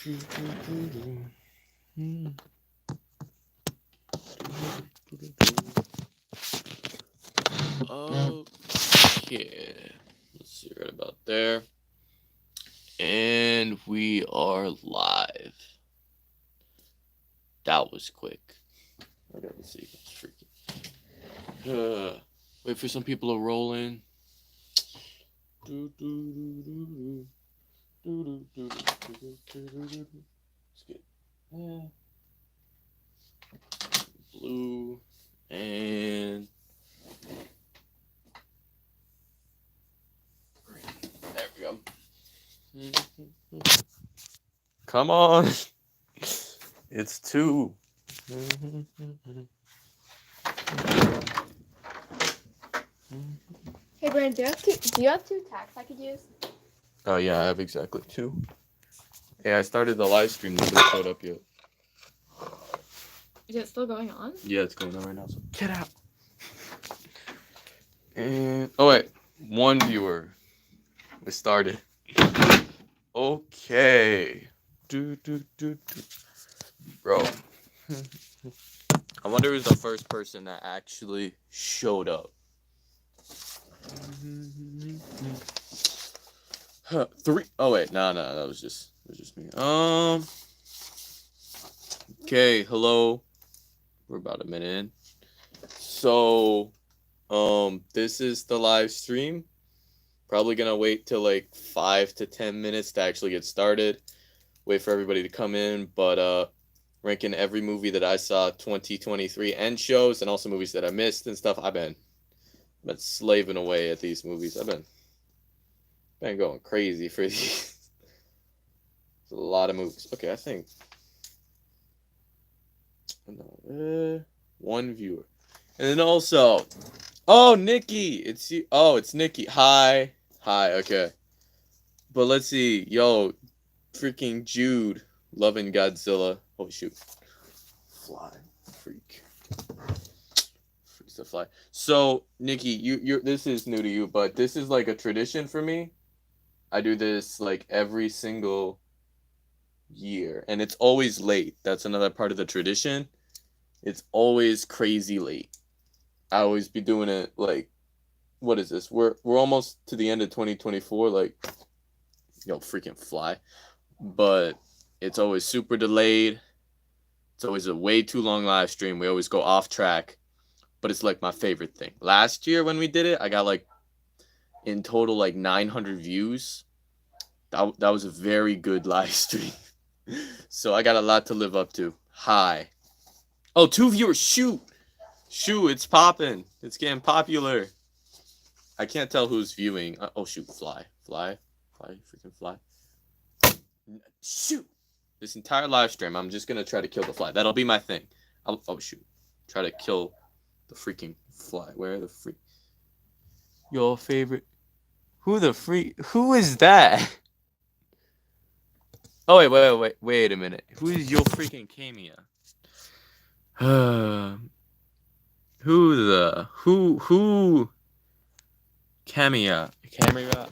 Okay. Let's see right about there. And we are live. That was quick. I gotta see. It's freaking. Wait for some people to roll in. Let's get blue and green. There we go. Come on. It's 2. Hey Brandon, do you have two tags I could use? Oh yeah, I have exactly 2. Yeah, I started the live stream. Nobody showed up yet. Is it still going on? Yeah, it's going on right now. So get out. And oh wait, 1 viewer. We started. Okay. Bro. I wonder who's the first person that actually showed up. 3. Oh wait, no, that was just me. Okay, hello. We're about a minute in. So, this is the live stream. Probably gonna wait till like 5 to 10 minutes to actually get started. Wait for everybody to come in, but ranking every movie that I saw 2023 and shows, and also movies that I missed and stuff. I've been slaving away at these movies. I've been going crazy for these. It's a lot of movies. Okay, I think 1 viewer, and then also, oh Nikki, it's you. Oh, it's Nikki. Hi. Okay, but let's see. Yo, freaking Jude, loving Godzilla. Oh shoot, fly, freak. Freaks the fly. So Nikki, you this is new to you, but this is like a tradition for me. I do this like every single year, and it's always late. That's another part of the tradition. It's always crazy late. I always be doing it like, what is this? We're almost to the end of 2024. Like, yo, freaking fly. But it's always super delayed. It's always a way too long live stream. We always go off track. But it's like my favorite thing. Last year when we did it, I got like in total like 900 views. That was a very good live stream. So I got a lot to live up to. Hi. Oh, 2 viewers. Shoot, it's popping. It's getting popular. I can't tell who's viewing. Oh, shoot. Fly. Freaking fly. Shoot. This entire live stream, I'm just going to try to kill the fly. That'll be my thing. Oh, shoot. Try to kill the freaking fly. Where are the freak? Your favorite. Who is that? Oh, wait a minute. Who is your freaking Kamiya? Who? Kamiya,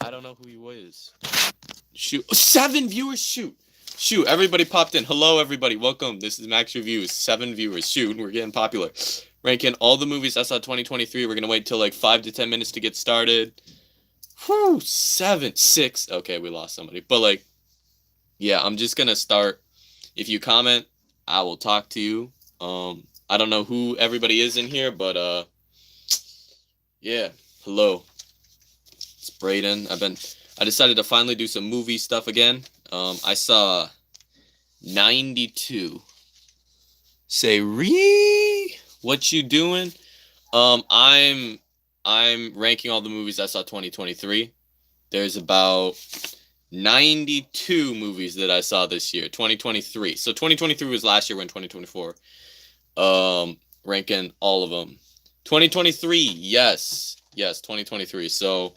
I don't know who he was. Shoot. 7 viewers, shoot, everybody popped in. Hello, everybody, welcome. This is Max Reviews, 7 viewers, shoot, we're getting popular. Ranking all the movies I saw 2023, we're gonna wait till like 5 to 10 minutes to get started. Whew, 7, 6, okay, we lost somebody, but like, yeah, I'm just gonna start. If you comment, I will talk to you. I don't know who everybody is in here, but yeah, hello. It's Brayden. I decided to finally do some movie stuff again. I saw 92. Say, Ree, what you doing? I'm ranking all the movies I saw 2023. There's about 92 movies that I saw this year, 2023. So 2023 was last year. We're in 2024. Ranking all of them. 2023, yes, 2023. So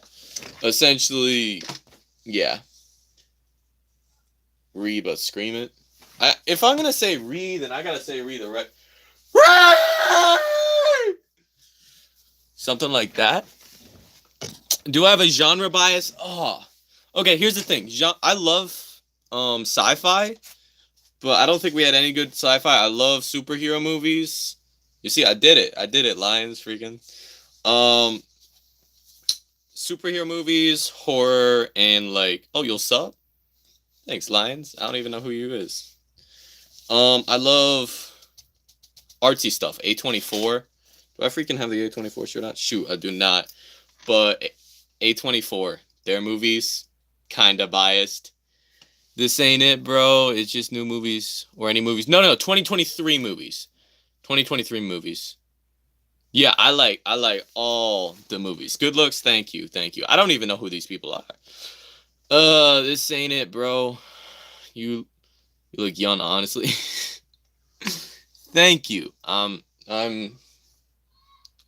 essentially, yeah. Reba, scream it. If I'm gonna say Ree, then I gotta say Ree the right. Something like that. Do I have a genre bias? Oh, okay. Here's the thing. I love sci-fi, but I don't think we had any good sci-fi. I love superhero movies. You see, I did it. I did it. Lions, freaking. Um, Superhero movies, horror, and like, oh, you'll sub? Thanks, Lions. I don't even know who you is. I love artsy stuff. A24. Do I freaking have the A24 shirt on? Shoot, I do not. But A24, their movies, kinda biased. This ain't it, bro. It's just new movies or any movies. No, 2023 movies. 2023 movies. Yeah, I like all the movies. Good looks, thank you, thank you. I don't even know who these people are. This ain't it, bro. You look young, honestly. Thank you. I'm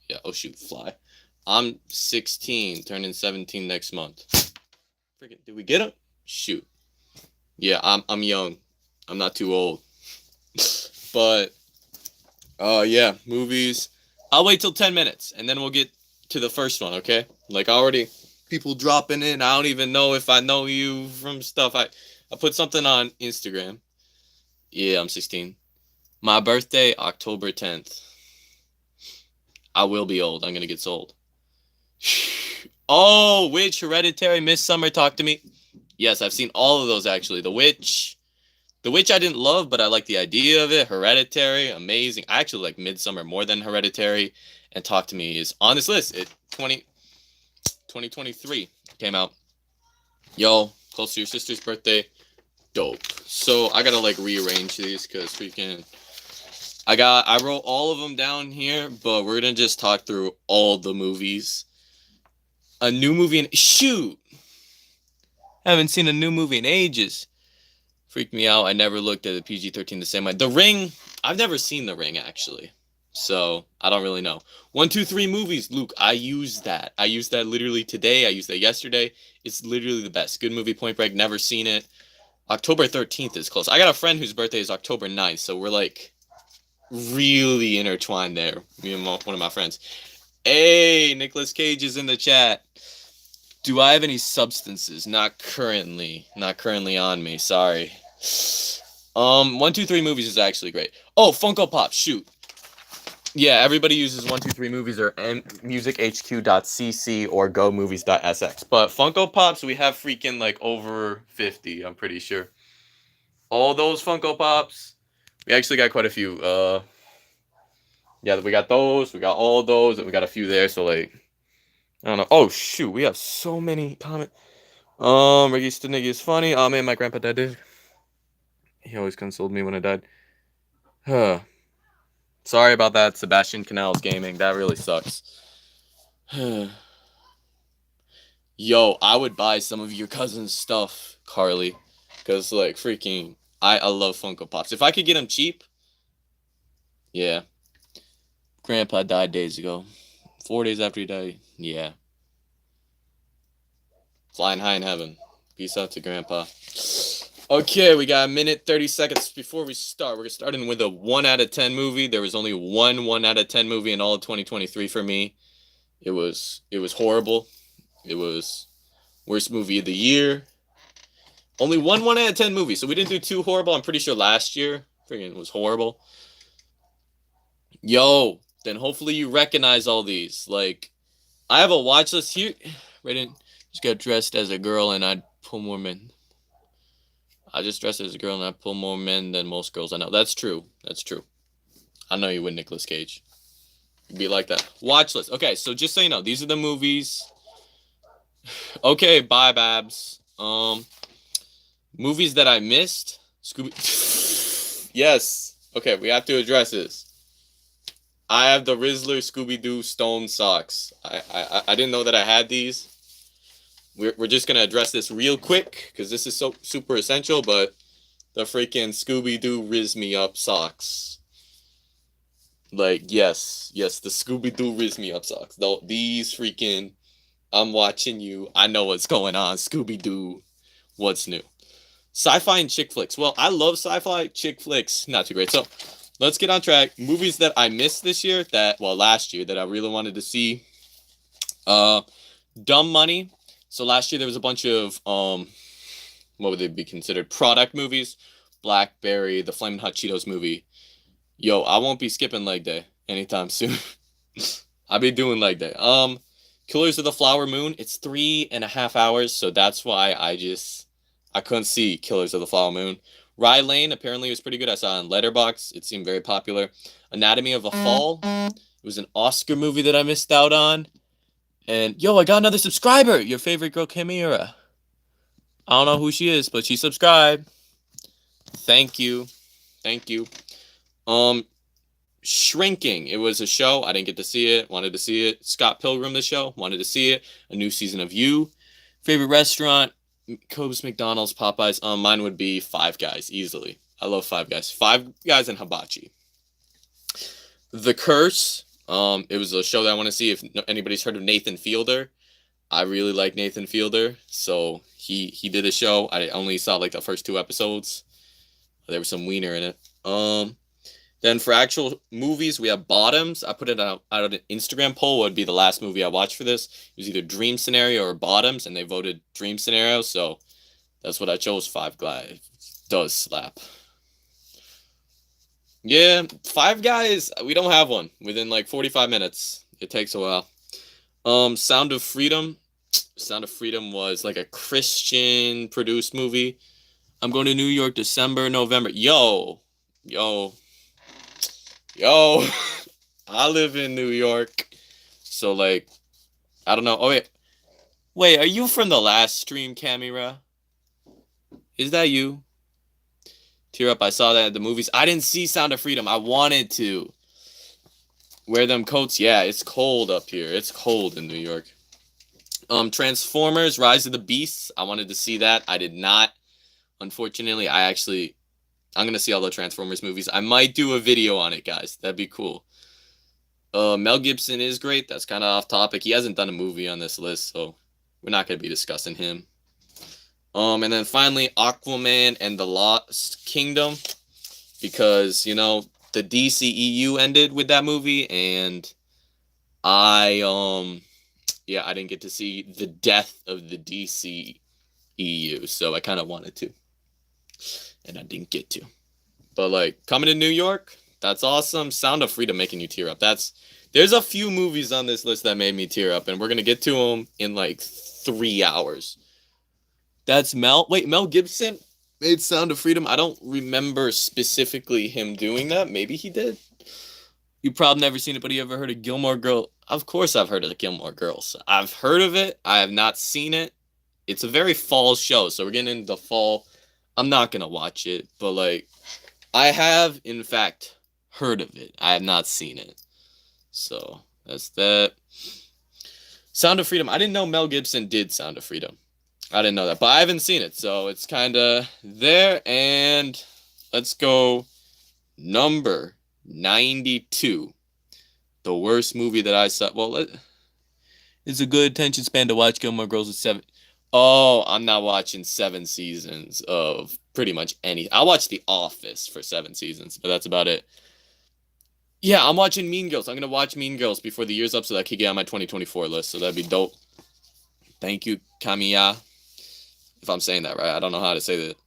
yeah, oh shoot, fly. I'm 16, turning 17 next month. Freaking, did we get him? Shoot. Yeah, I'm young. I'm not too old. But yeah, movies. I'll wait till 10 minutes and then we'll get to the first one, okay? Like already people dropping in. I don't even know if I know you from stuff. I put something on Instagram. Yeah, I'm 16. My birthday, October 10th. I will be old. I'm gonna get sold. Oh, Witch, Hereditary, Midsummer, Talk to Me. Yes, I've seen all of those actually. The Witch. The Witch I didn't love, but I like the idea of it. Hereditary, amazing. I actually like Midsummer more than Hereditary. And Talk to Me is on this list. 2023 came out. Yo, close to your sister's birthday. Dope. So I gotta like rearrange these because freaking I wrote all of them down here, but we're gonna just talk through all the movies. A new movie in shoot. Haven't seen a new movie in ages. Freaked me out. I never looked at the PG-13 the same way. The Ring, I've never seen The Ring actually. So I don't really know. 1, 2, 3 movies, Luke. I used that. I used that literally today. I used that yesterday. It's literally the best. Good movie, Point Break. Never seen it. October 13th is close. I got a friend whose birthday is October 9th, so we're like really intertwined there. Me and one of my friends. Hey, Nicolas Cage is in the chat. Do I have any substances? Not currently. Not currently on me. Sorry. 1, 2, 3 movies is actually great. Oh, Funko Pop. Shoot. Yeah, everybody uses 1, 2, 3 movies or musichq.cc or gomovies.sx. But Funko Pops, we have freaking like over 50, I'm pretty sure. All those Funko Pops, we actually got quite a few. Yeah, we got those, we got all those, and we got a few there, so like, I don't know. Oh, shoot, we have so many comments. Reggie Stiniggy is funny. Oh, man, my grandpa died. He always consoled me when I died. Huh. Sorry about that, Sebastian Canals Gaming. That really sucks. Yo, I would buy some of your cousin's stuff, Carly. Because, like, freaking, I love Funko Pops. If I could get them cheap, yeah. Grandpa died days ago. 4 days after he died, yeah. Flying high in heaven. Peace out to Grandpa. Okay, we got a minute, 30 seconds before we start. We're starting with a 1 out of 10 movie. There was only one 1 out of 10 movie in all of 2023 for me. It was horrible. It was worst movie of the year. Only one 1 out of 10 movie, so we didn't do too horrible. I'm pretty sure last year freaking was horrible. Yo, then hopefully you recognize all these. Like, I have a watch list here. Right, just got dressed as a girl and I'd pull more men. I just dress as a girl and I pull more men than most girls I know. That's true. That's true. I know you would, Nicolas Cage. You'd be like that. Watch list. Okay, so just so you know, these are the movies. Okay, bye, Babs. Movies that I missed. Scooby. Yes. Okay, we have to address this. I have the Rizzler Scooby-Doo Stone socks. I didn't know that I had these. We're just going to address this real quick because this is so super essential, but the freaking Scooby-Doo Riz Me Up socks. Like, yes, the Scooby-Doo Riz Me Up socks. Though these freaking, I'm watching you. I know what's going on. Scooby-Doo, what's new? Sci-fi and chick flicks. Well, I love sci-fi, chick flicks, not too great. So let's get on track. Movies that I missed this year, last year, that I really wanted to see. Dumb Money. So last year there was a bunch of what would they be considered? Product movies. Blackberry, the Flamin' Hot Cheetos movie. Yo, I won't be skipping leg day anytime soon. I'll be doing leg day. Killers of the Flower Moon. It's 3.5 hours, so that's why I couldn't see Killers of the Flower Moon. Rye Lane apparently was pretty good. I saw it on Letterboxd. It seemed very popular. Anatomy of a Fall. It was an Oscar movie that I missed out on. And yo, I got another subscriber. Your favorite girl, Chimera. I don't know who she is, but she subscribed. Thank you. Thank you. Shrinking. It was a show. I didn't get to see it. Wanted to see it. Scott Pilgrim, the show. Wanted to see it. A new season of You. Favorite restaurant? Cobb's, McDonald's, Popeyes. Mine would be Five Guys, easily. I love Five Guys. Five Guys and Hibachi. The Curse. It was a show that I want to see if anybody's heard of Nathan Fielder. I really like Nathan Fielder, so he did a show. I only saw like the first 2 episodes. There was some wiener in it. Then for actual movies, we have Bottoms. I put it out an Instagram poll. What would be the last movie I watched for this? It was either Dream Scenario or Bottoms, and they voted Dream Scenario, so that's what I chose. Five Guys does slap. Yeah, Five Guys, we don't have one within like 45 minutes. It takes a while. Sound of Freedom. Sound of Freedom was like a Christian produced movie. I'm going to New York December, November. Yo. I live in New York. So like, I don't know. Oh wait, are you from the last stream, Camera? Is that you? Tear up, I saw that at the movies. I didn't see Sound of Freedom. I wanted to. Wear them coats. Yeah, it's cold up here. It's cold in New York. Transformers, Rise of the Beasts. I wanted to see that. I did not. Unfortunately, I'm going to see all the Transformers movies. I might do a video on it, guys. That'd be cool. Mel Gibson is great. That's kind of off topic. He hasn't done a movie on this list, so we're not going to be discussing him. And then finally, Aquaman and the Lost Kingdom, because, you know, the DCEU ended with that movie, and I didn't get to see the death of the DCEU, so I kind of wanted to, and I didn't get to. But, like, coming to New York, that's awesome. Sound of Freedom making you tear up. There's a few movies on this list that made me tear up, and we're going to get to them in, like, 3 hours. That's Mel Gibson made Sound of Freedom. I don't remember specifically him doing that. Maybe he did. You probably never seen it, but you ever heard of Gilmore Girls? Of course I've heard of the Gilmore Girls. I've heard of it. I have not seen it. It's a very fall show, so we're getting into fall. I'm not going to watch it, but, like, I have, in fact, heard of it. I have not seen it. So, that's that. Sound of Freedom. I didn't know Mel Gibson did Sound of Freedom. I didn't know that, but I haven't seen it, so it's kind of there. And let's go number 92. The worst movie that I saw. Well, it's a good attention span to watch Gilmore Girls at 7. Oh, I'm not watching 7 seasons of pretty much any. I'll watch The Office for 7 seasons, but that's about it. Yeah, I'm watching Mean Girls. I'm going to watch Mean Girls before the year's up so that I can get on my 2024 list, so that'd be dope. Thank you, Kamiya. If I'm saying that right. I don't know how to say that.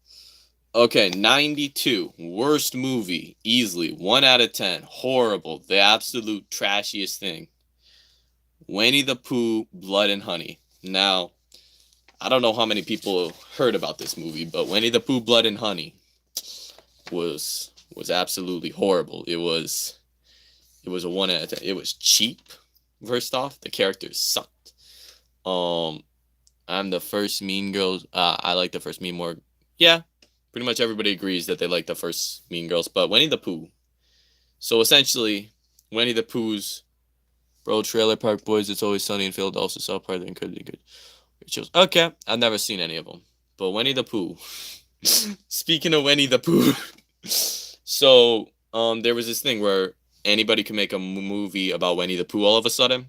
Okay, 92. Worst movie. Easily. 1 out of 10. Horrible. The absolute trashiest thing. Winnie the Pooh, Blood and Honey. Now, I don't know how many people heard about this movie, but Winnie the Pooh, Blood and Honey was absolutely horrible. It was a 1 out of 10. It was cheap, first off. The characters sucked. I'm the first Mean Girls. I like the first Mean more. Yeah, pretty much everybody agrees that they like the first Mean Girls. But Winnie the Pooh. So essentially, Winnie the Pooh's Trailer Park Boys, It's Always Sunny in Philadelphia, South Park, and good. Okay, I've never seen any of them. But Winnie the Pooh. Speaking of Winnie the Pooh. So, there was this thing where anybody could make a movie about Winnie the Pooh all of a sudden.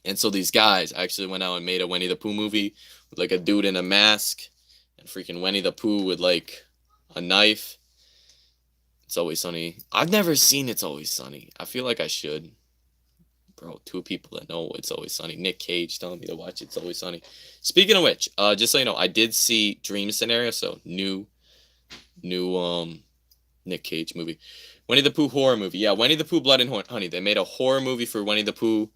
And so these guys actually went out and made a Winnie the Pooh movie with like a dude in a mask and freaking Winnie the Pooh with like a knife. It's Always Sunny. I've never seen It's Always Sunny. I feel like I should. Bro, 2 people that know It's Always Sunny. Nick Cage telling me to watch It's Always Sunny. Speaking of which, just so you know, I did see Dream Scenario, so new new Nick Cage movie. Winnie the Pooh horror movie. Yeah, Winnie the Pooh Blood and Honey. They made a horror movie for Winnie the Pooh.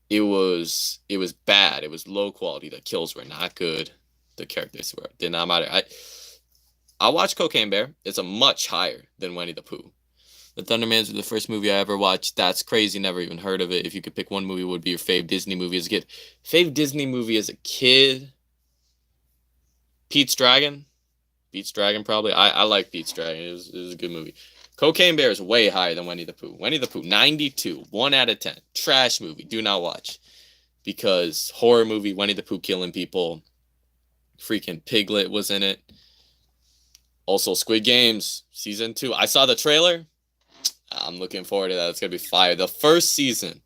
It was bad. It was low quality. The kills were not good. The characters did not matter. I watched Cocaine Bear. It's a much higher than Winnie the Pooh. The Thundermans was the first movie I ever watched. That's crazy. Never even heard of it. If you could pick one movie, what would be your fave Disney movie as a kid? Fave Disney movie as a kid? Pete's Dragon. Pete's Dragon, probably. I like Pete's Dragon. It was a good movie. Cocaine Bear is way higher than Winnie the Pooh. Winnie the Pooh, 92. 1 out of 10. Trash movie. Do not watch. Because horror movie, Winnie the Pooh killing people. Freaking Piglet was in it. Also, Squid Games, season 2. I saw the trailer. I'm looking forward to that. It's going to be fire. The first season,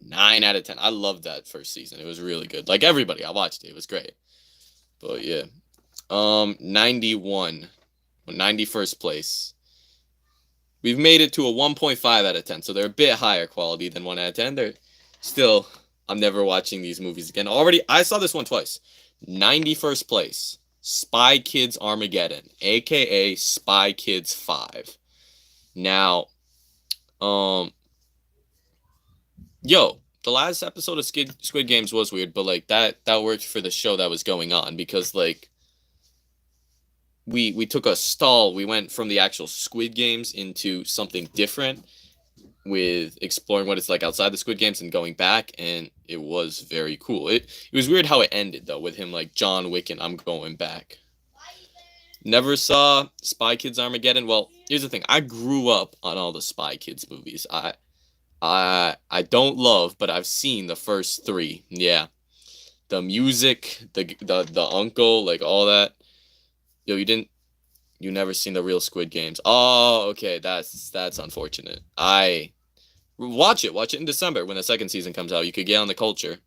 9 out of 10. I loved that first season. It was really good. Like everybody, I watched it. It was great. But yeah. 91. 91st place. We've made it to a 1.5 out of 10. So they're a bit higher quality than 1 out of 10. They're still, I'm never watching these movies again. Already, I saw this one twice. 91st place. Spy Kids Armageddon, aka Spy Kids 5. Now, the last episode of Squid Games was weird, but like that worked for the show that was going on, because like we took a stall. We went from the actual Squid Games into something different, with exploring what it's like outside the Squid Games and going back, and it was very cool. It was weird how it ended though, with him like John Wick and I'm going back. Never saw Spy Kids Armageddon. Well, here's the thing. I grew up on all the Spy Kids movies. I don't love, but I've seen the first 3. Yeah. The music, the uncle, like all that. Yo, you never seen the real Squid Games. Oh, okay. That's unfortunate. Watch it in December when the second season comes out. You could get on the culture.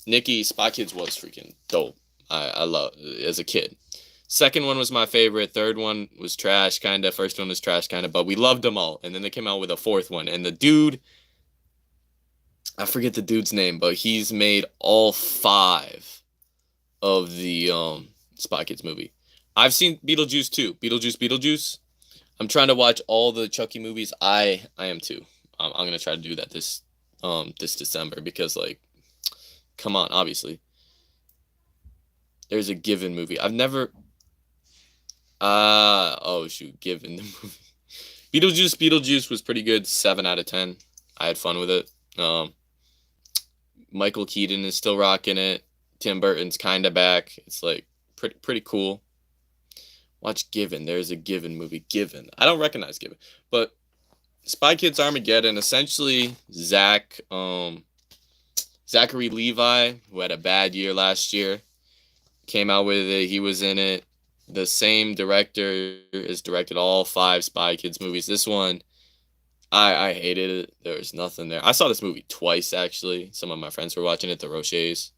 Nikki, Spy Kids was freaking dope. I love as a kid. Second one was my favorite. Third one was trash, kind of. First one was trash, kind of. But we loved them all. And then they came out with a 4th one. And the dude, I forget the dude's name, but he's made all 5 of the Spy Kids movie. I've seen Beetlejuice too. Beetlejuice. I'm trying to watch all the Chucky movies. I am too. I'm gonna try to do that this December, because like, come on, obviously. There's a Given movie. I've never. Given the movie. Beetlejuice was pretty good. 7 out of 10. I had fun with it. Michael Keaton is still rocking it. Tim Burton's kind of back. It's like pretty cool. Watch Given. There's a Given movie. Given. I don't recognize Given, but Spy Kids Armageddon. Essentially, Zachary Levi, who had a bad year last year, came out with it. He was in it. The same director has directed all 5 Spy Kids movies. This one, I hated it. There was nothing there. I saw this movie twice, actually. Some of my friends were watching it, the Rochers.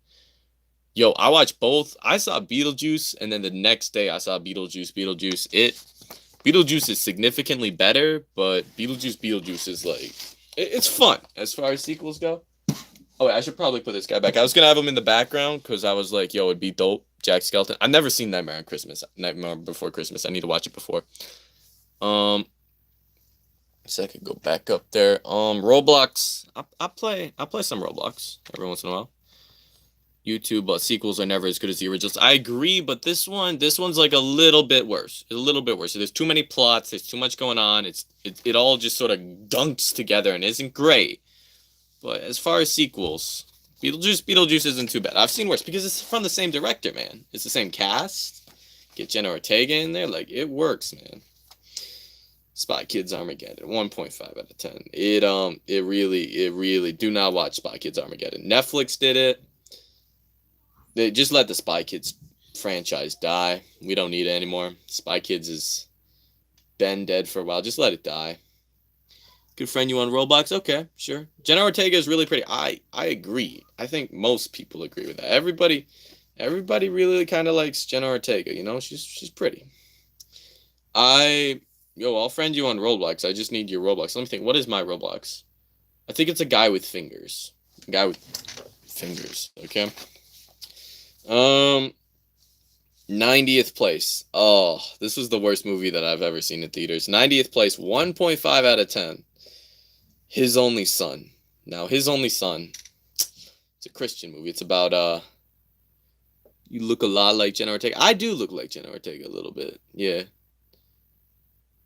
Yo, I watched both. I saw Beetlejuice, and then the next day I saw Beetlejuice. Beetlejuice is significantly better, but Beetlejuice is like, it's fun as far as sequels go. Oh, wait, I should probably put this guy back. I was going to have him in the background because I was like, yo, it'd be dope. Jack Skellington. I've never seen Nightmare Before Christmas. I need to watch it before. So I could go back up there. Roblox. I play some Roblox every once in a while. YouTube sequels are never as good as the originals. I agree, but this one's like a little bit worse. So there's too many plots. There's too much going on. It all just sort of dunks together and isn't great. But as far as sequels, Beetlejuice isn't too bad. I've seen worse because it's from the same director, man. It's the same cast. Get Jenna Ortega in there, like it works, man. Spy Kids Armageddon, 1.5 out of 10. It really do not watch Spy Kids Armageddon. Netflix did it. They just let the Spy Kids franchise die. We don't need it anymore. Spy Kids has been dead for a while. Just let it die. Could friend you on Roblox? Okay, sure. Jenna Ortega is really pretty. I agree. I think most people agree with that. Everybody really kind of likes Jenna Ortega. You know, she's pretty. I'll friend you on Roblox. I just need your Roblox. Let me think. What is my Roblox? I think it's a guy with fingers. 90th place. Oh, this was the worst movie that I've ever seen in theaters. 90th place, 1.5 out of 10. His Only Son. Now, His Only Son. It's a Christian movie. It's about you look a lot like Jenna Ortega. I do look like Jenna Ortega a little bit. Yeah.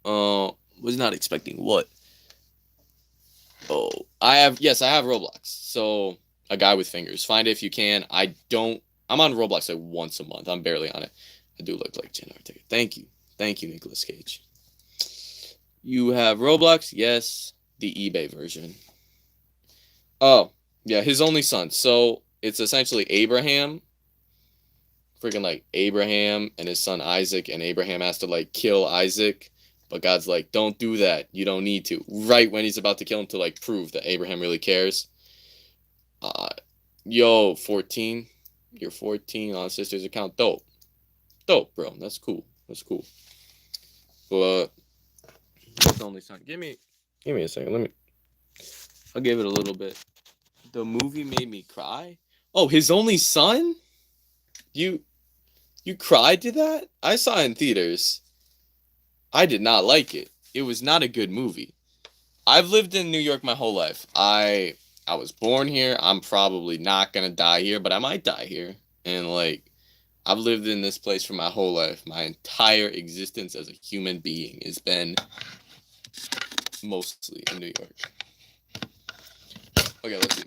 Was not expecting what? Oh, I have Roblox. So, a guy with fingers. Find it if you can. I'm on Roblox like once a month. I'm barely on it. I do look like Jenna Ortega. Thank you. Thank you, Nicolas Cage. You have Roblox? Yes. The eBay version. Oh, yeah, His Only Son. So, it's essentially Abraham. Freaking like Abraham and his son Isaac, and Abraham has to like kill Isaac. But God's like, don't do that. You don't need to. Right when he's about to kill him to like prove that Abraham really cares. Yo, 14. You're 14 on sister's account. Dope. Dope, bro. That's cool. That's cool. But His Only Son. Give me a second. I'll give it a little bit. The movie made me cry. Oh, His Only Son? You cried to that? I saw it in theaters. I did not like it. It was not a good movie. I've lived in New York my whole life. I was born here. I'm probably not gonna die here, but I might die here. And like, I've lived in this place for my whole life. My entire existence as a human being has been mostly in New York. Okay, let's see.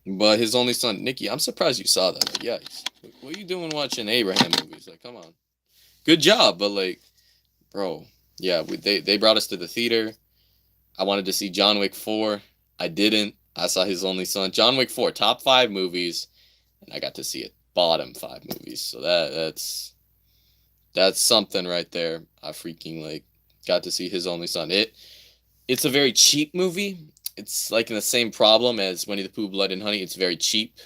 But His Only Son, Nikki, I'm surprised you saw that. But yeah, what are you doing watching Abraham movies? Like, come on. Good job, but like, bro, yeah, they brought us to the theater. I wanted to see John Wick 4. I didn't. I saw His Only Son. John Wick 4, top 5 movies, and I got to see it bottom 5 movies. So that's something right there. I freaking like got to see His Only Son. It's a very cheap movie. It's like in the same problem as Winnie the Pooh, Blood and Honey. It's very cheap.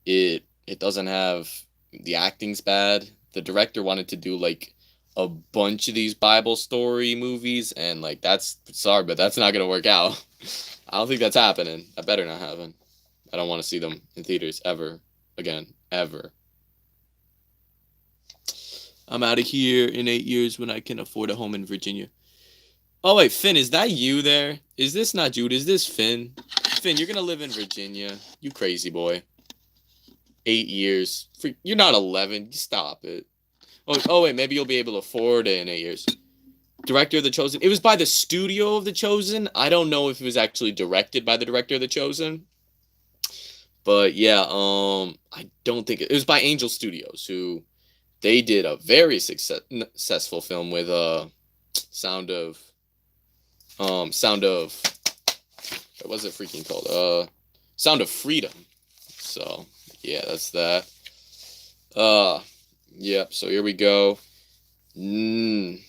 It doesn't have, the acting's bad. The director wanted to do like a bunch of these Bible story movies, and like that's, sorry, but that's not gonna work out. I don't think that's happening. That better not happen. I don't want to see them in theaters ever again, ever. I'm out of here in 8 years when I can afford a home in Virginia. Oh wait, Finn, is that you there? Is this not Jude? Is this Finn? Finn, you're gonna live in Virginia. You crazy boy. 8 years. You're not 11. Stop it. Oh wait, maybe you'll be able to afford it in 8 years. Director of The Chosen. It was by the studio of The Chosen. I don't know if it was actually directed by the director of The Chosen. But yeah, I don't think it was by Angel Studios, who they did a very successful film with Sound of what was it freaking called? Sound of Freedom. So yeah, that's that. Yeah, so here we go. 89th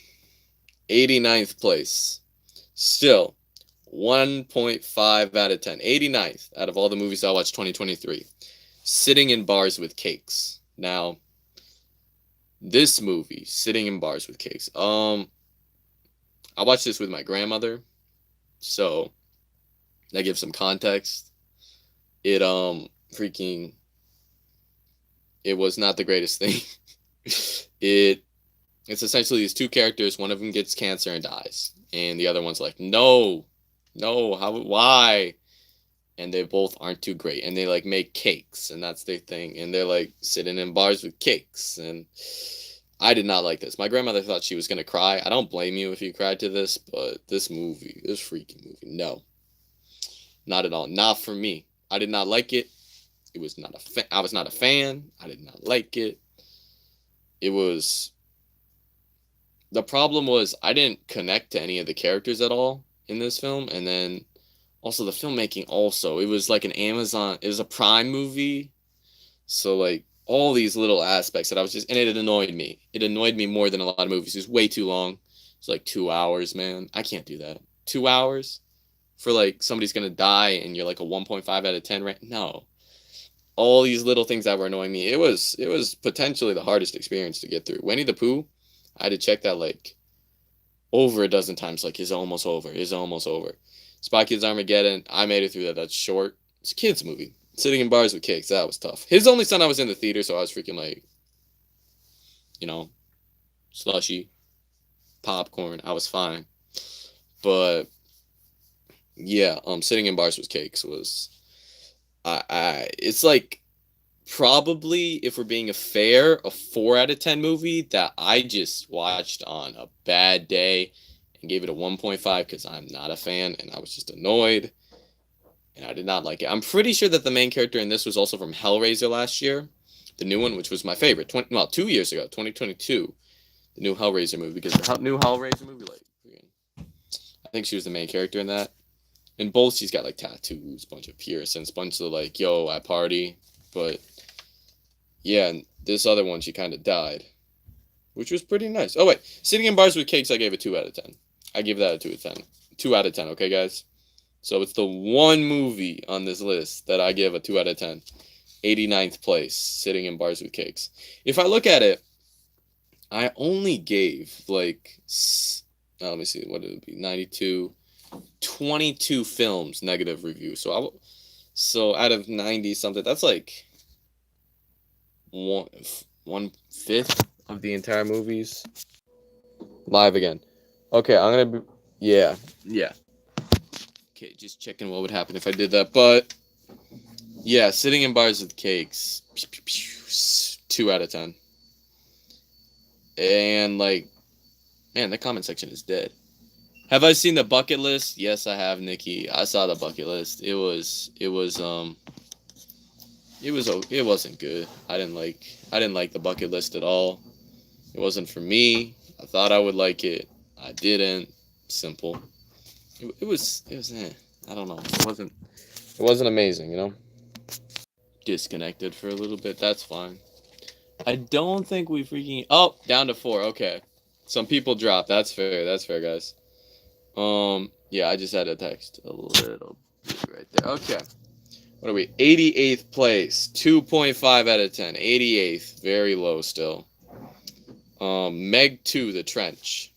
place. Still 1.5 out of 10. 89th out of all the movies I watched 2023. Sitting in Bars with Cakes. Now, this movie, Sitting in Bars with Cakes. I watched this with my grandmother, so that gives some context. It was not the greatest thing. It's essentially these two characters. One of them gets cancer and dies, and the other one's like, no, why? And they both aren't too great, and they like make cakes, and that's their thing, and they're like sitting in bars with cakes, and I did not like this. My grandmother thought she was gonna cry. I don't blame you if you cried to this, but this freaking movie, no, not at all, not for me. I did not like it. It was not I was not a fan. I did not like it. The problem was I didn't connect to any of the characters at all in this film, and then also the filmmaking also. It was like it was a Prime movie, so like all these little aspects that and it annoyed me. It annoyed me more than a lot of movies. It was way too long. It's like 2 hours, man. I can't do that. 2 hours for like somebody's gonna die and you're like a 1.5 out of 10, right? No. All these little things that were annoying me. It was potentially the hardest experience to get through. Winnie the Pooh, I had to check that like over a dozen times. Like, is almost over. Spy Kids Armageddon, I made it through that. That's short. It's a kids movie. Sitting in bars with cakes, that was tough. His Only Son, I was in the theater, so I was freaking like, you know, slushy, popcorn. I was fine. But yeah, Sitting in Bars with Cakes was it's like probably, if we're being fair, a 4 out of 10 movie that I just watched on a bad day and gave it a 1.5 because I'm not a fan and I was just annoyed and I did not like it. I'm pretty sure that the main character in this was also from Hellraiser last year, the new one, which was my favorite. 2 years ago, 2022, the new Hellraiser movie, because the new Hellraiser movie, like, I think she was the main character in that. In both, she's got like tattoos, bunch of piercings, bunch of like, yo, I party. But yeah, and this other one, she kind of died, which was pretty nice. Oh wait, Sitting in Bars with Cakes, I gave a 2 out of 10. I give that a 2 out of 10. 2 out of 10, okay, guys? So it's the one movie on this list that I give a 2 out of 10. 89th place, Sitting in Bars with Cakes. If I look at it, I only gave like, let me see, what it would be, 22 films negative review. So out of 90 something, that's like 1/5 of the entire movies. Live again. Okay, I'm gonna be, yeah. Okay, just checking what would happen if I did that. But yeah, Sitting in Bars with Cakes, 2 out of 10. And like, man, the comment section is dead. Have I seen the bucket list? Yes, I have, Nikki. I saw the bucket list. It wasn't good. I didn't like the bucket list at all. It wasn't for me. I thought I would like it. I didn't. Simple. It was I don't know. It wasn't amazing, you know? Disconnected for a little bit. That's fine. I don't think we freaking, oh, down to 4. Okay. Some people dropped. That's fair, guys. Yeah, I just had a text a little bit right there. Okay. What are we? 88th place. 2.5 out of 10. 88th. Very low still. Meg 2, The Trench.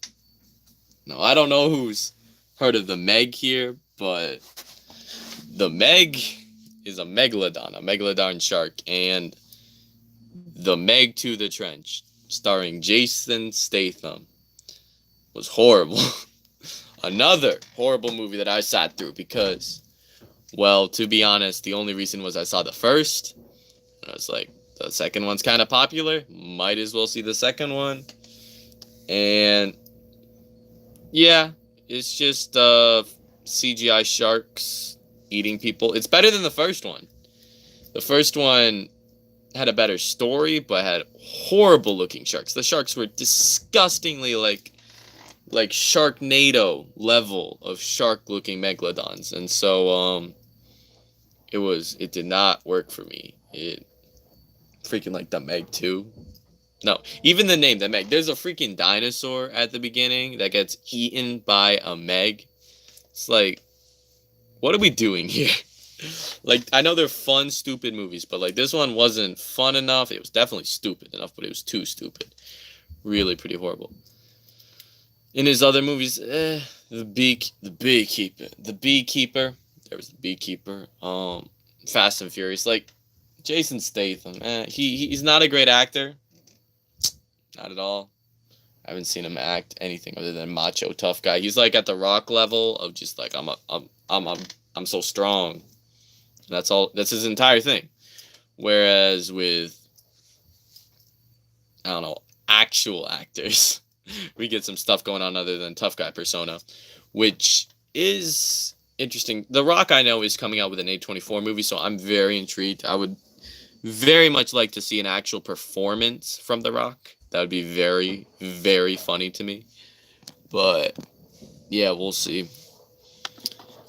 No, I don't know who's heard of the Meg here, but the Meg is a megalodon shark, and the Meg 2, The Trench, starring Jason Statham, was horrible. Another horrible movie that I sat through because, well, to be honest, the only reason was I saw the first. And I was like, the second one's kind of popular. Might as well see the second one. And yeah, it's just CGI sharks eating people. It's better than the first one. The first one had a better story, but had horrible looking sharks. The sharks were disgustingly like Sharknado level of shark looking megalodons, and so it did not work for me. It freaking like the Meg 2. No, even the name, the Meg. There's a freaking dinosaur at the beginning that gets eaten by a Meg. It's like, what are we doing here? Like, I know they're fun, stupid movies, but like this one wasn't fun enough. It was definitely stupid enough, but it was too stupid. Really pretty horrible. In his other movies, the Beekeeper. There was the Beekeeper. Fast and Furious. Like, Jason Statham, he's not a great actor. Not at all. I haven't seen him act anything other than macho tough guy. He's like at the Rock level of just like I'm so strong. That's all. That's his entire thing. Whereas with, I don't know, actual actors, we get some stuff going on other than tough guy persona, which is interesting. The Rock, I know, is coming out with an A24 movie, so I'm very intrigued. I would very much like to see an actual performance from The Rock. That would be very, very funny to me. But yeah, we'll see.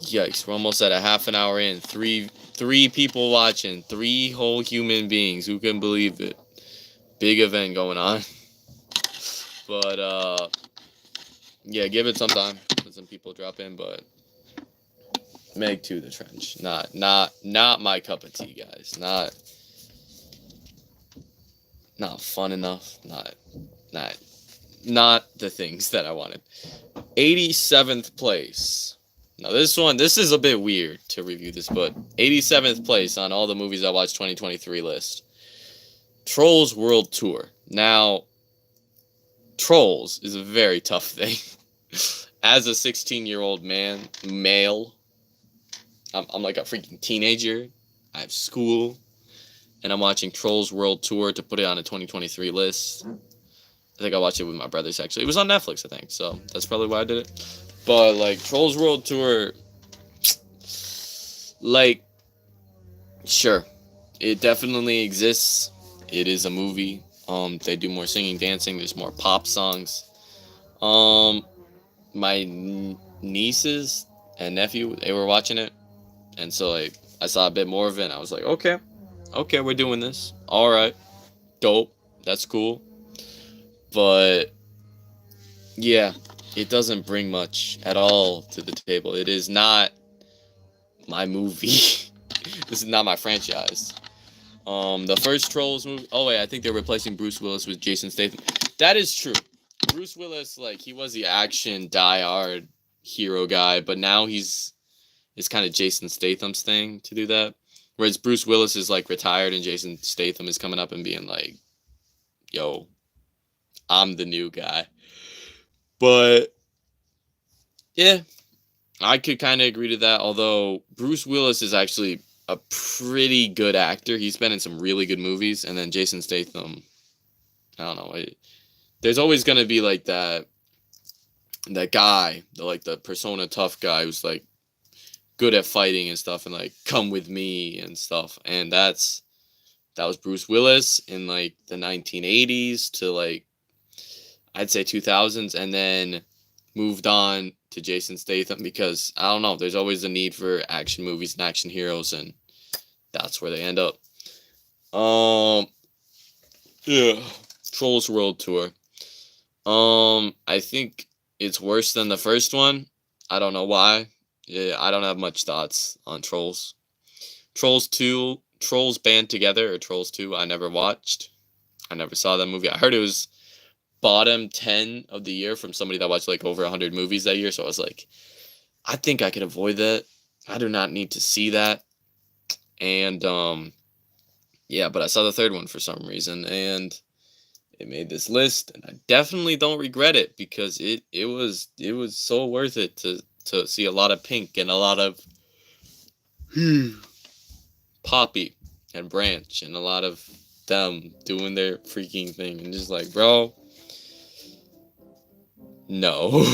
Yikes, we're almost at a half an hour in. Three people watching. 3 whole human beings. Who can believe it? Big event going on. But yeah, give it some time. Let some people drop in, but Meg 2, The Trench. Not my cup of tea, guys. Not fun enough. Not the things that I wanted. 87th place. Now this is a bit weird to review this, but 87th place on all the movies I watched 2023 list. Trolls World Tour. Now, Trolls is a very tough thing. As a 16-year-old male, I'm like a freaking teenager. I have school, and I'm watching Trolls World Tour to put it on a 2023 list. I think I watched it with my brothers, actually. It was on Netflix, I think, so that's probably why I did it. But, like, Trolls World Tour, like, sure, it definitely exists. It is a movie. They do more singing, dancing. There's more pop songs. My nieces and nephew, they were watching it, and so, like, I saw a bit more of it, and I was like, okay, we're doing this. All right, dope. That's cool. But, yeah, it doesn't bring much at all to the table. It is not my movie. This is not my franchise. The first Trolls movie... Oh, wait, I think they're replacing Bruce Willis with Jason Statham. That is true. Bruce Willis, like, he was the action, die-hard hero guy, but now it's kind of Jason Statham's thing to do that. Whereas Bruce Willis is, like, retired, and Jason Statham is coming up and being like, yo, I'm the new guy. But, yeah, I could kind of agree to that, although Bruce Willis is actually a pretty good actor. He's been in some really good movies, and then Jason Statham, I don't know, there's always going to be, like, that guy, the persona tough guy who's, like, good at fighting and stuff, and, like, come with me and stuff, and that was Bruce Willis in, like, the 1980s to, like, I'd say 2000s, and then moved on to Jason Statham because, I don't know, there's always a need for action movies and action heroes, and that's where they end up. Yeah, Trolls World Tour. I think it's worse than the first one. I don't know why. Yeah, I don't have much thoughts on Trolls. Trolls Band Together, or Trolls 2, I never watched. I never saw that movie. I heard it was bottom 10 of the year from somebody that watched, like, over 100 movies that year, so I was like, I think I could avoid that. I do not need to see that. And, yeah, but I saw the third one for some reason, and it made this list, and I definitely don't regret it, because it was so worth it to see a lot of Pink and a lot of Poppy and Branch and a lot of them doing their freaking thing, and just like, bro, no,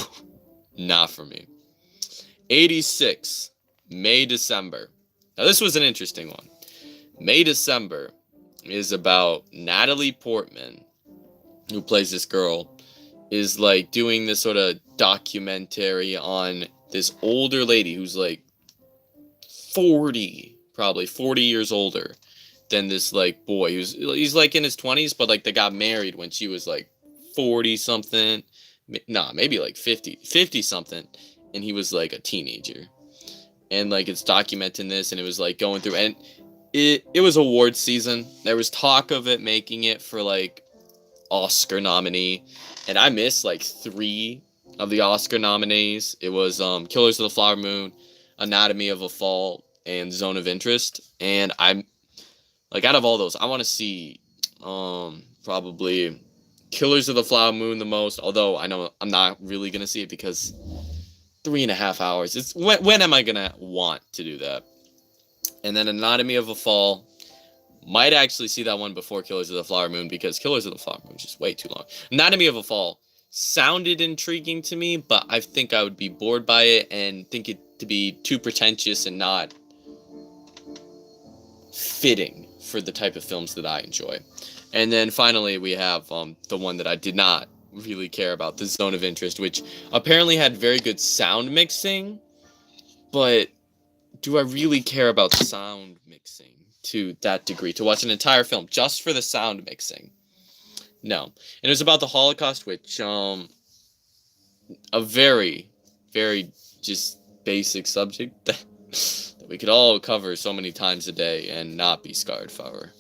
not for me. 86, May December. Now this was an interesting one. May December is about Natalie Portman, who plays this girl, is like doing this sort of documentary on this older lady who's like 40 years older than this like boy he's like in his 20s, but like they got married when she was like 40 something, maybe like 50 something, and he was like a teenager, and like it's documenting this, and it was like going through, and it was award season. There was talk of it making it for like Oscar nominee, and I missed like 3 of the Oscar nominees. It was Killers of the Flower Moon, Anatomy of a Fall, and Zone of Interest. And I'm like, out of all those, I want to see probably Killers of the Flower Moon the most, although I know I'm not really gonna see it because 3.5 hours. It's when am I gonna want to do that? And then Anatomy of a Fall. Might actually see that one before Killers of the Flower Moon, because Killers of the Flower Moon is just way too long. Anatomy of a Fall sounded intriguing to me, but I think I would be bored by it and think it to be too pretentious and not fitting for the type of films that I enjoy. And then finally we have the one that I did not really care about, The Zone of Interest, which apparently had very good sound mixing, but do I really care about sound mixing to that degree, to watch an entire film just for the sound mixing? No. And it was about the Holocaust, which a very, very just basic subject that we could all cover so many times a day and not be scarred for.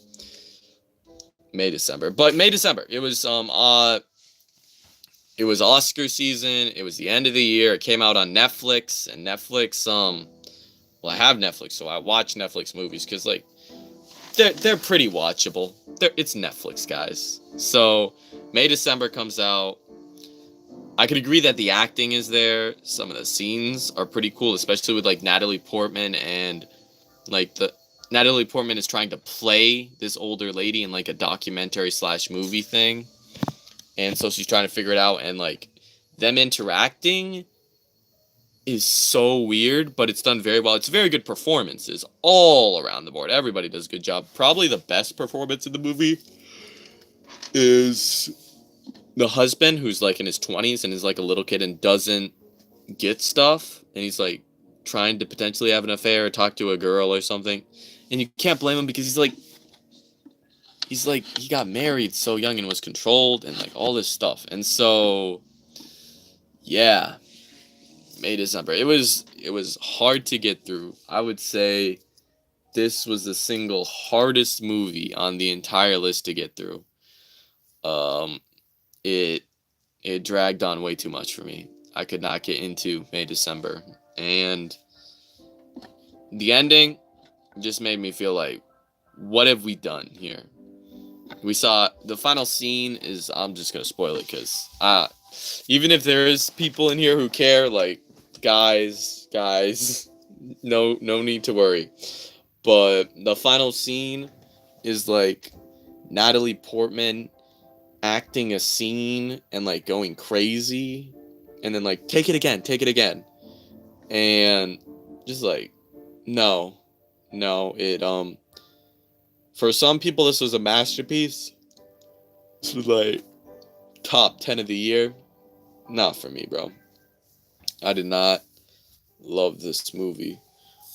May, December. But May, December, it was it was Oscar season. It was the end of the year. It came out on Netflix, and Netflix, well, I have Netflix, so I watch Netflix movies because like they're pretty watchable. It's Netflix, guys. So May December comes out. I could agree that the acting is there. Some of the scenes are pretty cool, especially with like Natalie Portman and like the Natalie Portman is trying to play this older lady in like a documentary slash movie thing. And so she's trying to figure it out, and like them interacting is so weird, but it's done very well. It's very good performances all around the board. Everybody does a good job. Probably the best performance in the movie is the husband, who's like in his 20s and is like a little kid and doesn't get stuff, and he's like trying to potentially have an affair or talk to a girl or something, and you can't blame him because he's like he got married so young and was controlled and like all this stuff. And so yeah, May December, it was hard to get through. I would say this was the single hardest movie on the entire list to get through. It dragged on way too much for me. I could not get into May December, and the ending just made me feel like, what have we done here? We saw the final scene is, I'm just gonna spoil it because even if there is people in here who care, like guys, no need to worry. But the final scene is like Natalie Portman acting a scene and like going crazy, and then like take it again, and just like no, it for some people this was a masterpiece. This was like top 10 of the year. Not for me, bro. I did not love this movie.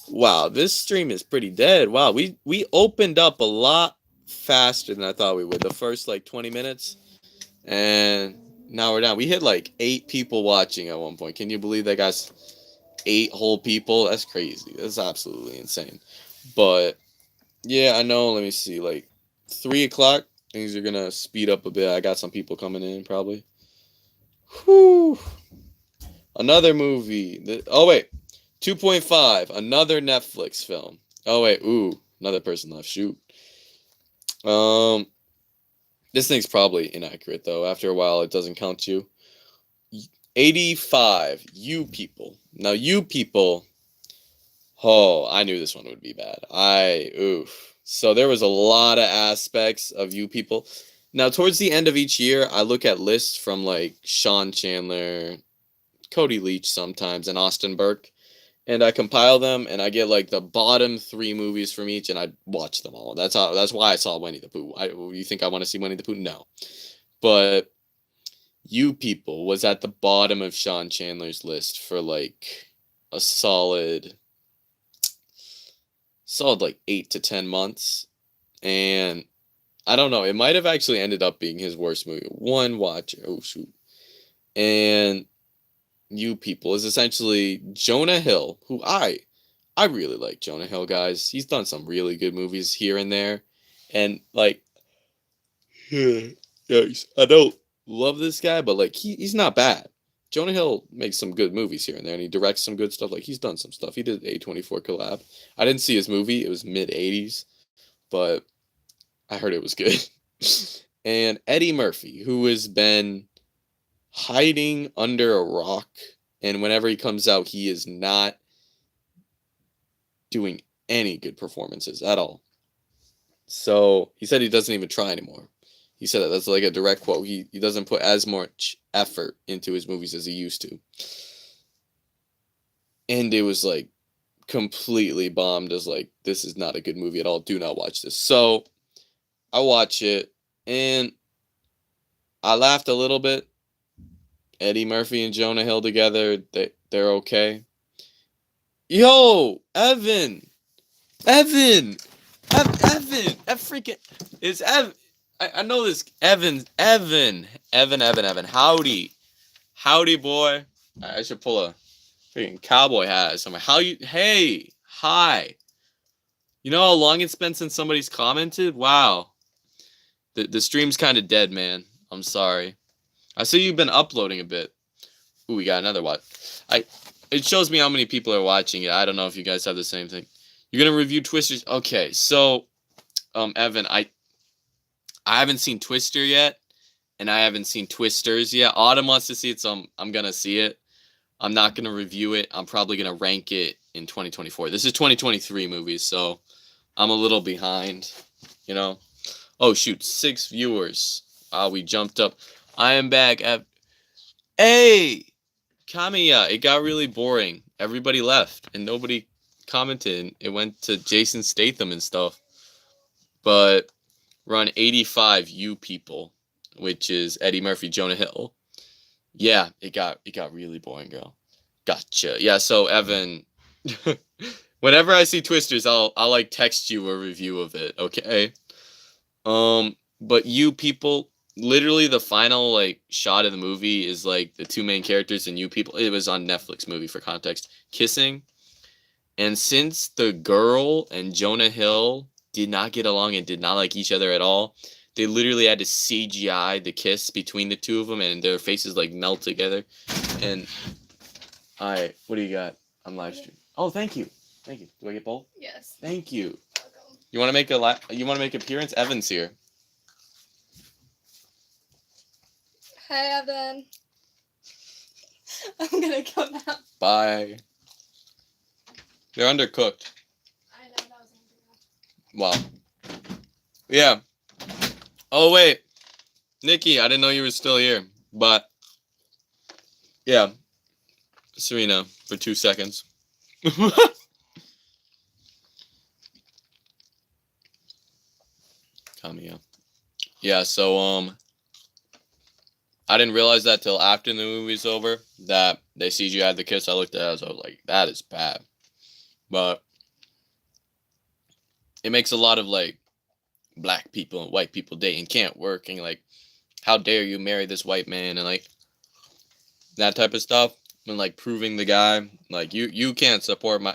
Wow, this stream is pretty dead. Wow, we opened up a lot faster than I thought we would. The first like 20 minutes, and now we're down. We hit like 8 people watching at one point. Can you believe that, guys? 8 whole people? That's crazy. That's absolutely insane. But yeah, I know. Let me see. Like 3 o'clock, things are gonna speed up a bit. I got some people coming in probably. Whew. Another movie. Oh wait, 2.5. Another Netflix film. Oh wait, ooh, another person left. Shoot. This thing's probably inaccurate though. After a while, it doesn't count you. 85. You People. Now, You People. Oh, I knew this one would be bad. Oof. So there was a lot of aspects of You People. Now, towards the end of each year, I look at lists from like Sean Chandler, Cody Leach sometimes, and Austin Burke, and I compile them, and I get like the bottom 3 movies from each, and I watch them all. That's why I saw Winnie the Pooh. You think I want to see Winnie the Pooh? No. But You People was at the bottom of Sean Chandler's list for like a solid like 8 to 10 months. And I don't know, it might have actually ended up being his worst movie. One watch. Oh shoot. And You People is essentially Jonah Hill, who I really like Jonah Hill, guys. He's done some really good movies here and there. And like I don't love this guy, but like he's not bad. Jonah Hill makes some good movies here and there, and he directs some good stuff. Like he's done some stuff. He did A24 collab. I didn't see his movie. It was mid-80s, but I heard it was good. And Eddie Murphy, who has been hiding under a rock, and whenever he comes out, he is not doing any good performances at all. So he said he doesn't even try anymore. He said that. That's like a direct quote. He doesn't put as much effort into his movies as he used to. And it was like completely bombed as like, this is not a good movie at all. Do not watch this. So I watch it and I laughed a little bit. Eddie Murphy and Jonah Hill together, they're okay. Yo, Evan, that freaking is Evan. I know this. Evan. Howdy, boy. I should pull a freaking cowboy hat somewhere. Hey, hi. You know how long it's been since somebody's commented? Wow. The stream's kind of dead, man. I'm sorry. I see you've been uploading a bit. Ooh, we got another watch. It shows me how many people are watching it. I don't know if you guys have the same thing. You're gonna review Twisters? Okay, so Evan, I haven't seen Twister yet, and I haven't seen Twisters yet. Autumn wants to see it, so I'm gonna see it. I'm not gonna review it. I'm probably gonna rank it in 2024. This is 2023 movies, so I'm a little behind, you know. Oh shoot, 6 viewers. We jumped up. I am back. Hey, Kamiya. It got really boring. Everybody left, and nobody commented. It went to Jason Statham and stuff. But we're on 85 you people, which is Eddie Murphy, Jonah Hill. Yeah, it got really boring, girl. Gotcha. Yeah, so Evan, whenever I see Twisters, I'll like text you a review of it, okay? But you people, literally the final like shot of the movie is like the two main characters and you people. It was on Netflix movie for context, kissing. And since the girl and Jonah Hill did not get along and did not like each other at all, they literally had to CGI the kiss between the two of them, and their faces like melt together. And what do you got on live stream? Oh, thank you. Do I get both? Yes. Thank you. You want to make an appearance? Evan's here. Hi, Evan. I'm gonna come out. Bye. They're undercooked. I know that was Wow. Yeah. Oh wait, Nikki, I didn't know you were still here, but yeah, Serena for 2 seconds. Kamiya. Yeah, so I didn't realize that till after the movie's over that they CGI'd the kiss. I looked at it, I was like, that is bad. But it makes a lot of like black people and white people dating can't work, and like, how dare you marry this white man, and like that type of stuff, and like proving the guy like you can't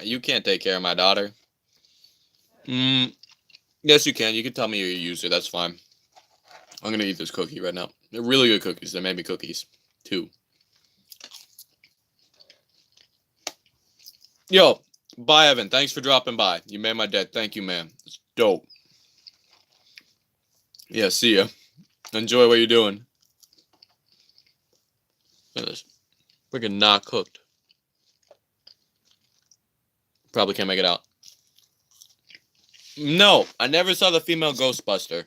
you can't take care of my daughter. Yes, you can. You can tell me you're a user. That's fine. I'm gonna eat this cookie right now. They're really good cookies. They made me cookies too. Yo, bye, Evan. Thanks for dropping by. You made my day. Thank you, man. It's dope. Yeah, see ya. Enjoy what you're doing. Look at this. Freaking not cooked. Probably can't make it out. No, I never saw the female Ghostbuster.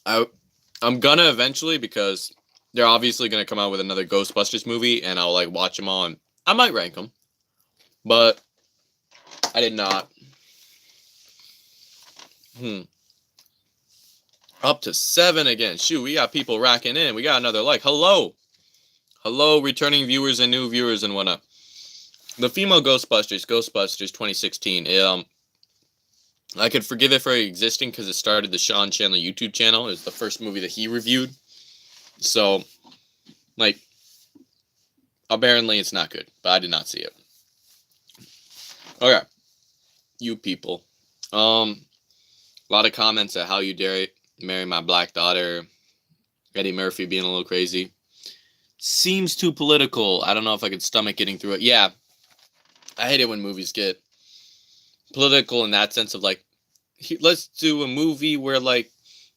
I'm gonna eventually, because they're obviously gonna come out with another Ghostbusters movie, and I'll like watch them all, and I might rank them, but I did not. Up to 7 again. Shoot, we got people racking in. We got another like. Hello, returning viewers and new viewers and whatnot. The female Ghostbusters 2016. I could forgive it for existing because it started the Sean Chandler YouTube channel. It was the first movie that he reviewed. So, like, apparently it's not good, but I did not see it. Okay. You people. A lot of comments at how you dare marry my black daughter. Eddie Murphy being a little crazy. Seems too political. I don't know if I could stomach getting through it. Yeah. I hate it when movies get political in that sense of like, let's do a movie where like,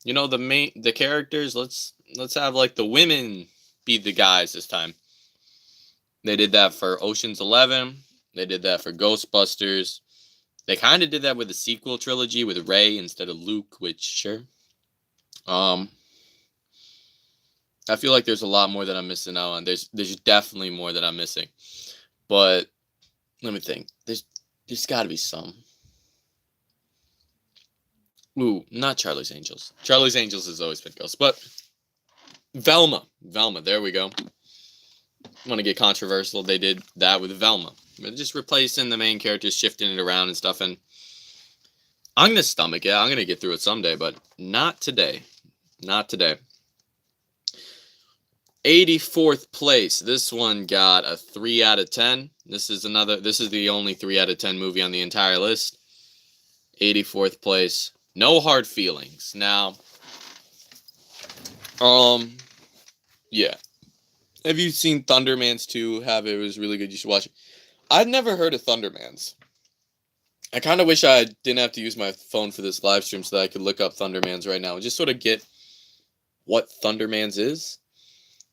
you know, the characters, let's have like the women be the guys this time. They did that for Ocean's 11. They did that for Ghostbusters. They kind of did that with the sequel trilogy with Rey instead of Luke, which sure. I feel like there's a lot more that I'm missing out on. There's definitely more that I'm missing. But let me think. There's got to be some. Ooh, not Charlie's Angels. Charlie's Angels has always been Ghosts, but Velma, there we go. I want to get controversial. They did that with Velma. They're just replacing the main characters, shifting it around and stuff, and I'm going to stomach it. I'm going to get through it someday, but not today. Not today. 84th place. This one got a 3 out of 10. This is the only 3 out of 10 movie on the entire list. 84th place. No Hard Feelings. Now, Yeah. Have you seen Thundermans 2? It was really good. You should watch it. I've never heard of Thundermans. I kind of wish I didn't have to use my phone for this live stream so that I could look up Thundermans right now and just sort of get what Thundermans is.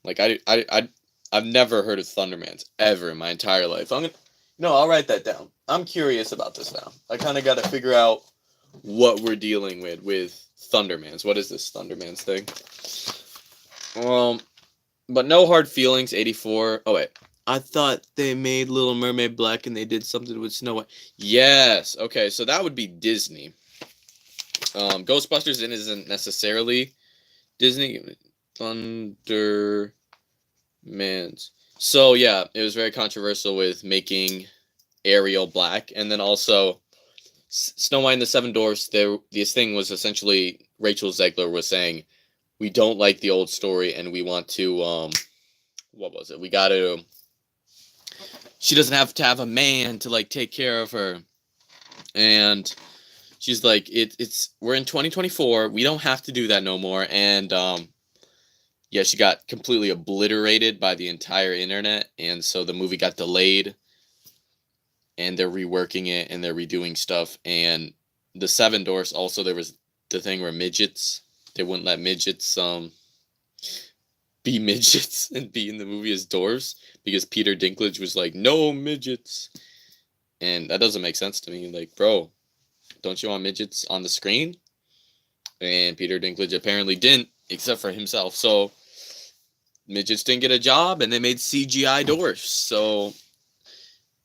Like I've never heard of Thundermans ever in my entire life. I'll write that down. I'm curious about this now. I kind of got to figure out what we're dealing with Thundermans. What is this Thundermans thing? But No Hard Feelings, 84. Oh wait, I thought they made Little Mermaid black and they did something with Snow White. Yes. Okay, so that would be Disney. Ghostbusters isn't necessarily Disney. Thundermans. So yeah, it was very controversial with making Ariel black, and then also Snow White and the Seven Dwarfs. This thing was essentially Rachel Zegler was saying, we don't like the old story, and we want to what was it? We got to. She doesn't have to have a man to like take care of her, and she's like, we're in 2024. We don't have to do that no more, and yeah, she got completely obliterated by the entire internet, and so the movie got delayed, and they're reworking it, and they're redoing stuff, and the Seven Dwarfs, also, there was the thing where midgets, they wouldn't let midgets, be midgets and be in the movie as dwarves, because Peter Dinklage was like, no midgets, and that doesn't make sense to me, like, bro, don't you want midgets on the screen? And Peter Dinklage apparently didn't, except for himself, so midgets didn't get a job, and they made CGI dwarfs. So,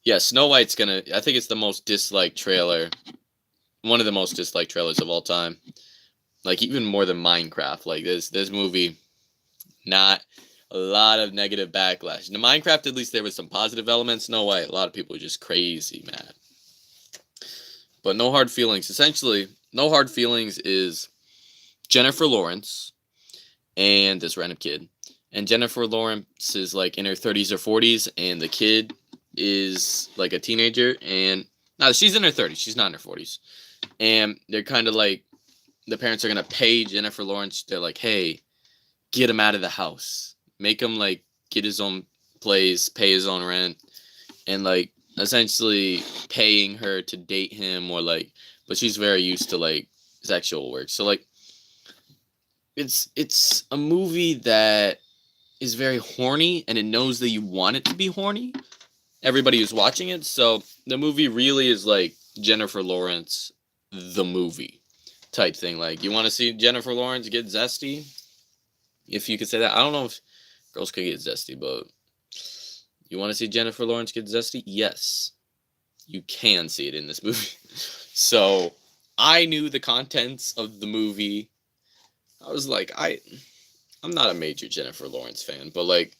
yeah, Snow White's gonna. I think it's the most disliked trailer, one of the most disliked trailers of all time. Like even more than Minecraft. Like this movie, not a lot of negative backlash. In Minecraft, at least there was some positive elements. Snow White, a lot of people were just crazy mad. But No Hard Feelings. Essentially, No Hard Feelings is Jennifer Lawrence and this random kid. And Jennifer Lawrence is like in her 30s or 40s, and the kid is like a teenager. And no, she's in her 30s. She's not in her 40s. And they're kind of like, the parents are going to pay Jennifer Lawrence. They're like, hey, get him out of the house. Make him like get his own place, pay his own rent. And like essentially paying her to date him or like, but she's very used to like sexual work. So like, it's a movie that is very horny, and it knows that you want it to be horny. Everybody who's watching it, so the movie really is like Jennifer Lawrence, the movie type thing. Like, you want to see Jennifer Lawrence get zesty, if you could say that. I don't know if girls could get zesty, but you want to see Jennifer Lawrence get zesty? Yes, you can see it in this movie. So I knew the contents of the movie. I was like, I'm not a major Jennifer Lawrence fan, but like,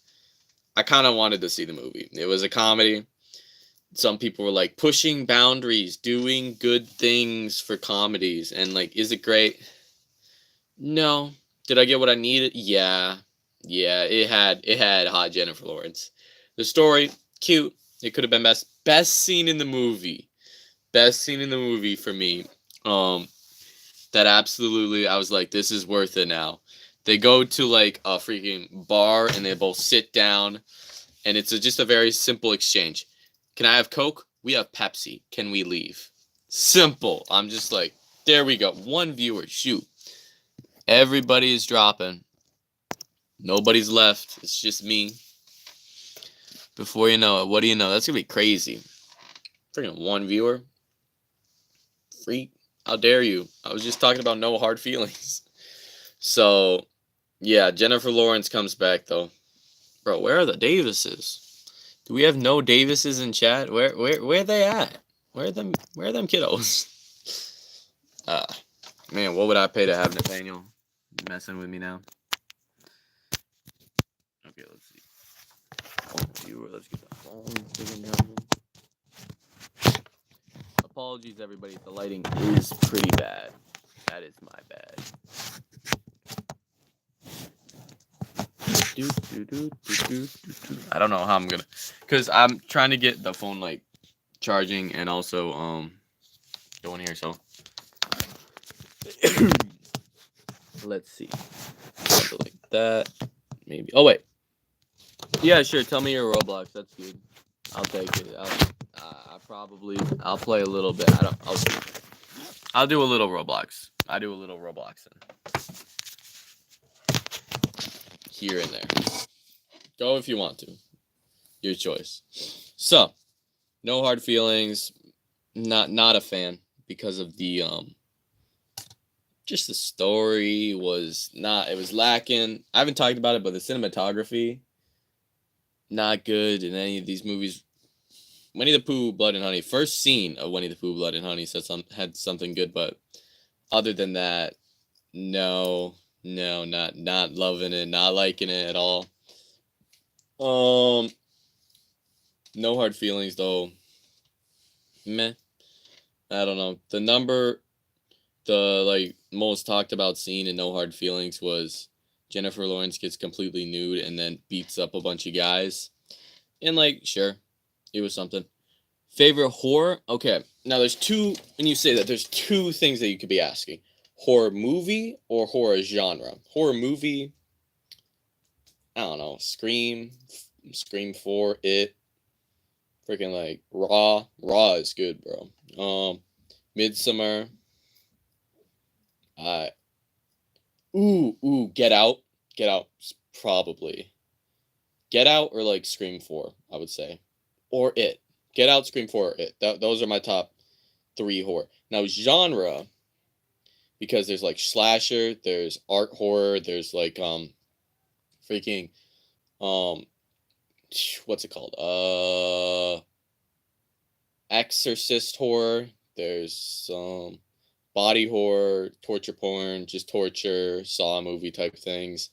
I kind of wanted to see the movie. It was a comedy. Some people were like, pushing boundaries, doing good things for comedies, and like, is it great? No. Did I get what I needed? Yeah. It had hot Jennifer Lawrence. The story, cute. It could have been best scene in the movie. Best scene in the movie for me. That absolutely, I was like, this is worth it now. They go to like a freaking bar and they both sit down, and it's just a very simple exchange. Can I have Coke? We have Pepsi. Can we leave? Simple. I'm just like, there we go. One viewer. Shoot. Everybody is dropping. Nobody's left. It's just me. Before you know it, what do you know? That's going to be crazy. Freaking one viewer. Freak. How dare you? I was just talking about No Hard Feelings. So, yeah, Jennifer Lawrence comes back, though. Bro, where are the Davises? Do we have no Davises in chat? Where are they at? Where are them kiddos? Man, what would I pay to have Nathaniel messing with me now? Okay, let's see. Let's get the phone. Apologies, everybody. The lighting is pretty bad. That is my bad. I don't know how I'm gonna, cause I'm trying to get the phone like charging and also going here. So let's see. that. Maybe. Oh wait. Yeah, sure. Tell me your Roblox. That's good. I'll take it. I'll play a little bit. I'll do a little Roblox. I do a little Robloxing here and there. Go if you want to. Your choice. So, no hard feelings. Not a fan because of the just the story was not, it was lacking. I haven't talked about it, but the cinematography not good in any of these movies. Winnie the Pooh, Blood and Honey. First scene of Winnie the Pooh, Blood and Honey had something good, but other than that, no, not loving it, not liking it at all. No hard feelings though. Meh. I don't know. The like most talked about scene in No Hard Feelings was Jennifer Lawrence gets completely nude and then beats up a bunch of guys. And like, sure, it was something. Favorite horror? Okay. Now there's two, when you say that, there's two things that you could be asking. Horror movie or horror genre? Horror movie, I don't know, Scream 4, It, freaking like Raw. Raw is good, bro. Midsummer. Get Out. Get Out, probably. Get Out or like Scream 4, I would say. Or It. Get Out, Scream 4, or It. Those are my top 3 horror. Now, genre, because there's like slasher, there's art horror, there's like freaking what's it called? Exorcist horror. There's body horror, torture porn, just torture, Saw movie type things,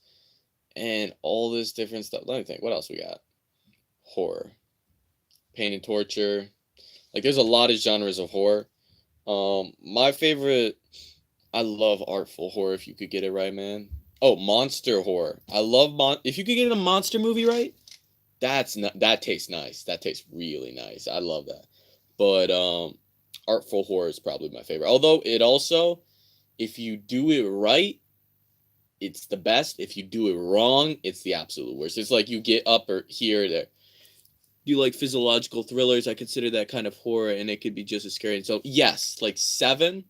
and all this different stuff. Let me think. What else we got? Horror, pain and torture. Like, there's a lot of genres of horror. My favorite, I love artful horror. If you could get it right, man. Oh, monster horror. I love if you could get a monster movie right, that tastes nice. That tastes really nice. I love that. But artful horror is probably my favorite. Although it also, if you do it right, it's the best. If you do it wrong, it's the absolute worst. It's like you get up or here or there. You like physiological thrillers? I consider that kind of horror, and it could be just as scary. And so, yes, like Seven,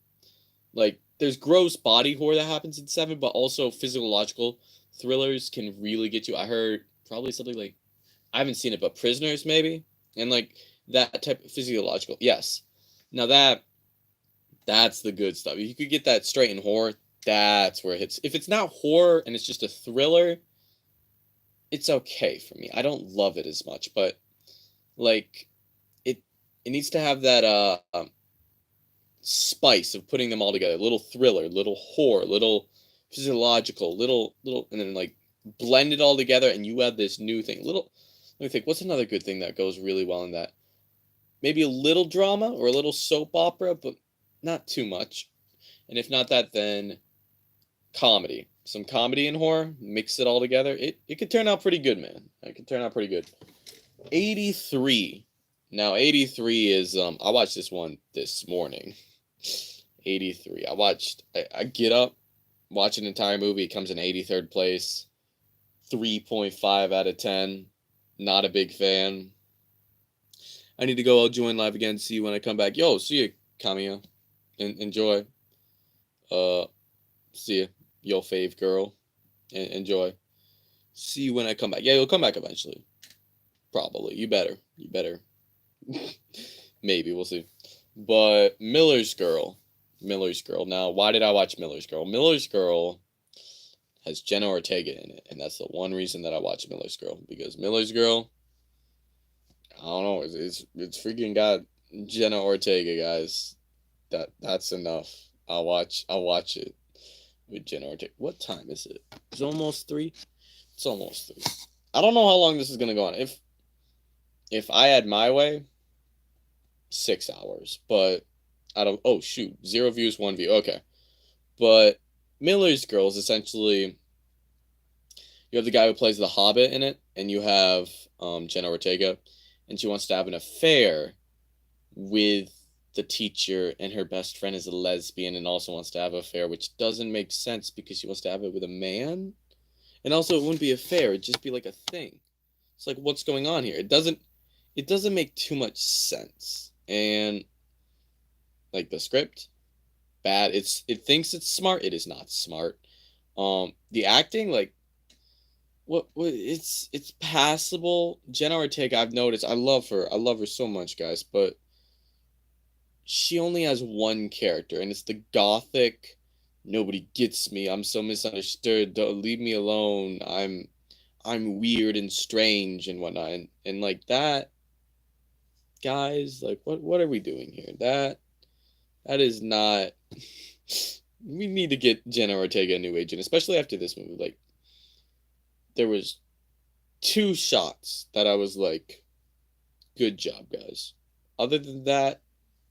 like there's gross body horror that happens in Seven, but also physiological thrillers can really get you. I heard probably something like, I haven't seen it, but Prisoners maybe, and like that type of physiological. Yes, now that's the good stuff. If you could get that straight in horror, that's where it hits. If it's not horror and it's just a thriller, it's okay for me. I don't love it as much, but like it needs to have that spice of putting them all together. Little thriller, little horror, little physiological, little, and then like blend it all together, and you have this new thing. Little, let me think. What's another good thing that goes really well in that? Maybe a little drama or a little soap opera, but not too much. And if not that, then comedy. Some comedy and horror, mix it all together. It could turn out pretty good, man. It could turn out pretty good. 83. Now 83 is I watched this one this morning. 83. I get up, watch an entire movie, it comes in 83rd place. 3.5 out of 10. Not a big fan. I need to go. I'll join live again. See you when I come back. Yo, see you, Kamiya. Enjoy. See you, your fave girl. Enjoy. See you when I come back. Yeah, you'll come back eventually. Probably. You better. Maybe, we'll see. But Miller's Girl. Now, why did I watch Miller's Girl? Miller's Girl has Jenna Ortega in it, and that's the one reason that I watch Miller's Girl, because Miller's Girl, I don't know, it's freaking got Jenna Ortega, guys. That's enough. I'll watch it with Jenna Ortega. What time is it? It's almost 3. It's almost 3. I don't know how long this is gonna go on. If I had my way, 6 hours. But I don't. Oh shoot, 0 views, 1 view. Okay, but Miller's Girl is essentially, you have the guy who plays the Hobbit in it, and you have Jenna Ortega, and she wants to have an affair with the teacher, and her best friend is a lesbian and also wants to have an affair, which doesn't make sense because she wants to have it with a man. And also, it wouldn't be a fair. It'd just be like a thing. It's like, what's going on here? It doesn't make too much sense. And like the script, bad. It thinks it's smart. It is not smart. The acting, like, what it's passable. Jenna Ortega, I've noticed. I love her. I love her so much, guys. But she only has one character, and it's the gothic. Nobody gets me. I'm so misunderstood. Don't leave me alone. I'm weird and strange and whatnot. And like that, guys, like what are we doing here? That is not. We need to get Jenna Ortega a new agent, especially after this movie. Like, there was two shots that I was like, good job, guys. Other than that,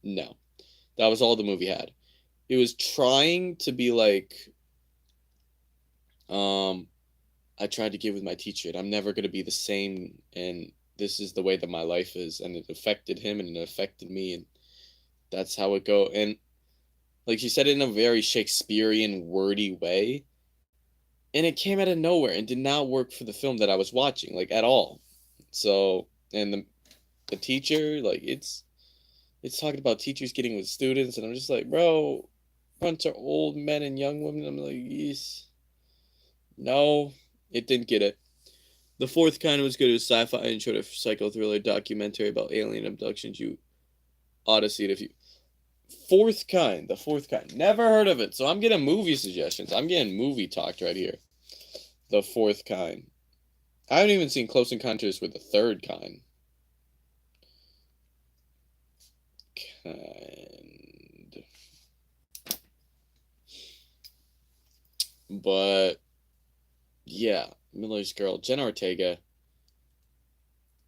no. That was all the movie had. It was trying to be like, I tried to give with my teacher, and I'm never gonna be the same, and this is the way that my life is, and it affected him and it affected me, and that's how it go. And like she said it in a very Shakespearean, wordy way, and it came out of nowhere and did not work for the film that I was watching, like at all. So, and the teacher, like it's talking about teachers getting with students, and I'm just like, bro, bunch of old men and young women. I'm like, yes, no, it didn't get it. The fourth kind was good. It was sci-fi and showed a psycho thriller documentary about alien abductions. You ought to see it if you. Fourth kind, the fourth kind. Never heard of it. So I'm getting movie suggestions. I'm getting movie talked right here. The fourth kind. I haven't even seen Close Encounters with the third kind. But yeah, Miller's Girl, Jenna Ortega.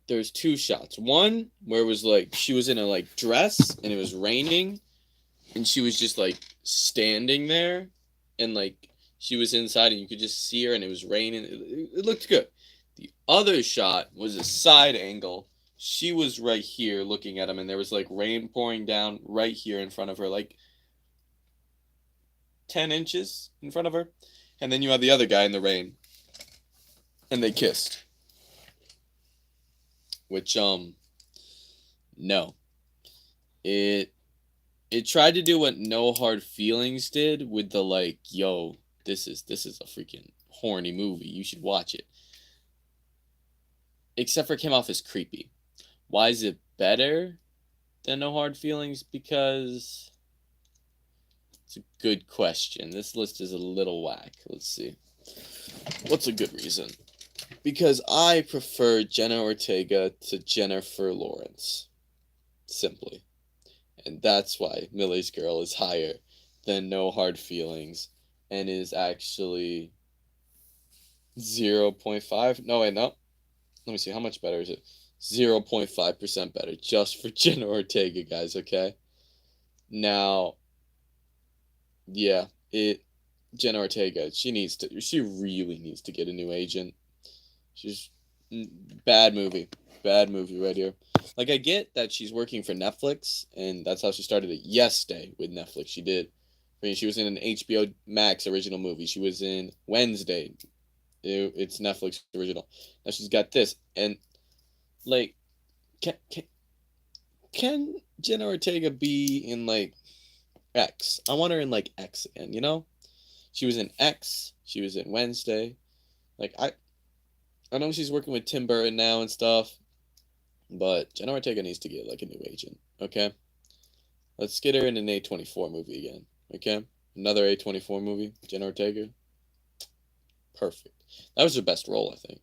There's two shots. One where it was like she was in a like dress and it was raining, and she was just like standing there, and like she was inside and you could just see her and it was raining. It looked good. The other shot was a side angle. She was right here looking at him, and there was like rain pouring down right here in front of her, like 10 inches in front of her. And then you have the other guy in the rain, and they kissed. Which, no. It tried to do what No Hard Feelings did with the like, yo, this is a freaking horny movie. You should watch it. Except for it came off as creepy. Why is it better than No Hard Feelings? Because it's a good question. This list is a little whack. Let's see. What's a good reason? Because I prefer Jenna Ortega to Jennifer Lawrence. Simply. And that's why Miller's Girl is higher than No Hard Feelings and is actually 0.5. No, wait, no. Let me see. How much better is it? 0.5% better just for Jenna Ortega, guys, okay? Now, yeah, Jenna Ortega, she really needs to get a new agent. She's bad movie right here. Like, I get that she's working for Netflix, and that's how she started it. Yesterday with Netflix, she did. I mean, she was in an HBO Max original movie. She was in Wednesday. It's Netflix original. Now she's got this, and like, can Jenna Ortega be in like X? I want her in like X again. You know, she was in X. She was in Wednesday. Like I know she's working with Tim Burton now and stuff, but Jenna Ortega needs to get like a new agent. Okay, let's get her in an A24 movie again. Okay, another A24 movie. Jenna Ortega. Perfect. That was her best role, I think.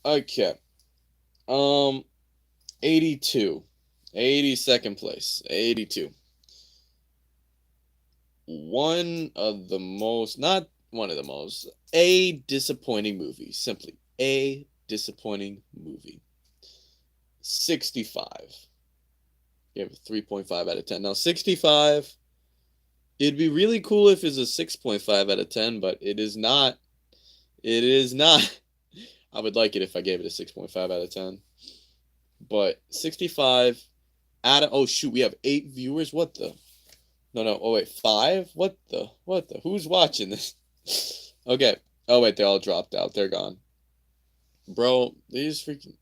Okay. 82. 82nd place. 82. One of the most, not one of the most, a disappointing movie. Simply a disappointing movie. 65. You have a 3.5 out of 10. Now, 65, it'd be really cool if it's a 6.5 out of 10, but it is not. It is not. I would like it if I gave it a 6.5 out of 10. But 65 out of, oh shoot, we have 8 viewers. What the? No, oh wait, 5? What the? Who's watching this? Okay, Oh wait, they all dropped out. They're gone. Bro, these freaking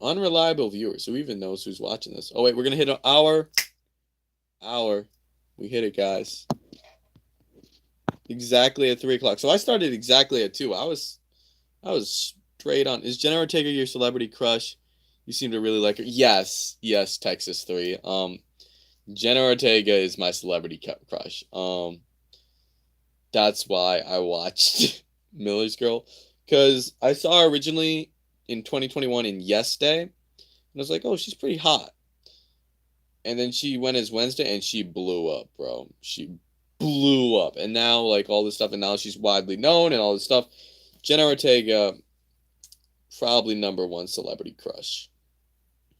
unreliable viewers. Who even knows who's watching this? Oh wait, we're gonna hit an hour. We hit it, guys. Exactly at 3 o'clock. So I started exactly at 2. I was straight on. Is Jenna Ortega your celebrity crush? You seem to really like her. Yes, Texas 3. Jenna Ortega is my celebrity crush. That's why I watched Miller's Girl, because I saw her originally in 2021 in Yes Day, and I was like, oh, she's pretty hot. And then she went as Wednesday, and she blew up, bro. She blew up, and now like all this stuff, and now she's widely known and all this stuff. Jenna Ortega, probably number one celebrity crush,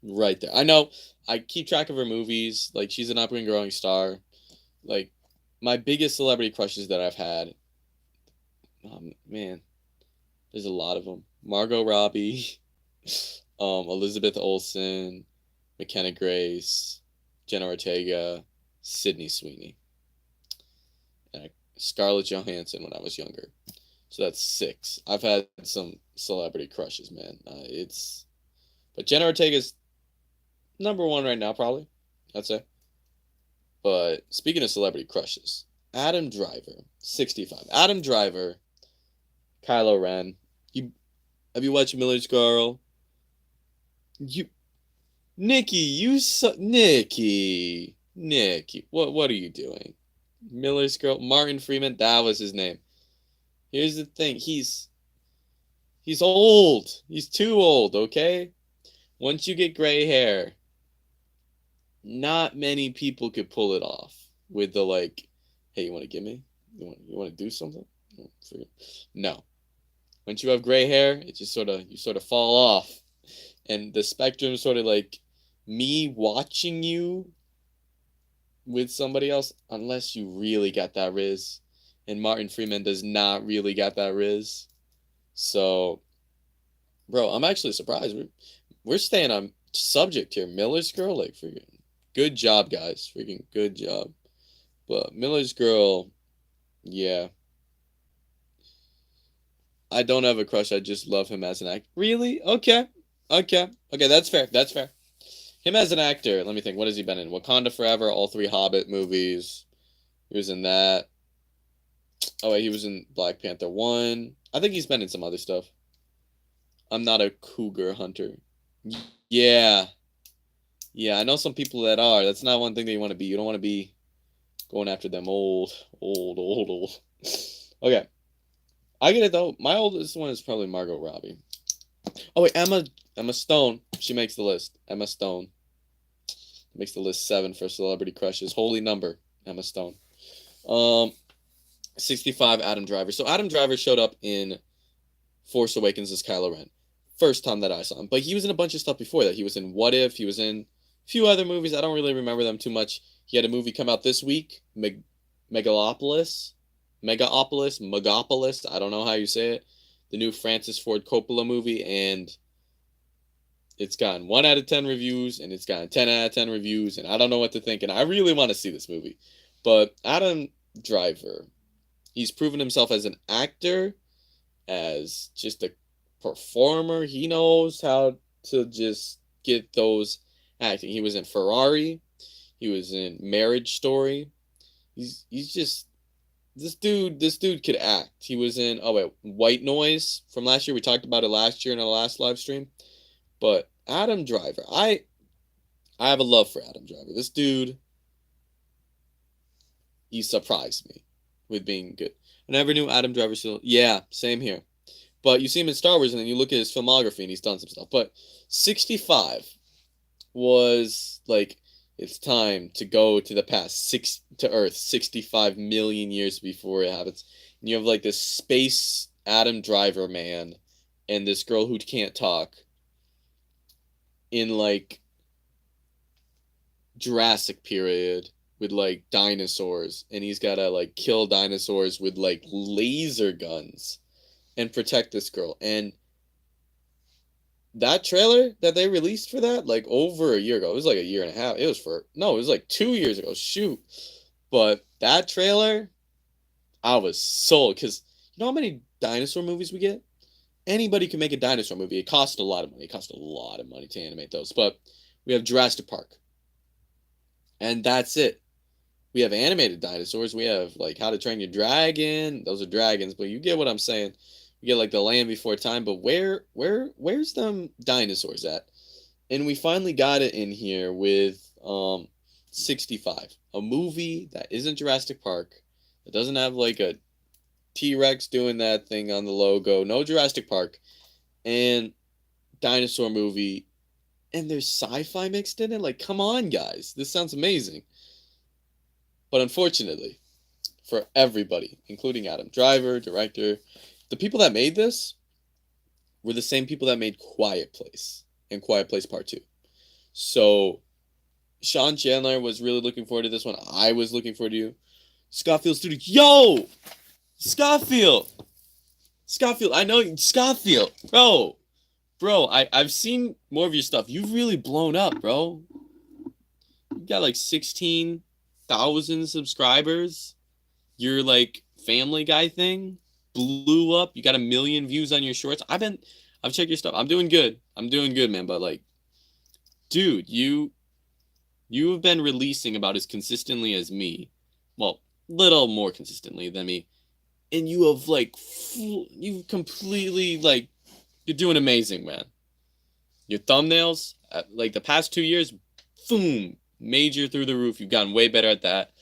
right there. I know I keep track of her movies. Like she's an up and growing star. Like my biggest celebrity crushes that I've had. Man, there's a lot of them. Margot Robbie, Elizabeth Olsen, McKenna Grace, Jenna Ortega, Sydney Sweeney, and Scarlett Johansson when I was younger. So that's 6. I've had some celebrity crushes, man. But Jenna Ortega's number one right now, probably. I'd say. But speaking of celebrity crushes, Adam Driver, 65. Adam Driver, Kylo Ren. Have you watched Miller's Girl? You, Nikki. What are you doing? Miller's Girl, Martin Freeman. That was his name. Here's the thing. He's old. He's too old. Okay. Once you get gray hair, not many people could pull it off with the like, hey, you want to give me? You want to do something? No. Once you have gray hair, it just you sort of fall off, and the spectrum sort of like me watching you with somebody else, unless you really got that riz, and Martin Freeman does not really got that riz. So, bro, I'm actually surprised. We're staying on subject here. Miller's Girl, like freaking good job, guys. Freaking good job. But Miller's Girl, yeah. I don't have a crush. I just love him as an actor. Really? Okay. That's fair. Him as an actor, let me think. What has he been in? Wakanda Forever, all 3 Hobbit movies. He was in that. Oh, wait, he was in Black Panther 1. I think he's been in some other stuff. I'm not a cougar hunter. Yeah. Yeah, I know some people that are. That's not one thing that you want to be. You don't want to be going after them old. Okay. I get it, though. My oldest one is probably Margot Robbie. Oh, wait, Emma Stone. She makes the list. Emma Stone. Makes the list 7 for celebrity crushes. Holy number. Emma Stone. 65, Adam Driver. So Adam Driver showed up in Force Awakens as Kylo Ren. First time that I saw him. But he was in a bunch of stuff before that. He was in What If. He was in a few other movies. I don't really remember them too much. He had a movie come out this week. Megalopolis. I don't know how you say it. The new Francis Ford Coppola movie. And it's gotten 1 out of 10 reviews. And it's gotten 10 out of 10 reviews. And I don't know what to think. And I really want to see this movie. But Adam Driver, he's proven himself as an actor, as just a performer. He knows how to just get those acting. He was in Ferrari. He was in Marriage Story. He's just this dude could act. He was in White Noise from last year. We talked about it last year in our last live stream. But Adam Driver, I have a love for Adam Driver. This dude, he surprised me with being good. I never knew Adam Driver still. Yeah, same here. But you see him in Star Wars, and then you look at his filmography, and he's done some stuff. But 65 was like, it's time to go to the past, to Earth, 65 million years before it happens. And you have like this space Adam Driver man and this girl who can't talk in like Jurassic period with like dinosaurs, and he's gotta like kill dinosaurs with like laser guns and protect this girl. And that trailer that they released for that, like over a year ago, it was like a year and a half. It was like 2 years ago. Shoot. But that trailer, I was sold, because you know how many dinosaur movies we get, anybody can make a dinosaur movie. It costs a lot of money. It costs a lot of money to animate those. But we have Jurassic Park. And that's it. We have animated dinosaurs. We have like How to Train Your Dragon. Those are dragons, but you get what I'm saying. You get like The Land Before Time, but where's them dinosaurs at? And we finally got it in here with 65, a movie that isn't Jurassic Park. It doesn't have like a T-Rex doing that thing on the logo. No Jurassic Park. And dinosaur movie, and there's sci-fi mixed in it. Like, come on, guys. This sounds amazing. But unfortunately, for everybody, including Adam Driver, director, the people that made this were the same people that made Quiet Place and Quiet Place Part 2. So, Sean Chandler was really looking forward to this one. I was looking forward to Scottfield Studios. Yo! Scottfield! Scottfield, I know you. Scottfield! Bro, I've seen more of your stuff. You've really blown up, bro. You got like 16,000 subscribers. Your like Family Guy thing blew up. You got 1 million views on your shorts. I've checked your stuff. I'm doing good, man. But like, dude, you have been releasing about as consistently as me. Well, little more consistently than me. And you have like, you've completely like, you're doing amazing, man. Your thumbnails, like the past 2 years, boom, major through the roof. You've gotten way better at that.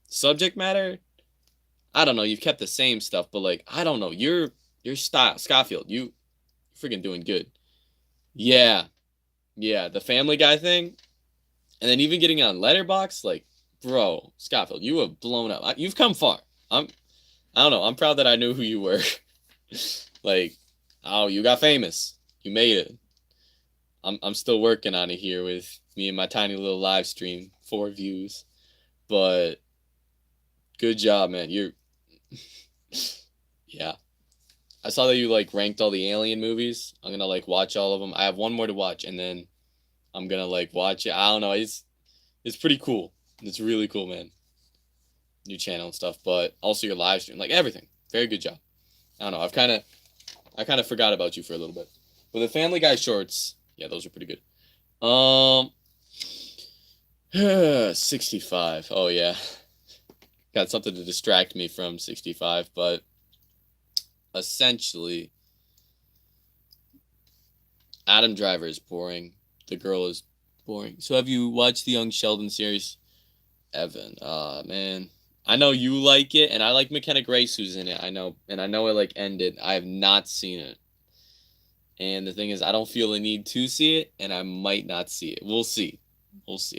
Subject matter, I don't know. You've kept the same stuff, but like, I don't know. Your style, Scottfield, you freaking doing good. Yeah, the Family Guy thing, and then even getting on Letterboxd, like, bro, Scottfield, you have blown up. You've come far. I don't know. I'm proud that I knew who you were. Like, oh, you got famous. You made it. I'm still working on it here with me and my tiny little live stream, 4 views. But good job, man. Yeah. I saw that you like ranked all the Alien movies. I'm gonna like watch all of them. I have one more to watch, and then I'm gonna like watch it. I don't know. It's pretty cool. It's really cool, man. New channel and stuff, but also your live stream, like everything. Very good job. I don't know. I kind of forgot about you for a little bit. But the Family Guy shorts, yeah, those are pretty good. 65. Oh yeah. Got something to distract me from 65, but essentially Adam Driver is boring. The girl is boring. So have you watched the Young Sheldon series? Evan, man. I know you like it, and I like McKenna Grace who's in it. I know, and I know it like ended. I have not seen it. And the thing is, I don't feel the need to see it, and I might not see it. We'll see.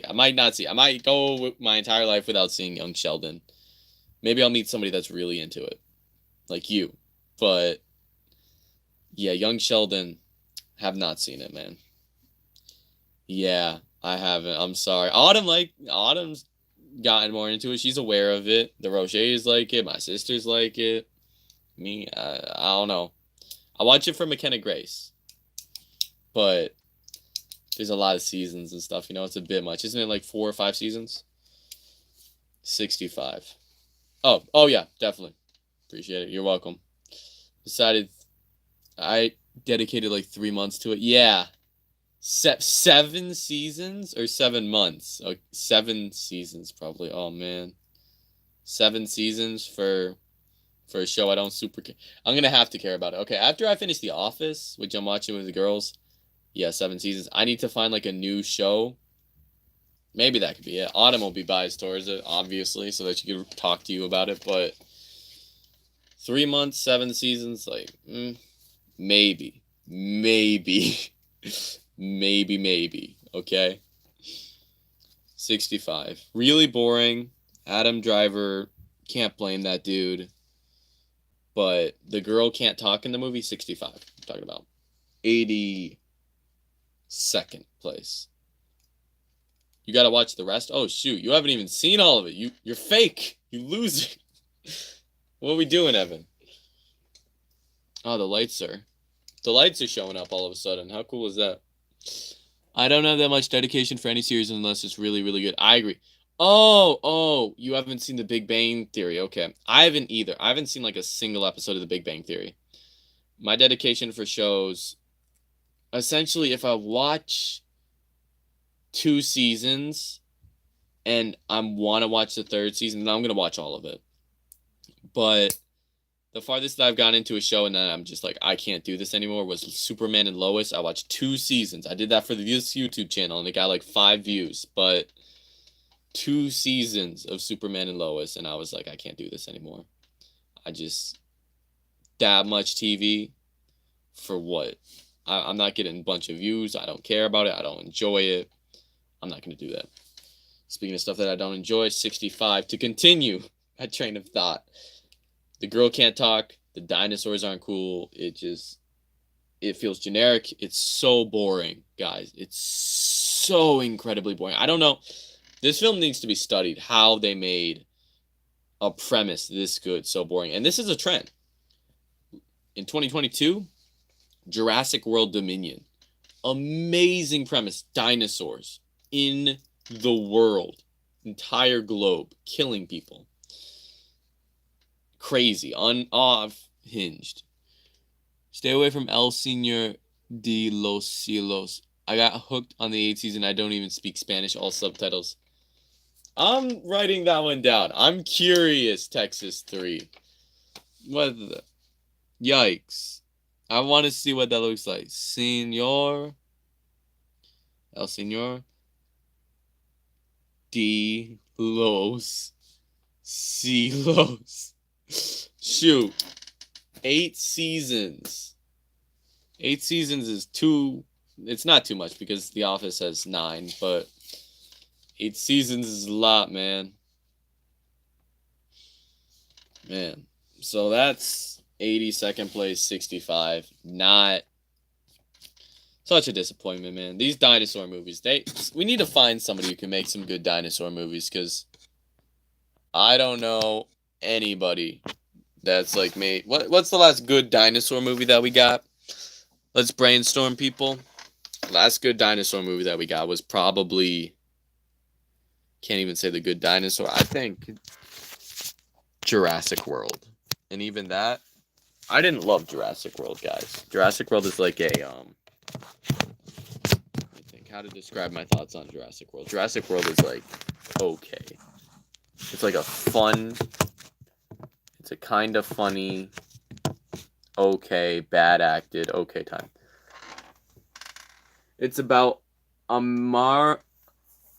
I might not see it. I might go with my entire life without seeing Young Sheldon. Maybe I'll meet somebody that's really into it. Like you. But, yeah, Young Sheldon, have not seen it, man. Yeah, I haven't. I'm sorry. Autumn's gotten more into it. She's aware of it. The Rochers like it. My sisters like it. Me, I don't know. I watch it for McKenna Grace. But there's a lot of seasons and stuff. You know, it's a bit much. Isn't it like 4 or 5 seasons? 65. Oh yeah, definitely. Appreciate it. You're welcome. I dedicated like 3 months to it. Yeah. 7 seasons or 7 months? 7 seasons probably. Oh man. 7 seasons for a show I don't super care. I'm gonna have to care about it. Okay, after I finish The Office, which I'm watching with the girls, yeah, 7 seasons. I need to find like a new show. Maybe that could be it. Autumn will be biased towards it, obviously, so that she can talk to you about it. But 3 months, 7 seasons, like maybe, maybe. Okay. 65. Really boring. Adam Driver, can't blame that dude. But the girl can't talk in the movie. 65. I'm talking about 82nd place. You gotta watch the rest. Oh shoot, you haven't even seen all of it. You're fake. You loser. What are we doing, Evan? Oh, the lights are showing up all of a sudden. How cool is that? I don't have that much dedication for any series unless it's really, really good. I agree. Oh, you haven't seen The Big Bang Theory. Okay. I haven't either. I haven't seen like a single episode of The Big Bang Theory. My dedication for shows, essentially, if I watch 2 seasons and I want to watch the third season, then I'm going to watch all of it. But the farthest that I've gone into a show and then I'm just like, I can't do this anymore was Superman and Lois. I watched 2 seasons. I did that for this YouTube channel and it got like 5 views. But 2 seasons of Superman and Lois, and I was like, I can't do this anymore. I just, that much TV for what? I'm not getting a bunch of views. I don't care about it. I don't enjoy it. I'm not going to do that. Speaking of stuff that I don't enjoy, 65. To continue that train of thought, the girl can't talk. The dinosaurs aren't cool. It feels generic. It's so boring, guys. It's so incredibly boring. I don't know. This film needs to be studied, how they made a premise this good, so boring. And this is a trend. In 2022, Jurassic World Dominion. Amazing premise. Dinosaurs in the world. Entire globe. Killing people. Crazy. Off-hinged. Stay away from El Señor de los Cielos. I got hooked on the 8th season. I don't even speak Spanish. All subtitles. I'm writing that one down. I'm curious, Texas 3. What the... Yikes. I want to see what that looks like. El Señor de los Cielos. Shoot. 8 seasons. 8 seasons is too... It's not too much because The Office has 9, but 8 seasons is a lot, man. Man. So that's 82nd place, 65. Not such a disappointment, man. These dinosaur movies, we need to find somebody who can make some good dinosaur movies, because I don't know anybody that's like made... What's the last good dinosaur movie that we got? Let's brainstorm, people. Last good dinosaur movie that we got was probably... Can't even say The Good Dinosaur. I think Jurassic World. And even that, I didn't love Jurassic World, guys. Jurassic World is like a, let me think how to describe my thoughts on Jurassic World. Jurassic World is like, okay. It's like a fun, it's a kind of funny, okay, bad acted, okay time. It's about Amada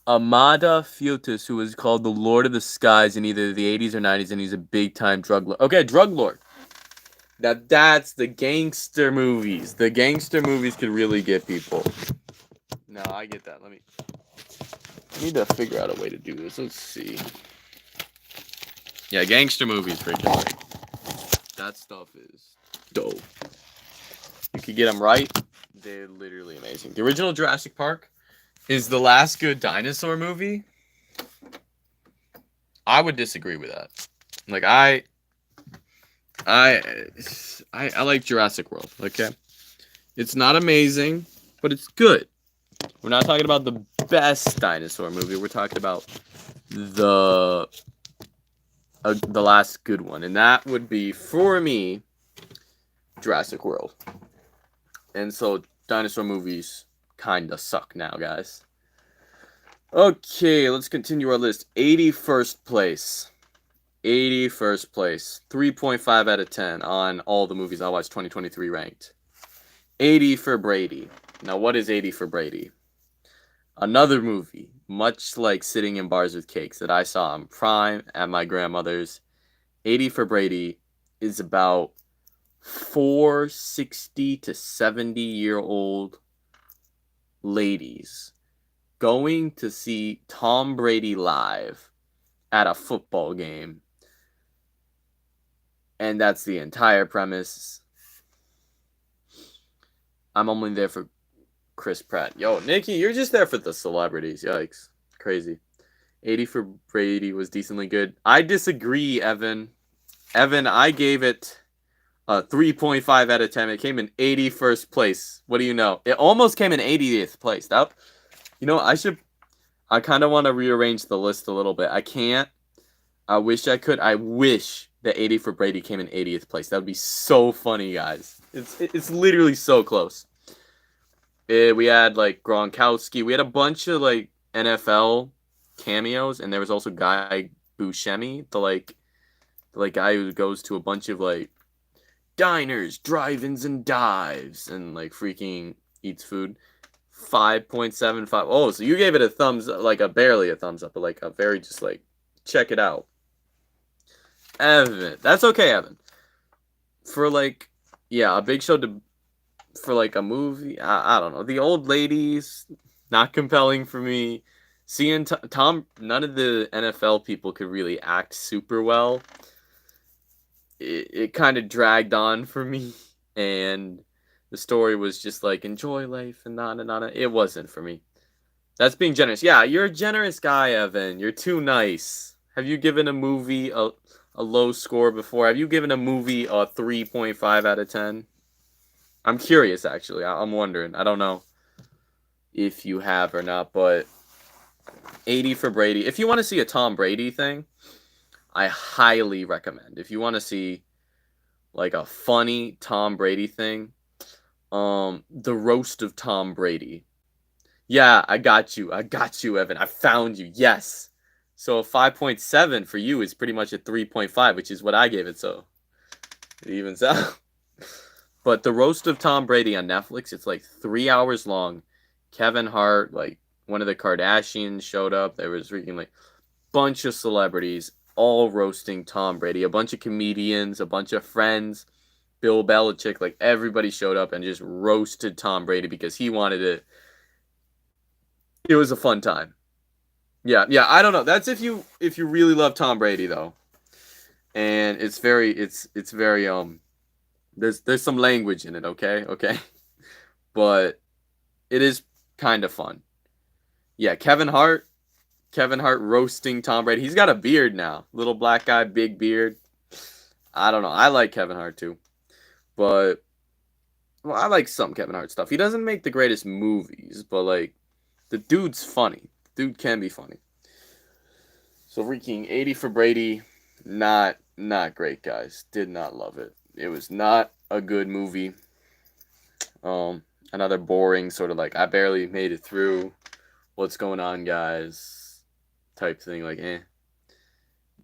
Foetus, who was called the Lord of the Skies in either the 80s or 90s, and he's a big-time drug lord. Okay, drug lord. That's the gangster movies. The gangster movies could really get people. No, I get that. I need to figure out a way to do this. Let's see. Yeah, gangster movies, freaking like, that stuff is dope. You could get them right. They're literally amazing. The original Jurassic Park is the last good dinosaur movie. I would disagree with that. Like, I like Jurassic World, okay? It's not amazing, but it's good. We're not talking about the best dinosaur movie. We're talking about the last good one. And that would be, for me, Jurassic World. And so, dinosaur movies kind of suck now, guys. Okay, let's continue our list. 81st place. 81st place. 3.5 out of 10 on all the movies I watched 2023 ranked. 80 for Brady. Now, what is 80 for Brady? Another movie, much like Sitting in Bars with Cakes, that I saw on Prime at my grandmother's. 80 for Brady is about 4 60 to 70-year-old ladies going to see Tom Brady live at a football game. And that's the entire premise. I'm only there for Chris Pratt. Yo, Nikki, you're just there for the celebrities. Yikes. Crazy. 80 for Brady was decently good. I disagree, Evan. Evan, I gave it a 3.5 out of 10. It came in 81st place. What do you know? It almost came in 80th place. You know, I kind of want to rearrange the list a little bit. I can't. I wish I could. I wish that 80 for Brady came in 80th place. That would be so funny, guys. It's literally so close. We had like Gronkowski. We had a bunch of like NFL cameos, and there was also Guy Buscemi, the guy who goes to a bunch of like diners, drive-ins, and dives, and like freaking eats food. 5.75. Oh, so you gave it a thumbs, like a barely a thumbs up, but like a very just like check it out. Evan, that's okay, Evan. For like, yeah, a big show to for like a movie. I don't know. The old ladies, not compelling for me. Seeing Tom, none of the NFL people could really act super well. It kind of dragged on for me, and the story was just like enjoy life and nada. It wasn't for me. That's being generous. Yeah, you're a generous guy, Evan. You're too nice. Have you given a movie a low score before? Have you given a movie a 3.5 out of 10? I'm curious, actually. I'm wondering. I don't know if you have or not, but 80 for Brady. If you want to see a Tom Brady thing, I highly recommend. If you want to see like a funny Tom Brady thing, the roast of Tom Brady. Yeah, I got you. Evan. I found you. Yes. So a 5.7 for you is pretty much a 3.5, which is what I gave it. So it evens out. But the roast of Tom Brady on Netflix, it's like 3 hours long. Kevin Hart, like one of the Kardashians showed up. There was freaking like bunch of celebrities all roasting Tom Brady. A bunch of comedians, a bunch of friends, Bill Belichick, like everybody showed up and just roasted Tom Brady because he wanted it. It was a fun time. Yeah, I don't know. That's if you really love Tom Brady though. And it's very there's some language in it, okay? But it is kind of fun. Yeah, Kevin Hart roasting Tom Brady. He's got a beard now. Little black guy, big beard. I don't know. I like Kevin Hart too. But well, I like some Kevin Hart stuff. He doesn't make the greatest movies, but like the dude's funny. Dude can be funny. So freaking 80 for Brady, not great, guys. Did not love it. It was not a good movie. Another boring sort of like I barely made it through. What's going on, guys? Type thing, like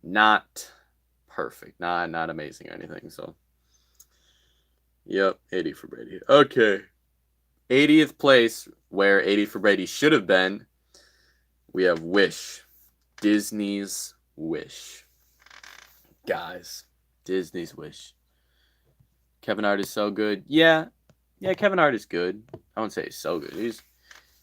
not perfect, not amazing or anything. So, yep, 80 for Brady. Okay, 80th place where 80 for Brady should have been. We have Wish, Disney's Wish, guys. Disney's Wish. Kevin Hart is so good. Yeah, Kevin Hart is good. I wouldn't say he's so good.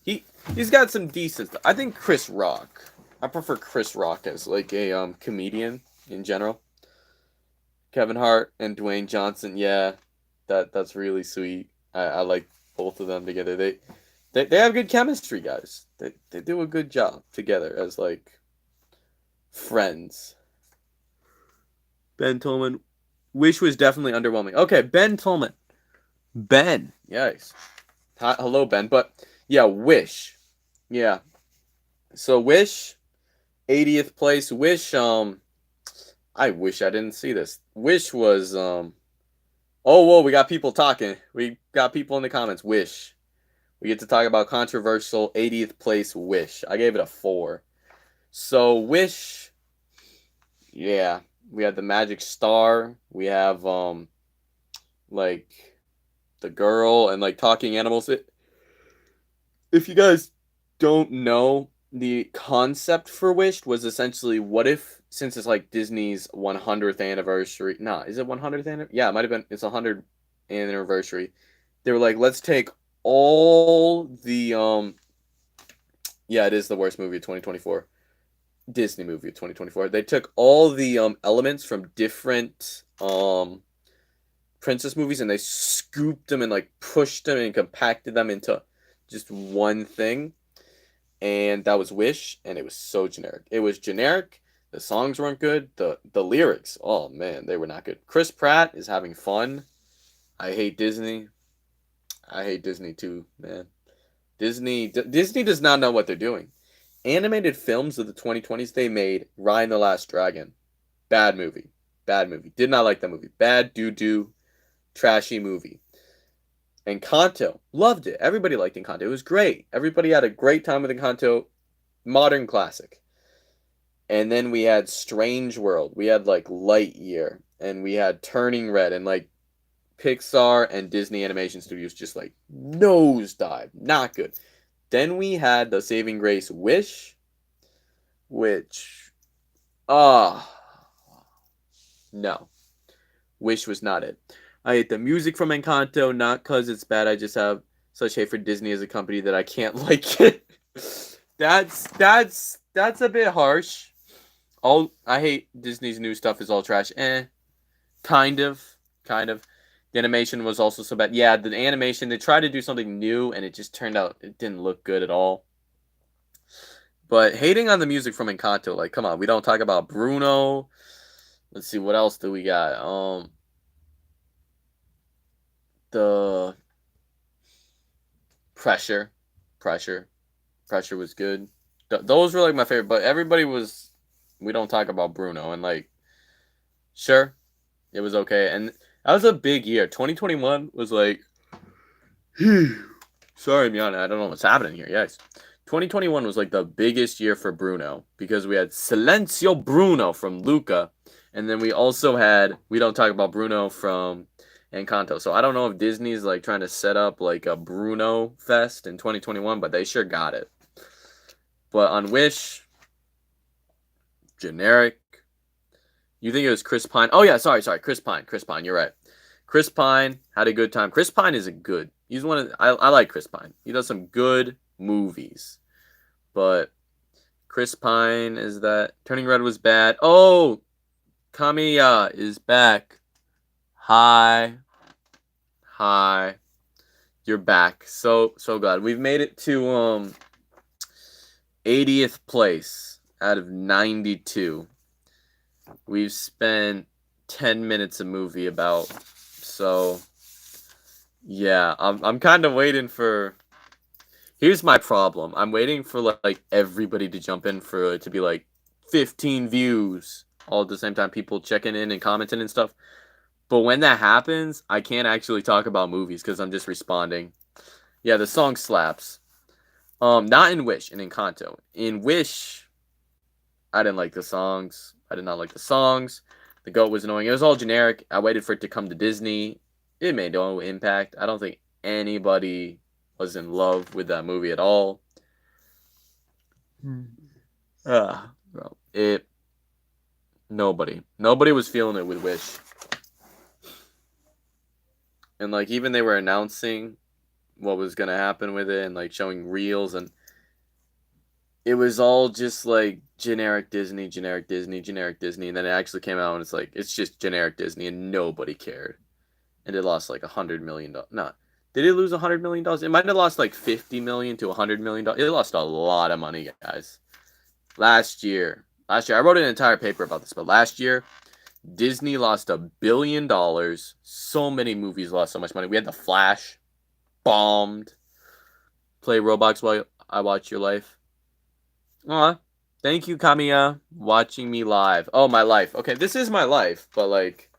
He's got some decent stuff. I think Chris Rock. I prefer Chris Rock as like a comedian in general. Kevin Hart and Dwayne Johnson. Yeah, that's really sweet. I like both of them together. They have good chemistry, guys. They do a good job together as like friends. Ben Tolman. Wish was definitely underwhelming. Okay, Ben Tolman. Ben. Yikes. Hi, hello, Ben. But yeah, Wish. Yeah. So Wish, 80th place. Wish, I wish I didn't see this. Wish was, oh, whoa, we got people talking. We got people in the comments. Wish. We get to talk about controversial 80th place Wish. I gave it a 4. So Wish, yeah. We had the magic star. We have like the girl and like talking animals. If you guys don't know, the concept for Wish was essentially what if, since it's like Disney's 100th anniversary. Nah, is it 100th anniversary? Yeah, it might have been. It's 100th anniversary. They were like, let's take all the yeah, it is the worst movie of 2024. Disney movie of 2024. They took all the elements from different princess movies and they scooped them and like pushed them and compacted them into just one thing. And that was Wish, and it was so generic. It was generic. The songs weren't good. The lyrics, oh man, they were not good. Chris Pratt is having fun. I hate Disney. I hate Disney too, man. Disney does not know what they're doing. Animated films of the 2020s, they made Ryan the Last Dragon. Bad movie. Did not like that movie. Bad doo-doo, trashy movie. Encanto, loved it. Everybody liked Encanto. It was great. Everybody had a great time with Encanto. Modern classic. And then we had Strange World. We had like Lightyear, and we had Turning Red, and like Pixar and Disney Animation Studios just like nosedive. Not good. Then we had the saving grace Wish, which no. Wish was not it. I hate the music from Encanto, not because it's bad. I just have such hate for Disney as a company that I can't like it. That's a bit harsh. I hate Disney's new stuff is all trash. Kind of. The animation was also so bad. Yeah, the animation, they tried to do something new and it just turned out it didn't look good at all. But hating on the music from Encanto, like, come on, we don't talk about Bruno. Let's see, what else do we got? The Pressure was good. Those were like my favorite, but everybody was. We don't talk about Bruno, and like, sure, it was okay, and that was a big year. 2021 was like, sorry, Miana, I don't know what's happening here. Yes, 2021 was like the biggest year for Bruno because we had Silencio Bruno from Luca, and then we also had We Don't Talk About Bruno from Encanto. So I don't know if Disney's like trying to set up like a Bruno fest in 2021, but they sure got it. But on Wish, generic. You think it was Chris Pine? Oh yeah, sorry, Chris Pine. You're right. Chris Pine had a good time. Chris Pine is he's one of I like Chris Pine. He does some good movies. But Chris Pine is that Turning Red was bad. Oh, Kamiya is back. Hi. You're back. So glad. We've made it to 80th place out of 92. We've spent 10 minutes a movie about. So yeah, I'm kind of waiting for. Here's my problem. I'm waiting for like everybody to jump in for it to be like 15 views all at the same time, people checking in and commenting and stuff. But when that happens, I can't actually talk about movies because I'm just responding. Yeah, the song slaps. Not in Wish, in Encanto. In Wish, I didn't like the songs. I did not like the songs. The goat was annoying. It was all generic. I waited for it to come to Disney. It made no impact. I don't think anybody was in love with that movie at all. Bro, nobody was feeling it with Wish. And like even they were announcing what was gonna happen with it and like showing reels, and it was all just like generic Disney, and then it actually came out and it's like it's just generic Disney and nobody cared. And it lost like $100 million. No. Did it lose $100 million? It might have lost like $50 million to $100 million. It lost a lot of money, guys. Last year, I wrote an entire paper about this, but last year, Disney lost $1 billion. So many movies lost so much money. We had The Flash, bombed. Play Roblox while I watch your life. Aw, thank you, Kamiya, watching me live. Oh, my life. Okay, this is my life, but like,